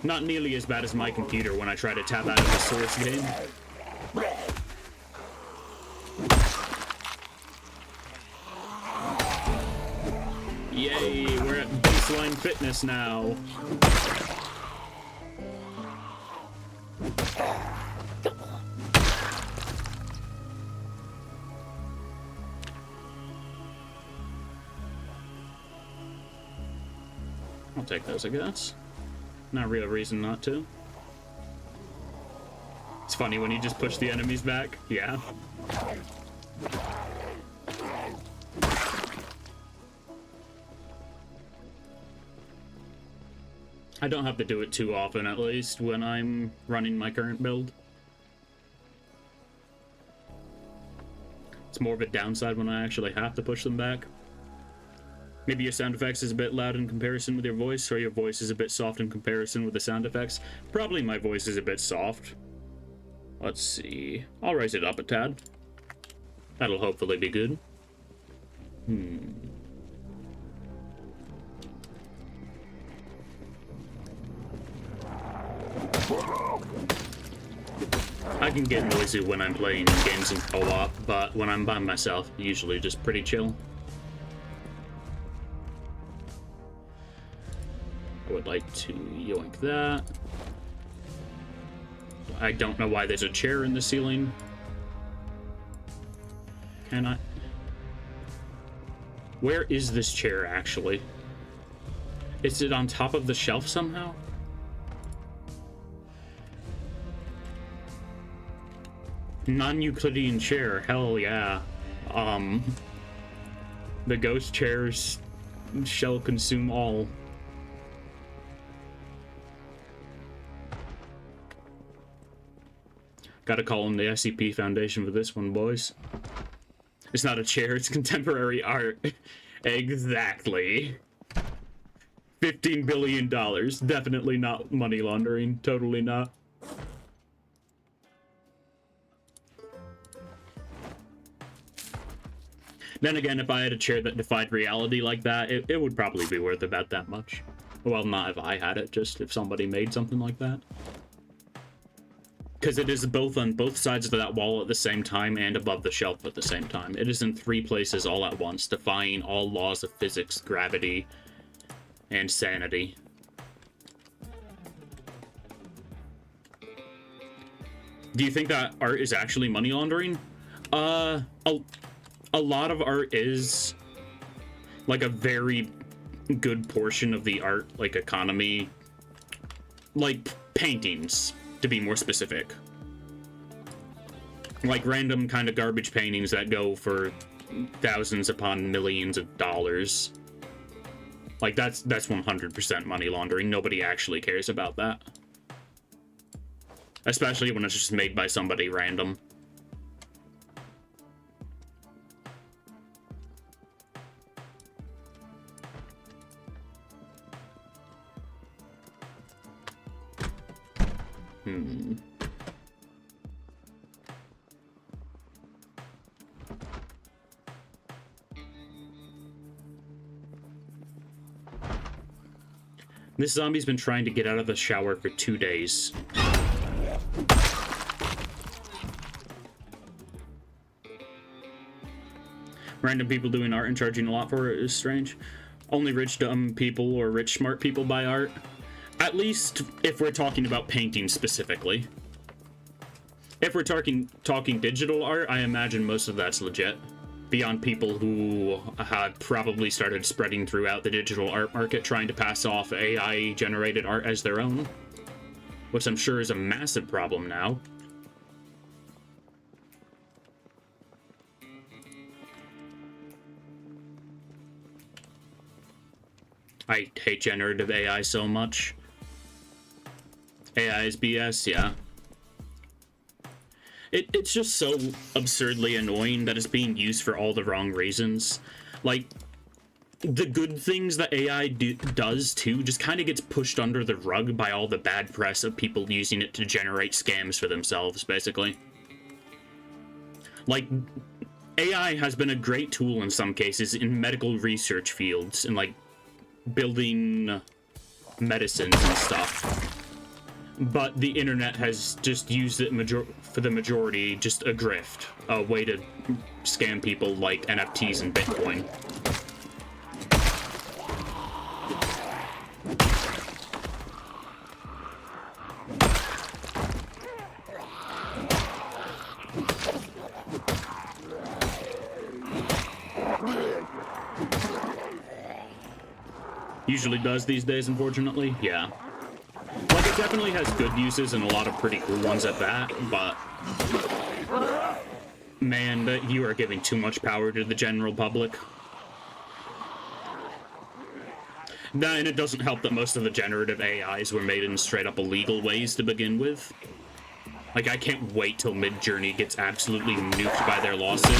Speaker 1: Not nearly as bad as my computer when I try to tab out of the source game. Yay, we're at baseline fitness now. I'll take those, I guess. Not real reason not to. It's funny when you just push the enemies back. Yeah. I don't have to do it too often, at least, when I'm running my current build. It's more of a downside when I actually have to push them back. Maybe your sound effects is a bit loud in comparison with your voice, or your voice is a bit soft in comparison with the sound effects. Probably my voice is a bit soft. Let's see. I'll raise it up a tad. That'll hopefully be good. I can get noisy when I'm playing games in co-op, but when I'm by myself, usually just pretty chill. I would like to yoink that. I don't know why there's a chair in the ceiling. Can I? Where is this chair, actually? Is it on top of the shelf somehow? Non-Euclidean chair, hell yeah. The ghost chairs shall consume all. Gotta call on the SCP Foundation for this one, boys. It's not a chair, it's contemporary art. Exactly. $15 billion. Definitely not money laundering. Totally not. Then again, if I had a chair that defied reality like that, it would probably be worth about that much. Well, not if I had it, just if somebody made something like that. Because it is both on both sides of that wall at the same time and above the shelf at the same time. It is in 3 places all at once, defying all laws of physics, gravity, and sanity. Do you think that art is actually money laundering? A lot of art is. Like, a very good portion of the art, like, economy. Like, paintings, to be more specific. Like, random kind of garbage paintings that go for thousands upon millions of dollars. Like, that's 100% money laundering. Nobody actually cares about that. Especially when it's just made by somebody random. This zombie's been trying to get out of the shower for 2 days. Random people doing art and charging a lot for it is strange. Only rich dumb people or rich smart people buy art. At least if we're talking about painting specifically. If we're talking digital art, I imagine most of that's legit. Beyond people who had probably started spreading throughout the digital art market trying to pass off AI-generated art as their own. Which I'm sure is a massive problem now. I hate generative AI so much. AI is BS, yeah. It's just so absurdly annoying that it's being used for all the wrong reasons. Like, the good things that AI does, too, just kind of gets pushed under the rug by all the bad press of people using it to generate scams for themselves, basically. Like, AI has been a great tool in some cases in medical research fields, and, like, building medicines and stuff. But the internet has just used it for the majority, just a grift, a way to scam people like NFTs and Bitcoin. Usually does these days, unfortunately, yeah. Like, it definitely has good uses and a lot of pretty cool ones at that, but man, you are giving too much power to the general public. Nah, and it doesn't help that most of the generative AIs were made in straight up illegal ways to begin with. Like, I can't wait till Midjourney gets absolutely nuked by their lawsuit.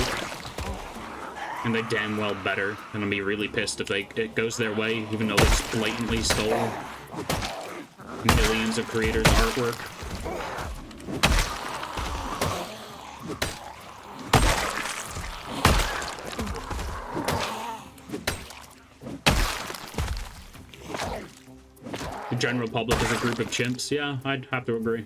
Speaker 1: And they damn well better. And I'll be really pissed if it goes their way, even though it's blatantly stole millions of creators' artwork. The general public is a group of chimps. Yeah, I'd have to agree.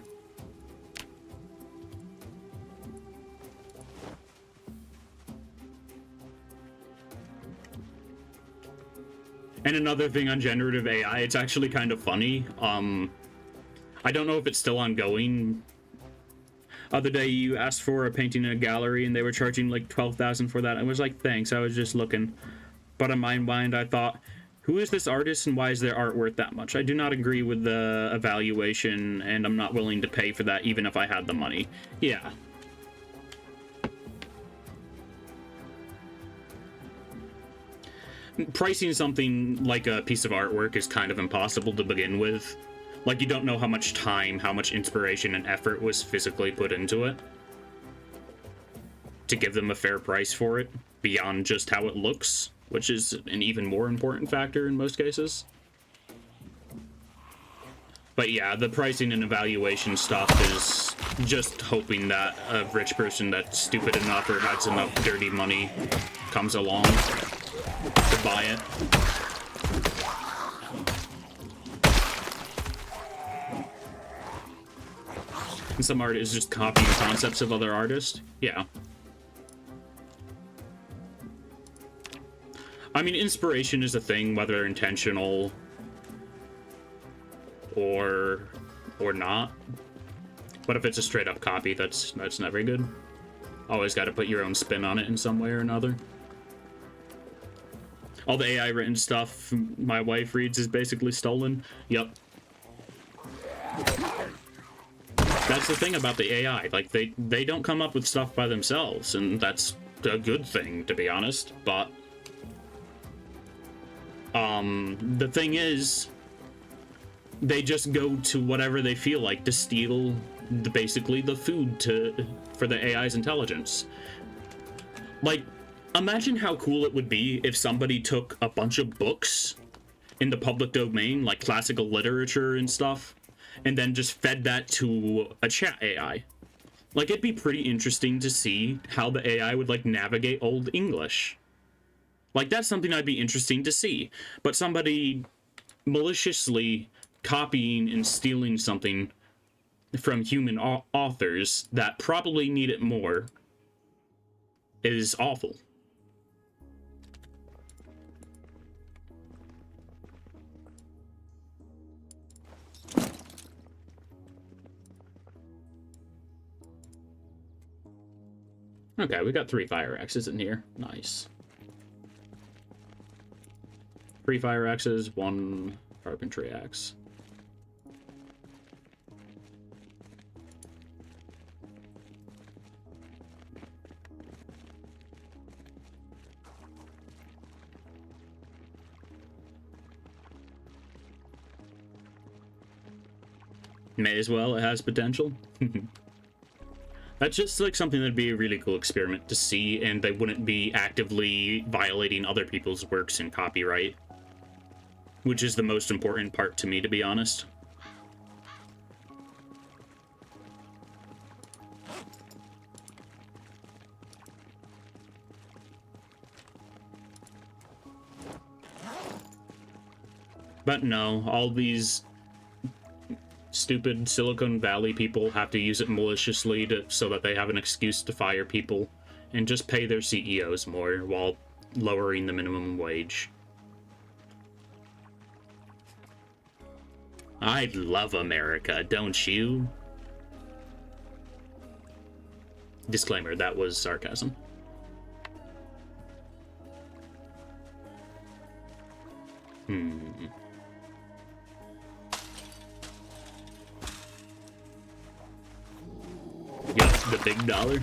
Speaker 1: And another thing on generative AI, it's actually kind of funny. I don't know if it's still ongoing. Other day you asked for a painting in a gallery and they were charging like 12,000 for that. I was like, thanks, I was just looking. But in my mind, I thought, who is this artist and why is their art worth that much? I do not agree with the evaluation and I'm not willing to pay for that even if I had the money. Yeah. Pricing something like a piece of artwork is kind of impossible to begin with. Like, you don't know how much time, how much inspiration and effort was physically put into it to give them a fair price for it, beyond just how it looks, which is an even more important factor in most cases. But yeah, the pricing and evaluation stuff is just hoping that a rich person that's stupid enough or has enough dirty money comes along to buy it. And some art is just copying concepts of other artists. Yeah. I mean, inspiration is a thing, whether intentional or not. But if it's a straight up copy, that's never good. Always got to put your own spin on it in some way or another. All the AI written stuff my wife reads is basically stolen. Yep. That's the thing about the AI. Like, they don't come up with stuff by themselves, and that's a good thing, to be honest. But the thing is, they just go to whatever they feel like to steal basically the food for the AI's intelligence. Like, imagine how cool it would be if somebody took a bunch of books in the public domain, like classical literature and stuff, and then just fed that to a chat AI. Like, it'd be pretty interesting to see how the AI would, like, navigate Old English. Like, that's something I'd be interesting to see. But somebody maliciously copying and stealing something from human authors that probably need it more is awful. Okay, we got 3 fire axes in here. Nice. 3 fire axes, 1 carpentry axe. May as well, it has potential. That's just like something that'd be a really cool experiment to see, and they wouldn't be actively violating other people's works and copyright. Which is the most important part to me, to be honest. But no, all these stupid Silicon Valley people have to use it maliciously so that they have an excuse to fire people and just pay their CEOs more while lowering the minimum wage. I love America, don't you? Disclaimer, that was sarcasm. Yup, the big dollar.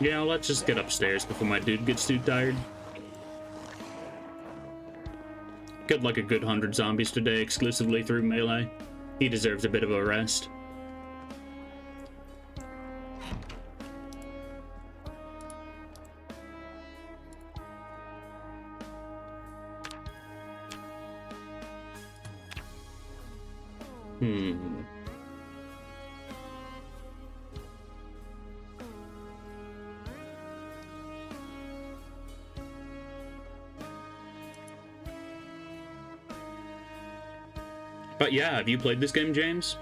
Speaker 1: Yeah, let's just get upstairs before my dude gets too tired. Killed like a good 100 zombies today exclusively through melee. He deserves a bit of a rest. But yeah, have you played this game, James?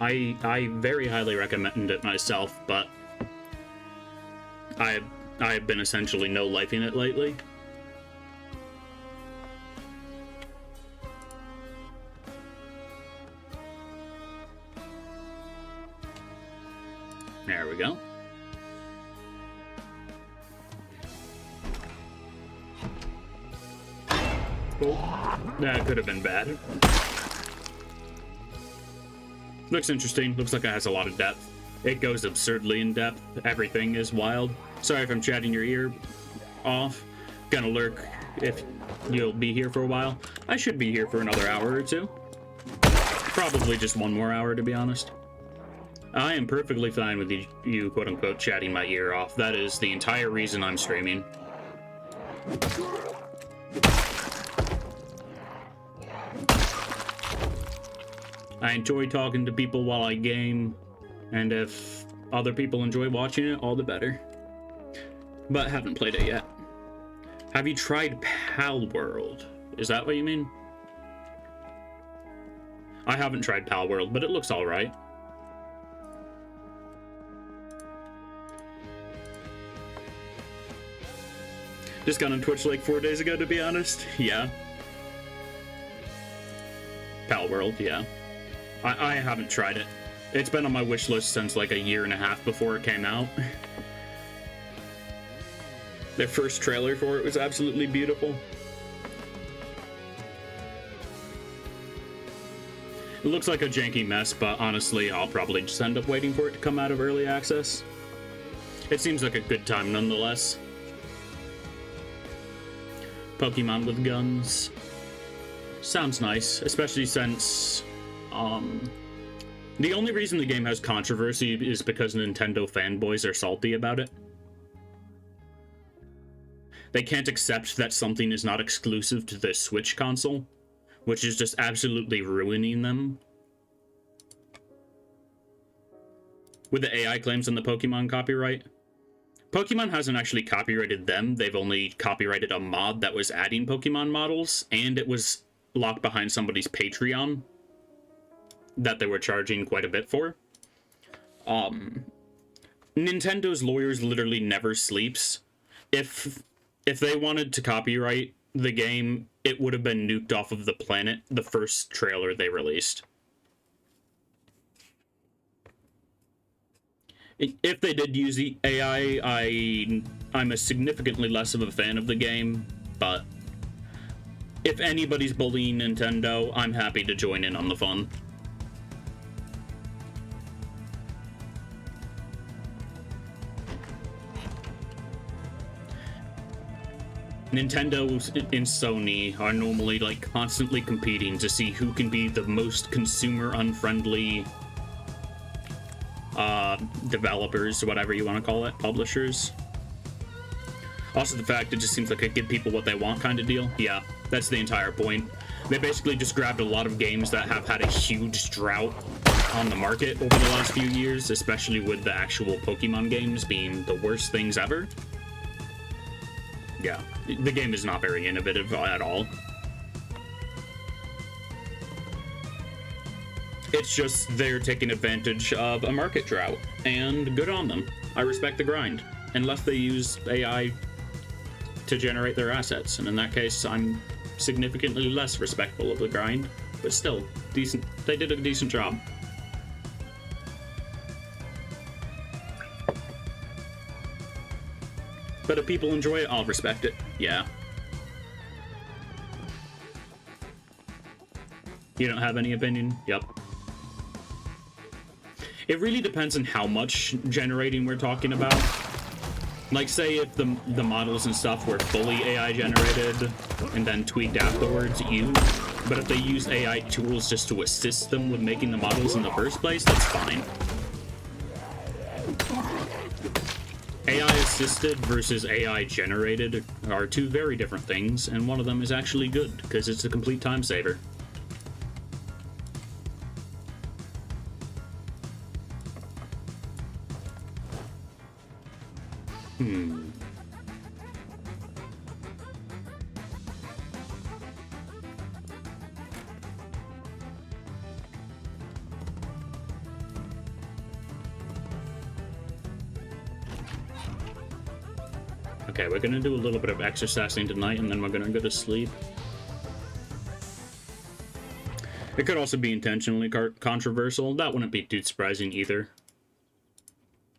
Speaker 1: I very highly recommend it myself, but I have been essentially no-lifing it lately. There we go. Oh, that could have been bad. Looks interesting. Looks like it has a lot of depth. It goes absurdly in depth. Everything is wild. Sorry if I'm chatting your ear off. Gonna lurk if you'll be here for a while. I should be here for another hour or two. Probably just one more hour, to be honest. I am perfectly fine with you quote-unquote chatting my ear off. That is the entire reason I'm streaming. I enjoy talking to people while I game, and if other people enjoy watching it, all the better. But haven't played it yet. Have you tried Pal World? Is that what you mean? I haven't tried Pal World, but it looks alright. Just got on Twitch like 4 days ago, to be honest. Yeah. Pal World, yeah. I haven't tried it. It's been on my wish list since like a year and a half before it came out. Their first trailer for it was absolutely beautiful. It looks like a janky mess, but honestly, I'll probably just end up waiting for it to come out of early access. It seems like a good time nonetheless. Pokemon with guns. Sounds nice, especially since the only reason the game has controversy is because Nintendo fanboys are salty about it. They can't accept that something is not exclusive to the Switch console, which is just absolutely ruining them. With the AI claims on the Pokemon copyright, Pokemon hasn't actually copyrighted them. They've only copyrighted a mod that was adding Pokemon models, and it was locked behind somebody's Patreon that they were charging quite a bit for. Nintendo's lawyers literally never sleeps. If they wanted to copyright the game, it would have been nuked off of the planet the first trailer they released. If they did use the AI, I'm a significantly less of a fan of the game, but if anybody's bullying Nintendo, I'm happy to join in on the fun. Nintendo and Sony are normally like constantly competing to see who can be the most consumer unfriendly developers, whatever you want to call it, publishers. Also the fact it just seems like a give people what they want kind of deal. Yeah, that's the entire point. They basically just grabbed a lot of games that have had a huge drought on the market over the last few years, especially with the actual Pokemon games being the worst things ever. Yeah, the game is not very innovative at all. It's just they're taking advantage of a market drought, and good on them. I respect the grind, unless they use AI to generate their assets, and in that case, I'm significantly less respectful of the grind, but still, decent. They did a decent job. But if people enjoy it, I'll respect it. Yeah. You don't have any opinion? Yep. It really depends on how much generating we're talking about. Like, say if the models and stuff were fully AI generated and then tweaked afterwards, but if they use AI tools just to assist them with making the models in the first place, that's fine. AI assisted versus AI generated are two very different things, and one of them is actually good because it's a complete time saver. Okay, we're gonna do a little bit of exercising tonight, and then we're gonna go to sleep. It could also be intentionally controversial. That wouldn't be too surprising either.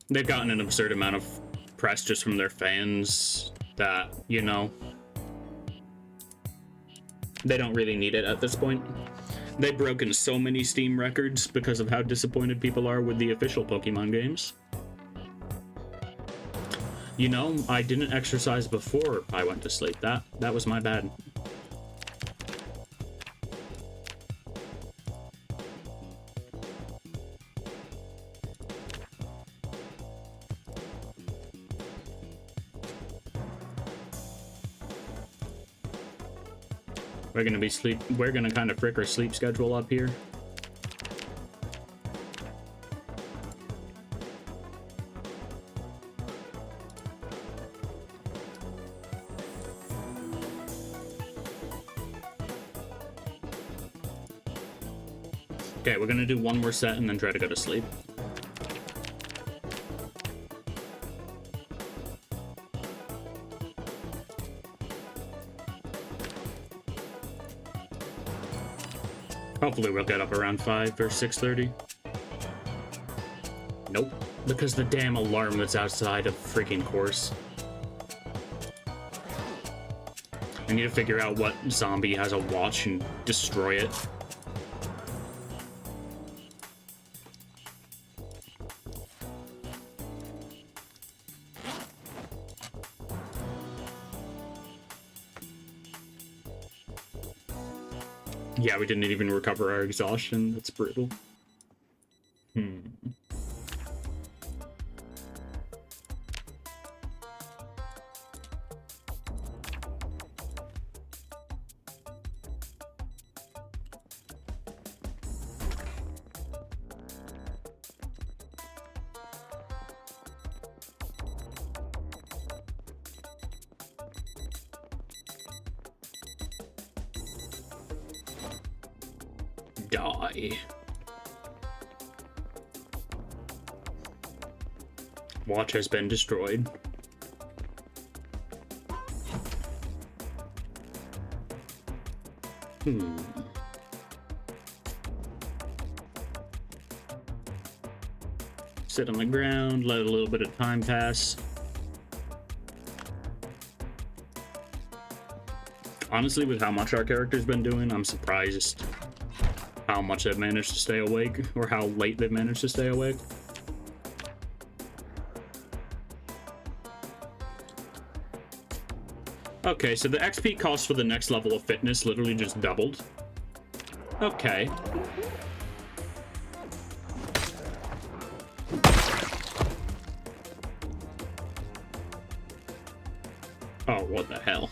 Speaker 1: They've gotten an absurd amount of press just from their fans that, you know, they don't really need it at this point. They've broken so many Steam records because of how disappointed people are with the official Pokemon games. You know, I didn't exercise before I went to sleep. That was my bad. We're gonna kind of frick our sleep schedule up here. Okay, we're gonna do one more set and then try to go to sleep. Hopefully we'll get up around 5 or 6:30. Nope, because the damn alarm that's outside of freaking course. I need to figure out what zombie has a watch and destroy it. Yeah, we didn't even recover our exhaustion. That's brutal. Die. Watch has been destroyed. Sit on the ground, let a little bit of time pass. Honestly, with how much our character's been doing, I'm surprised how much they've managed to stay awake, or how late they've managed to stay awake. Okay, so the XP cost for the next level of fitness literally just doubled. Okay. Oh, what the hell?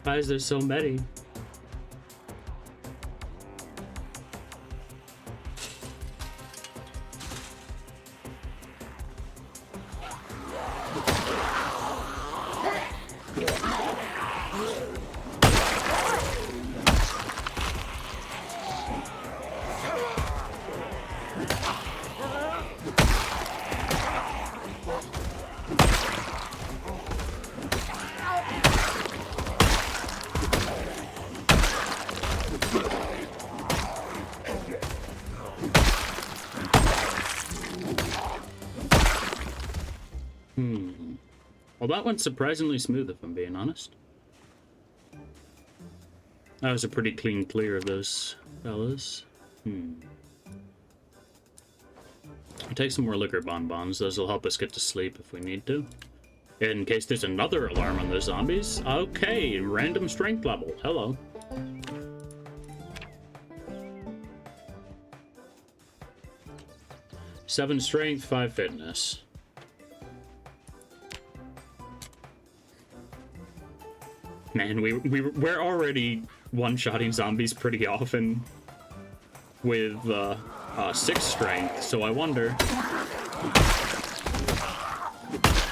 Speaker 1: Why is there so many? Well, that went surprisingly smooth, if I'm being honest. That was a pretty clean clear of those fellas. I'll take some more liquor bonbons. Those will help us get to sleep if we need to. In case there's another alarm on the zombies. Okay, random strength level. Hello. Seven strength, 5 fitness. Man, we're already one-shotting zombies pretty often with 6 strength, so I wonder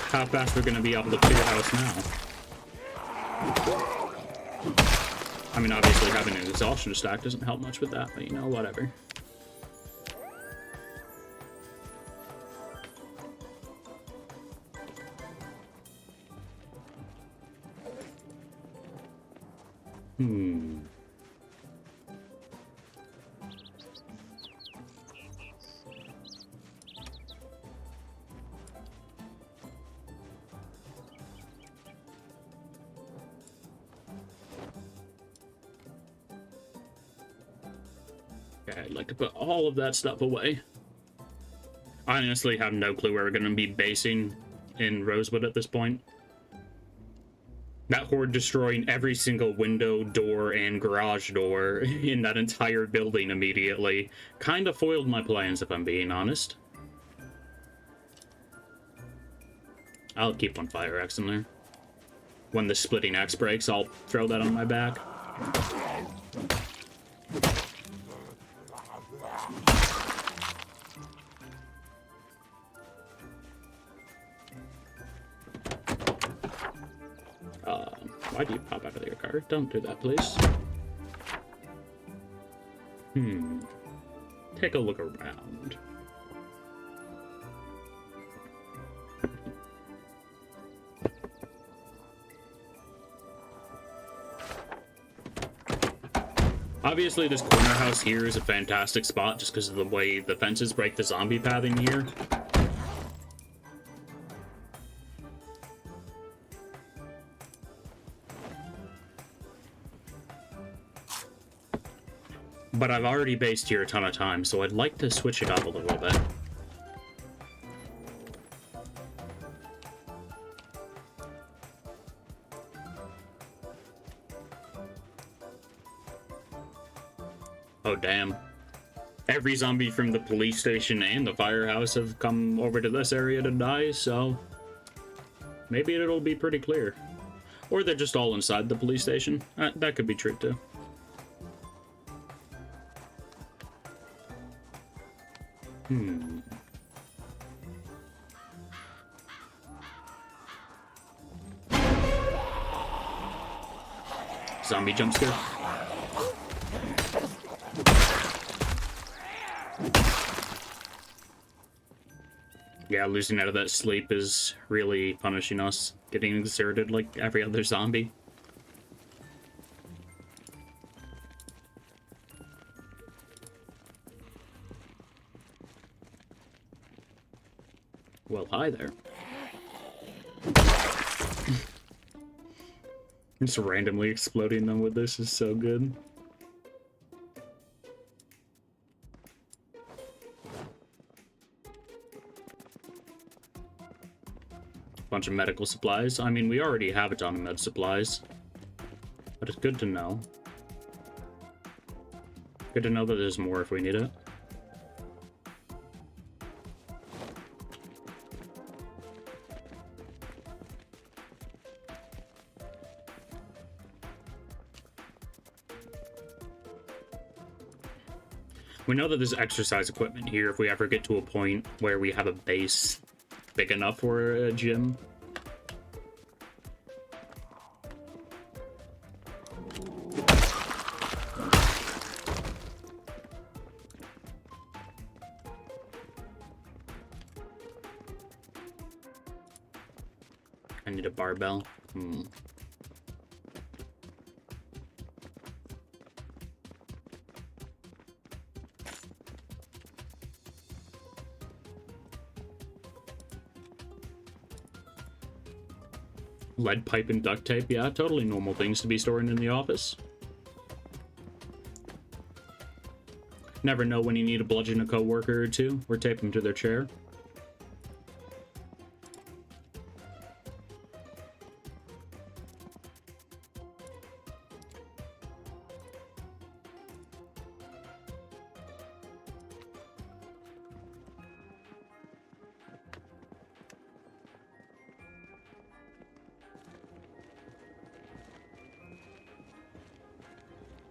Speaker 1: how fast we're gonna be able to clear house now. I mean, obviously having an exhaustion stack doesn't help much with that, but you know, whatever. Okay, I'd like to put all of that stuff away. I honestly have no clue where we're going to be basing in Rosewood at this point. That horde destroying every single window, door, and garage door in that entire building immediately kind of foiled my plans, if I'm being honest. I'll keep one fire axe in there. When the splitting axe breaks, I'll throw that on my back. Why do you pop out of your car? Don't do that, please. Take a look around. Obviously, this corner house here is a fantastic spot just because of the way the fences break the zombie pathing here. But I've already based here a ton of times, so I'd like to switch it up a little bit. Oh, damn. Every zombie from the police station and the firehouse have come over to this area to die, so maybe it'll be pretty clear. Or they're just all inside the police station. That could be true, too. Zombie jump scare. Yeah, losing out of that sleep is really punishing us, getting exerted like every other zombie. Well, hi there. Just randomly exploding them with this is so good. Bunch of medical supplies. I mean, we already have a ton of med supplies, but it's good to know. Good to know that there's more if we need it. We know that there's exercise equipment here if we ever get to a point where we have a base big enough for a gym. I need a barbell. Lead pipe and duct tape, yeah, totally normal things to be storing in the office. Never know when you need to bludgeon a coworker or two, or tape them to their chair.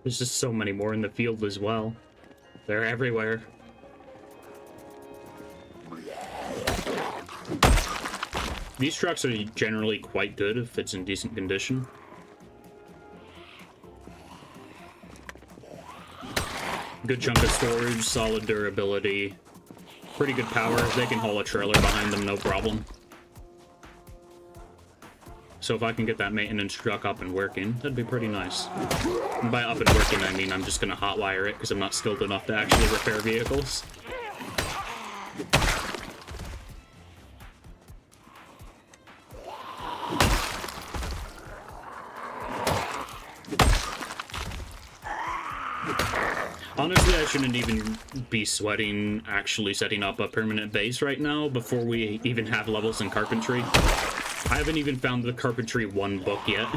Speaker 1: There's just so many more in the field as well. They're everywhere. These trucks are generally quite good if it's in decent condition. Good chunk of storage, solid durability, pretty good power. They can haul a trailer behind them, no problem. So if I can get that maintenance truck up and working, that'd be pretty nice. And by up and working, I mean I'm just gonna hotwire it because I'm not skilled enough to actually repair vehicles. Honestly, I shouldn't even be sweating actually setting up a permanent base right now before we even have levels in carpentry. I haven't even found the Carpentry 1 book yet.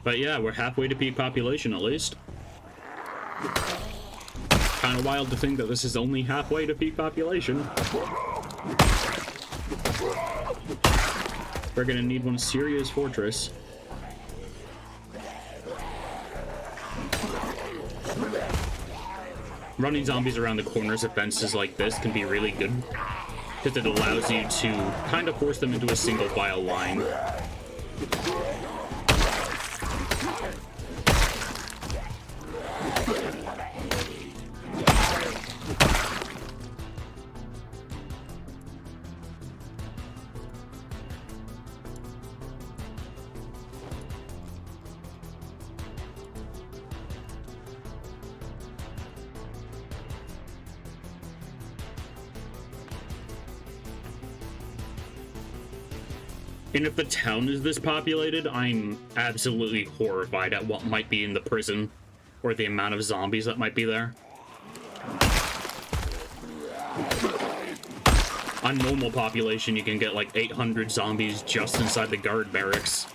Speaker 1: But yeah, we're halfway to peak population at least. Kind of wild to think that this is only halfway to peak population. We're gonna need one serious fortress. Running zombies around the corners of fences like this can be really good, because it allows you to kind of force them into a single file line. And if the town is this populated, I'm absolutely horrified at what might be in the prison, or the amount of zombies that might be there. On normal population, you can get like 800 zombies just inside the guard barracks.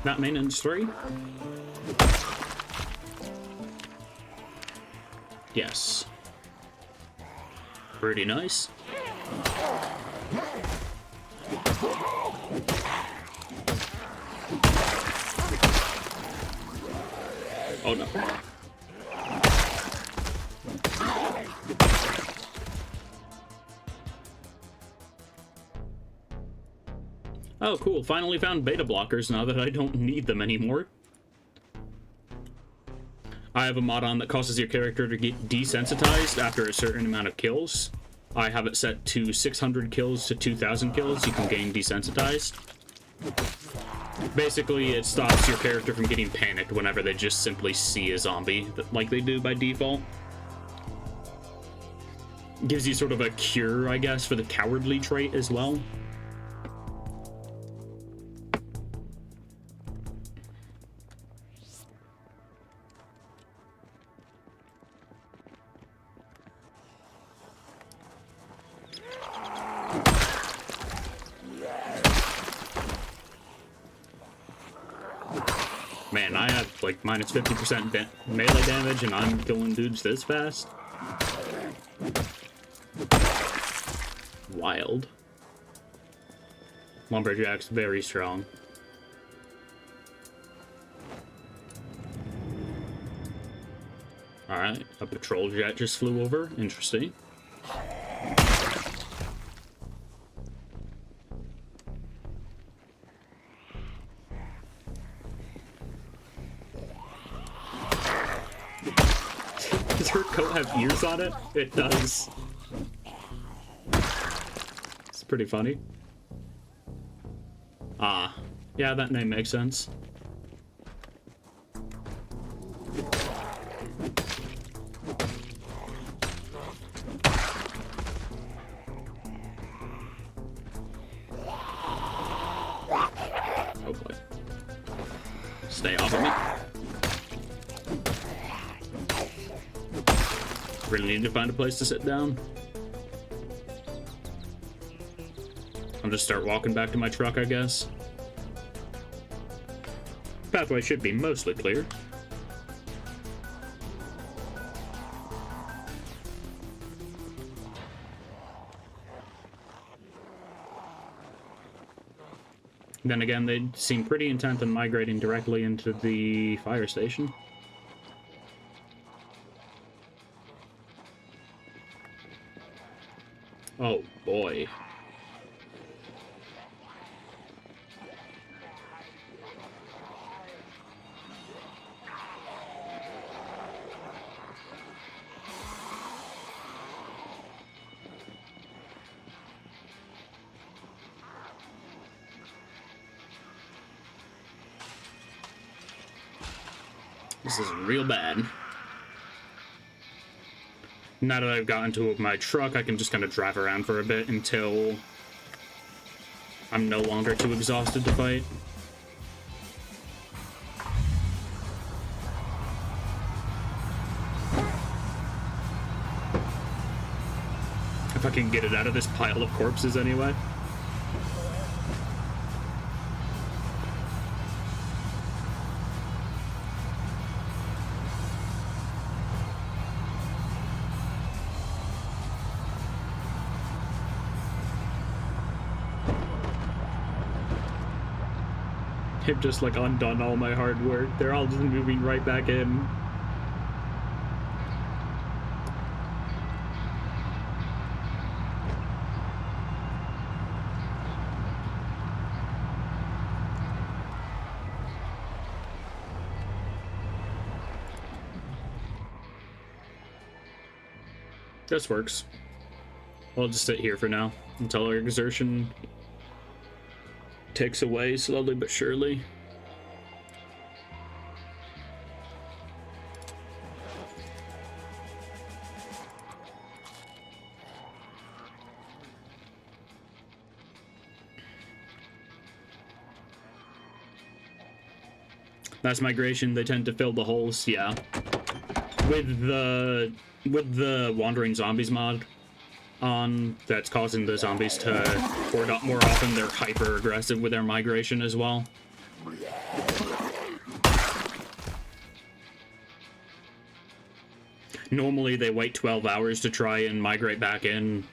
Speaker 1: Not maintenance 3? Yes. Pretty nice. Oh no. Oh cool, finally found beta blockers now that I don't need them anymore. I have a mod on that causes your character to get desensitized after a certain amount of kills. I have it set to 600 kills to 2,000 kills. You can gain desensitized. Basically, it stops your character from getting panicked whenever they just simply see a zombie, like they do by default. Gives you sort of a cure, I guess, for the cowardly trait as well. Man, I have like minus 50% melee damage and I'm killing dudes this fast. Wild. Lumberjack's very strong. Alright, a patrol jet just flew over. Interesting. your coat have ears on it? It does. It's pretty funny. Ah, yeah, that name makes sense. Oh boy. Stay off of me. Really need to find a place to sit down. I'll just start walking back to my truck, I guess. Pathway should be mostly clear. Then again, they seem pretty intent on migrating directly into the fire station. Oh boy. This is real bad. Now that I've gotten to my truck, I can just kind of drive around for a bit until I'm no longer too exhausted to fight. If I can get it out of this pile of corpses anyway. I've just like undone all my hard work. They're all just moving right back in. This works. I'll just sit here for now until our exertion takes away slowly but surely. Mass migration, they tend to fill the holes, yeah. With the wandering zombies mod on, that's causing the zombies to horde up more often. They're hyper aggressive with their migration as well. Normally they wait 12 hours to try and migrate back in.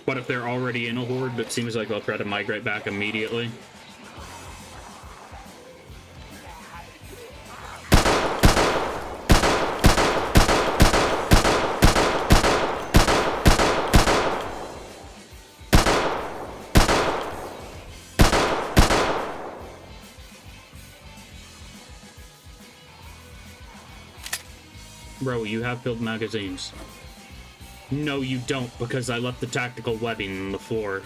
Speaker 1: But if they're already in a horde, it seems like they'll try to migrate back immediately. Bro, you have filled magazines. No, you don't, because I left the tactical webbing on the floor.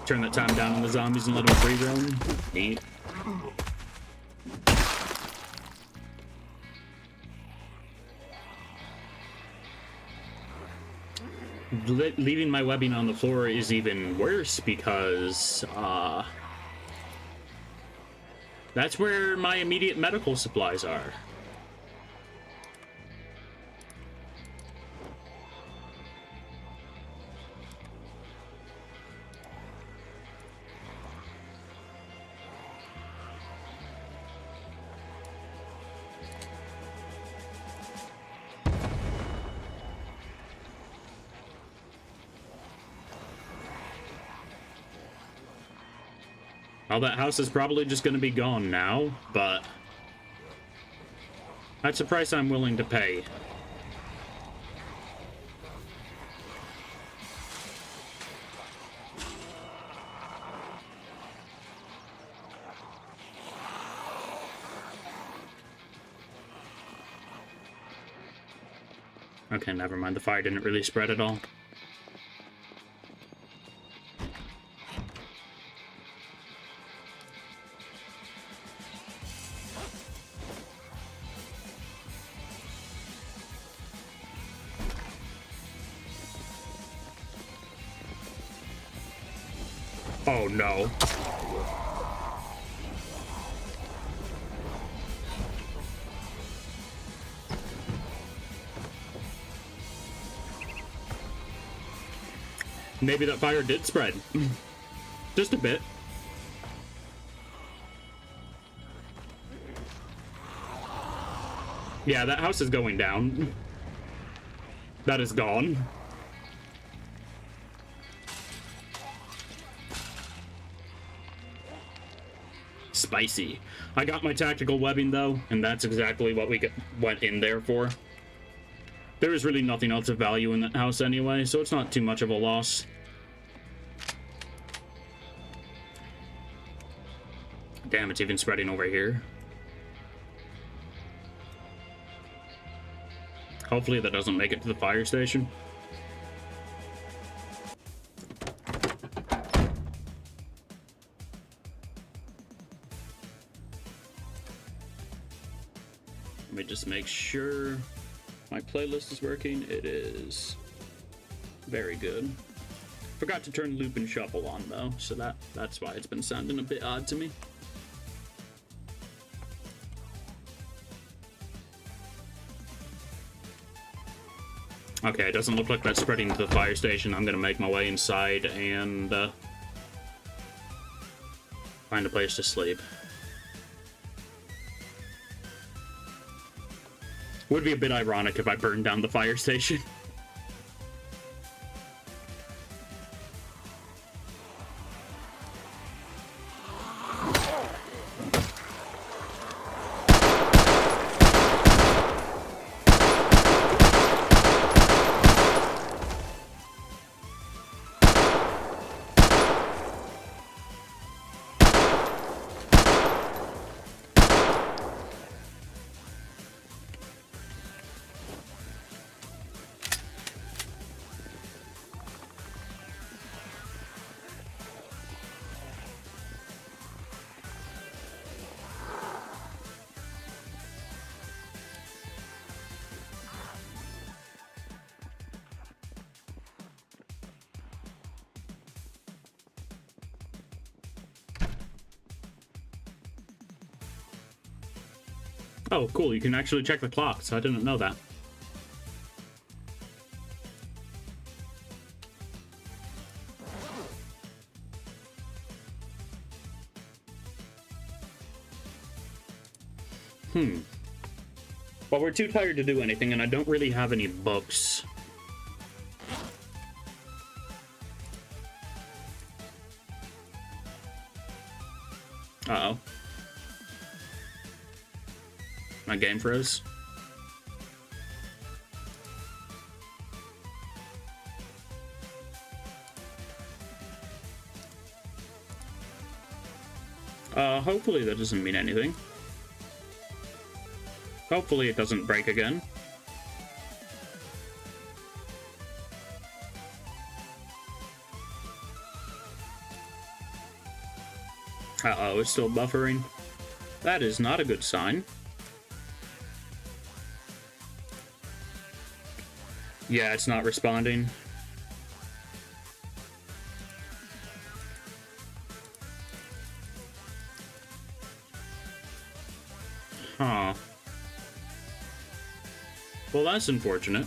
Speaker 1: Turn that time down on the zombies and let them free roam. Neat. Leaving my webbing on the floor is even worse because, that's where my immediate medical supplies are. Well, that house is probably just going to be gone now, but that's a price I'm willing to pay. Okay, never mind. The fire didn't really spread at all. Oh no. Maybe that fire did spread. Just a bit. Yeah, that house is going down. That is gone. Spicy. I got my tactical webbing though, and that's exactly what we went in there for. There is really nothing else of value in that house anyway, so it's not too much of a loss. Damn, it's even spreading over here. Hopefully that doesn't make it to the fire station. Let me just make sure my playlist is working. It is. Very good. Forgot to turn loop and shuffle on though, so that's why it's been sounding a bit odd to me. Okay, it doesn't look like that's spreading to the fire station. I'm gonna make my way inside and find a place to sleep. Would be a bit ironic if I burned down the fire station. Oh, cool. You can actually check the clock, so I didn't know that. Well, we're too tired to do anything, and I don't really have any books. Uh-oh. My game froze. Hopefully that doesn't mean anything. Hopefully it doesn't break again. Uh-oh, it's still buffering. That is not a good sign. Yeah, it's not responding. Huh. Well, that's unfortunate.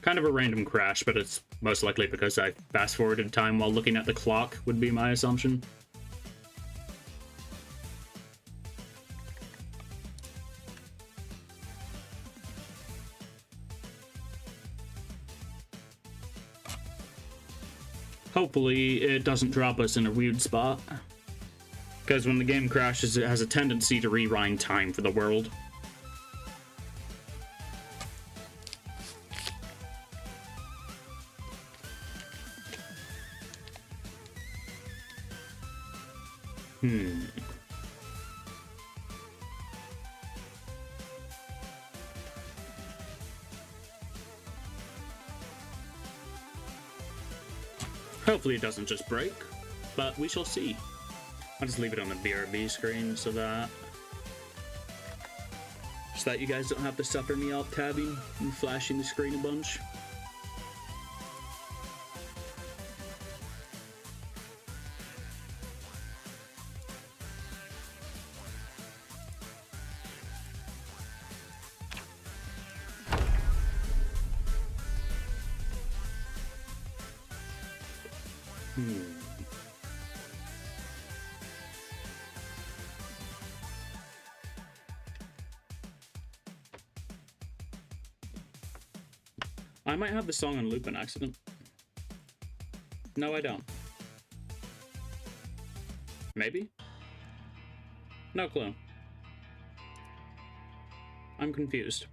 Speaker 1: Kind of a random crash, but it's most likely because I fast-forwarded time while looking at the clock, would be my assumption. Hopefully it doesn't drop us in a weird spot. Because when the game crashes, it has a tendency to rewind time for the world. Hopefully it doesn't just break, but we shall see. I'll just leave it on the BRB screen so that you guys don't have to suffer me alt tabbing and flashing the screen a bunch. I might have the song on loop in accident. No, I don't. Maybe? No clue. I'm confused.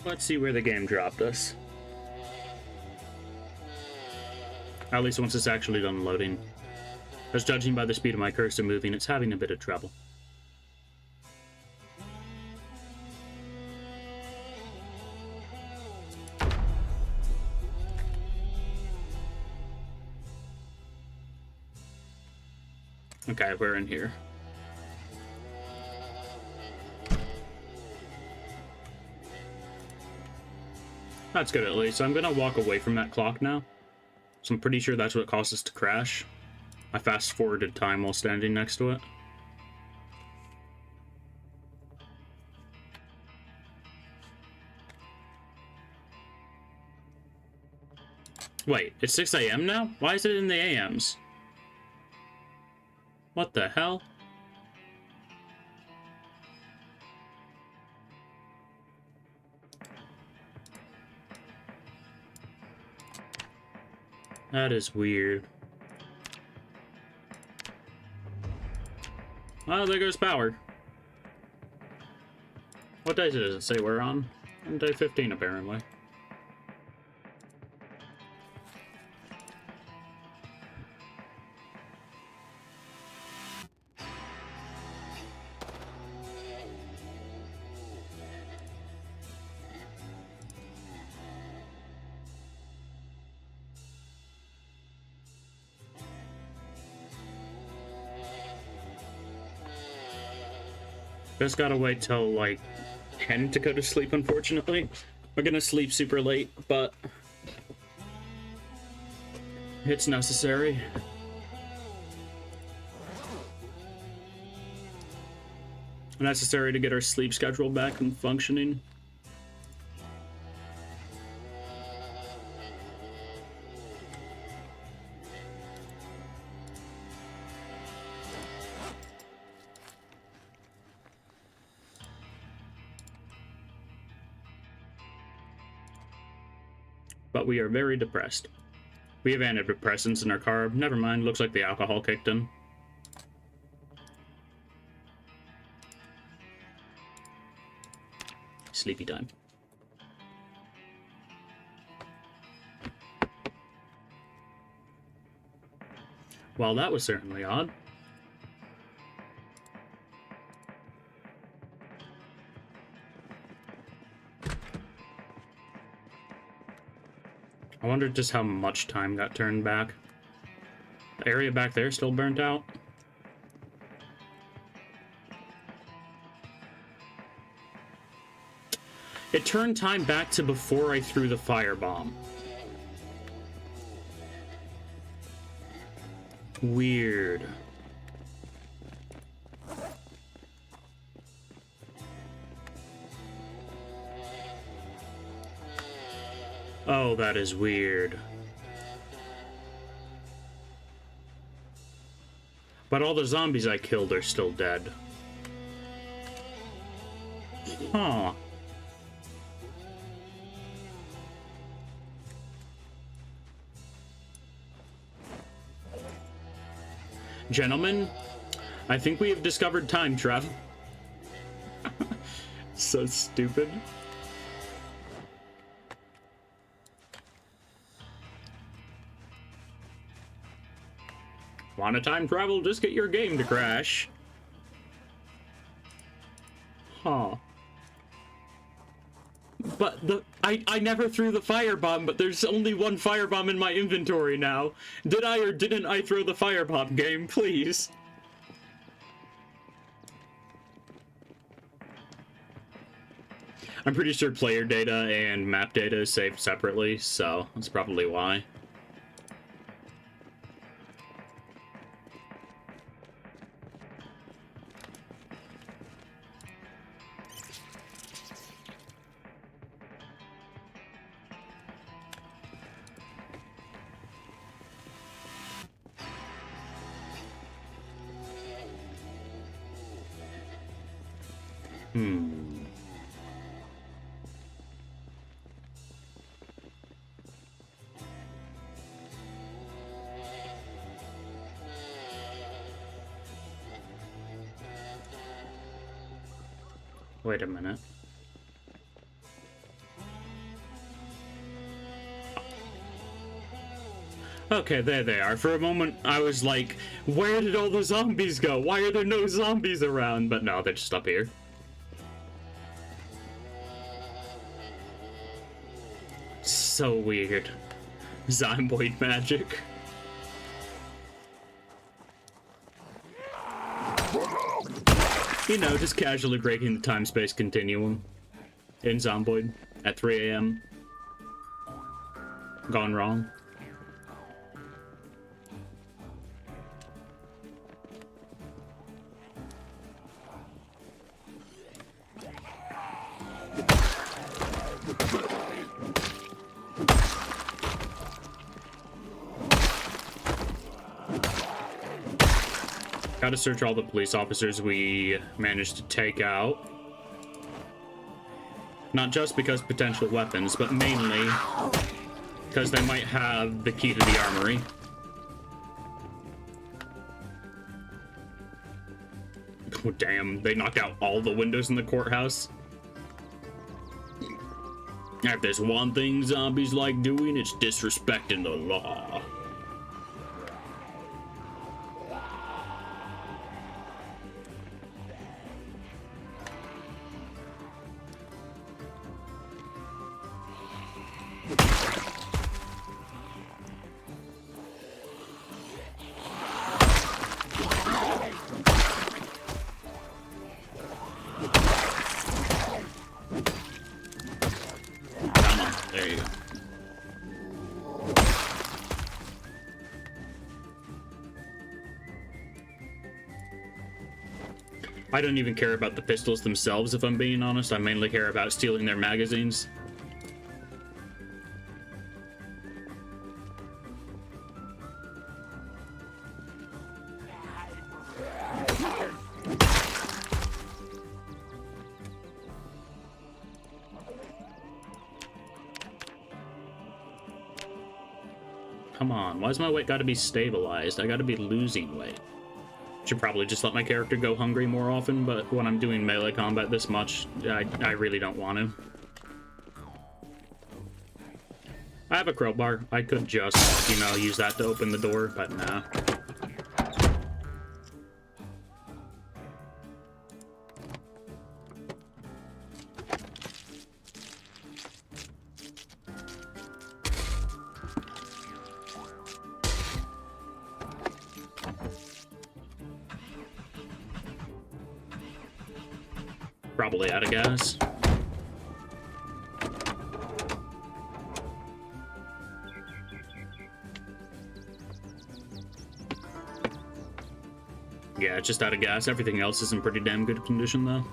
Speaker 1: Let's see where the game dropped us. At least once it's actually done loading. Because judging by the speed of my cursor moving, it's having a bit of trouble. Okay, we're in here. That's good at least. I'm gonna walk away from that clock now. So I'm pretty sure that's what caused us to crash. I fast forwarded time while standing next to it. Wait, it's 6 a.m. now? Why is it in the AMs? What the hell? That is weird. Oh, there goes power. What day does it say we're on? On day 15, apparently. Just gotta wait till like 10 to go to sleep, unfortunately. We're gonna sleep super late, but it's necessary. Necessary to get our sleep schedule back and functioning. But we are very depressed. We have antidepressants in our car. Never mind, looks like the alcohol kicked in. Sleepy time. Well, that was certainly odd. I wonder just how much time got turned back. The area back there still burnt out. It turned time back to before I threw the firebomb. Weird. Oh, that is weird. But all the zombies I killed are still dead. Huh. Gentlemen, I think we have discovered time travel. So stupid. Want to time travel? Just get your game to crash. Huh. But I never threw the firebomb, but there's only one firebomb in my inventory now. Did I or didn't I throw the firebomb, game? Please. I'm pretty sure player data and map data is saved separately, so that's probably why. Wait a minute. Okay, there they are. For a moment, I was like, where did all the zombies go? Why are there no zombies around? But no, they're just up here. So weird. Zomboid magic. You know, just casually breaking the time-space continuum in Zomboid at 3 a.m. Gone wrong. Gotta search all the police officers we managed to take out. Not just because potential weapons, but mainly because they might have the key to the armory. Oh, damn, they knocked out all the windows in the courthouse. If there's one thing zombies like doing, it's disrespecting the law. I don't even care about the pistols themselves, if I'm being honest. I mainly care about stealing their magazines. Come on, why's my weight gotta be stabilized? I gotta be losing weight. Should probably just let my character go hungry more often, but when I'm doing melee combat this much, I really don't want to. I have a crowbar. I could just, you know, use that to open the door, but nah. Probably out of gas. Yeah, it's just out of gas. Everything else is in pretty damn good condition, though.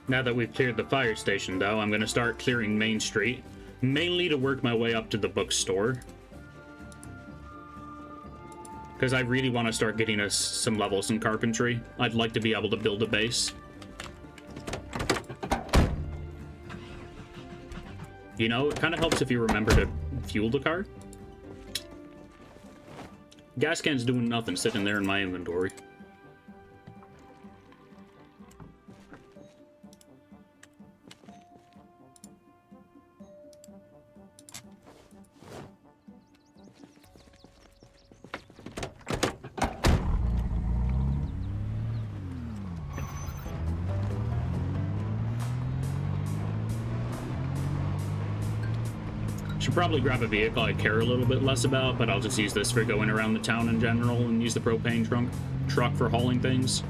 Speaker 1: Now that we've cleared the fire station, though, I'm going to start clearing Main Street, mainly to work my way up to the bookstore. Because I really want to start getting us some levels in carpentry. I'd like to be able to build a base. You know, it kind of helps if you remember to fuel the car. Gas can's doing nothing, sitting there in my inventory. Should probably grab a vehicle I care a little bit less about, but I'll just use this for going around the town in general and use the propane truck for hauling things.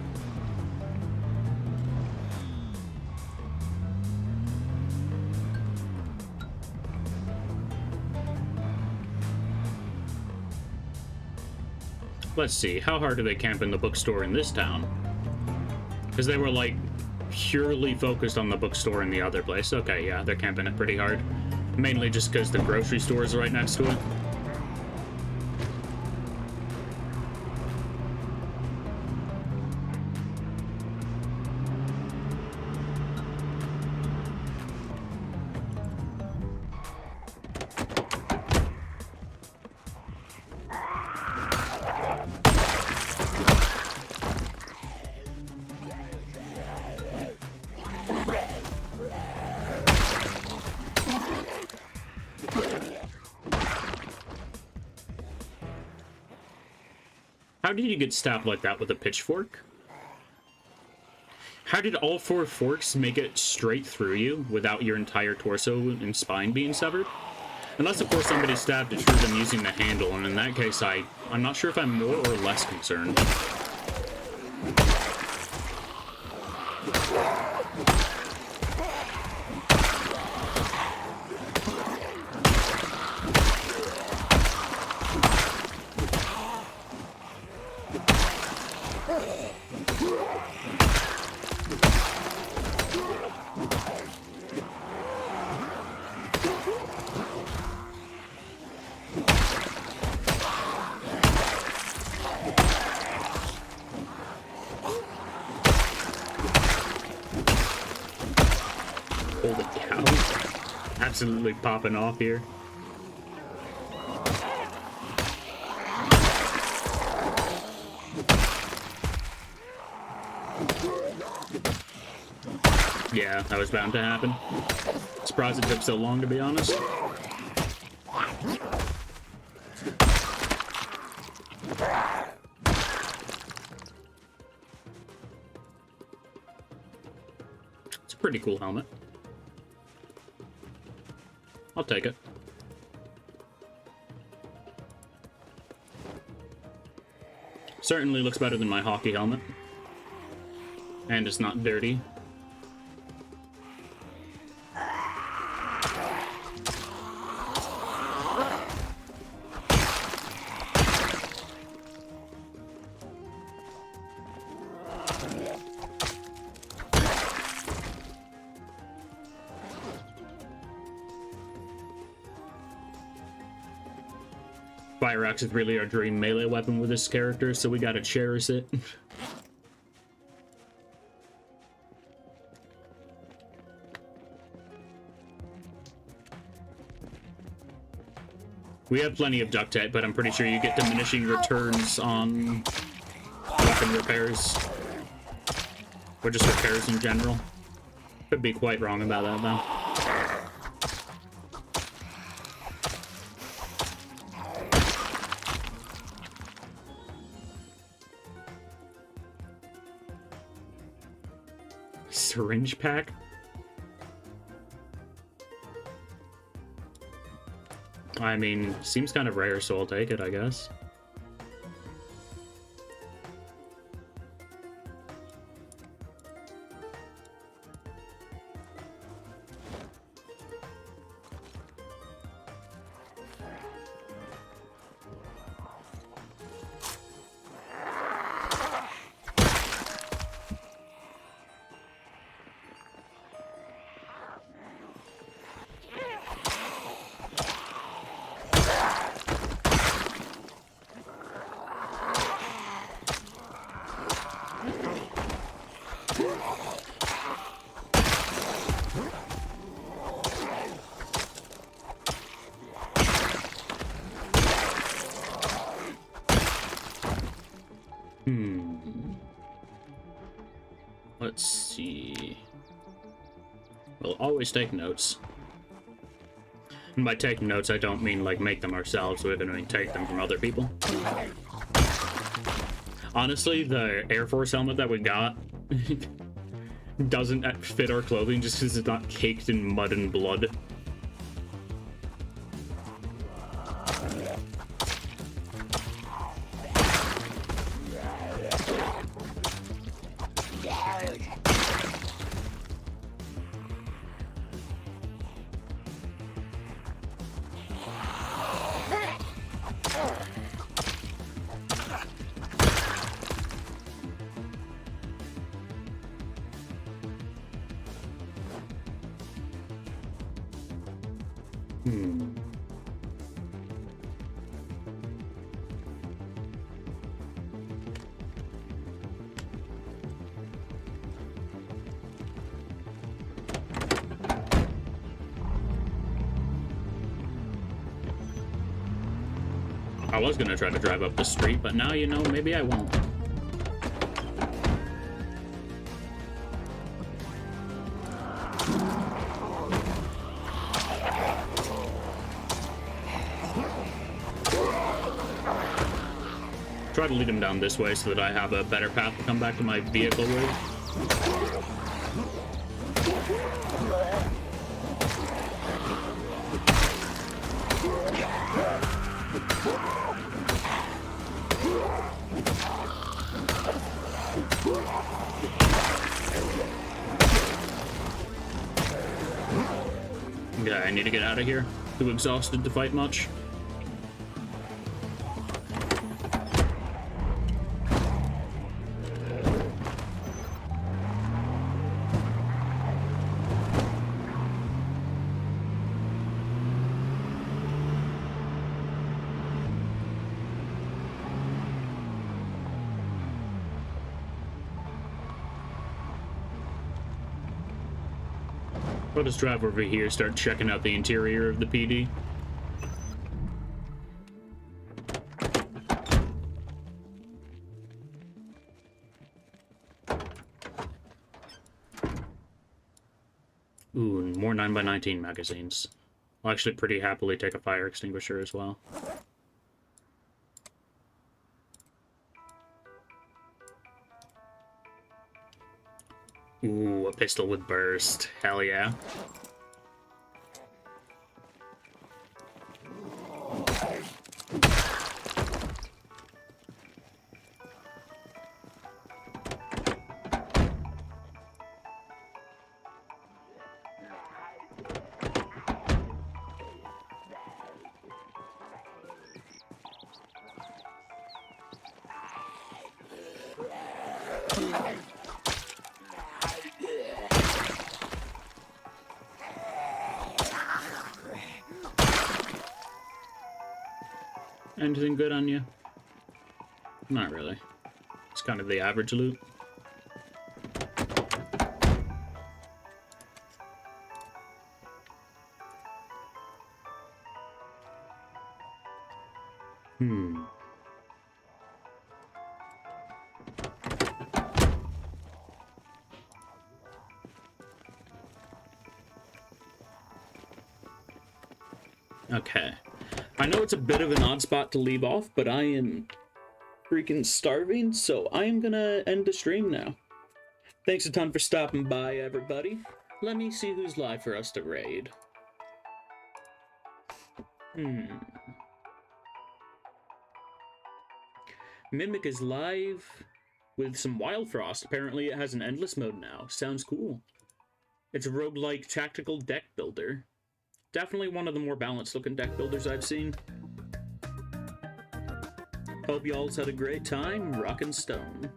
Speaker 1: Let's see, how hard do they camp in the bookstore in this town? Because they were, like, purely focused on the bookstore in the other place. Okay, yeah, they're camping it pretty hard. Mainly just because the grocery store is right next to it. How did you get stabbed like that with a pitchfork? How did all 4 forks make it straight through you without your entire torso and spine being severed? Unless, of course, somebody stabbed it through them using the handle, and in that case, I'm not sure if I'm more or less concerned. Holy cow. Absolutely popping off here. Yeah, that was bound to happen. Surprised it took so long, to be honest. It's a pretty cool helmet. I'll take it. Certainly looks better than my hockey helmet. And it's not dirty. Fire axe is really our dream melee weapon with this character, so we gotta cherish it. We have plenty of duct tape, but I'm pretty sure you get diminishing returns on weapon repairs. Or just repairs in general. Could be quite wrong about that, though. Syringe pack? I mean, seems kind of rare, so I'll take it, I guess. Let's see. We'll always take notes. And by take notes, I don't mean like make them ourselves, we're going to take them from other people. Honestly, the Air Force helmet that we got doesn't fit our clothing just because it's not caked in mud and blood. I was gonna try to drive up the street, but now, you know, maybe I won't. Try to lead him down this way so that I have a better path to come back to my vehicle with. Yeah, I need to get out of here. Too exhausted to fight much. Let us drive over here, start checking out the interior of the PD. Ooh, more 9x19 magazines. I'll actually pretty happily take a fire extinguisher as well. Ooh, a pistol with burst. Hell yeah. Anything good on you? Not really. It's kind of the average loot. Okay. I know it's a bit of an odd spot to leave off, but I am freaking starving, so I am gonna end the stream now. Thanks a ton for stopping by, everybody. Let me see who's live for us to raid. Mimic is live with some Wild Frost. Apparently it has an endless mode now. Sounds cool. It's a roguelike tactical deck builder. Definitely one of the more balanced looking deck builders I've seen. Hope y'all's had a great time rockin' stone.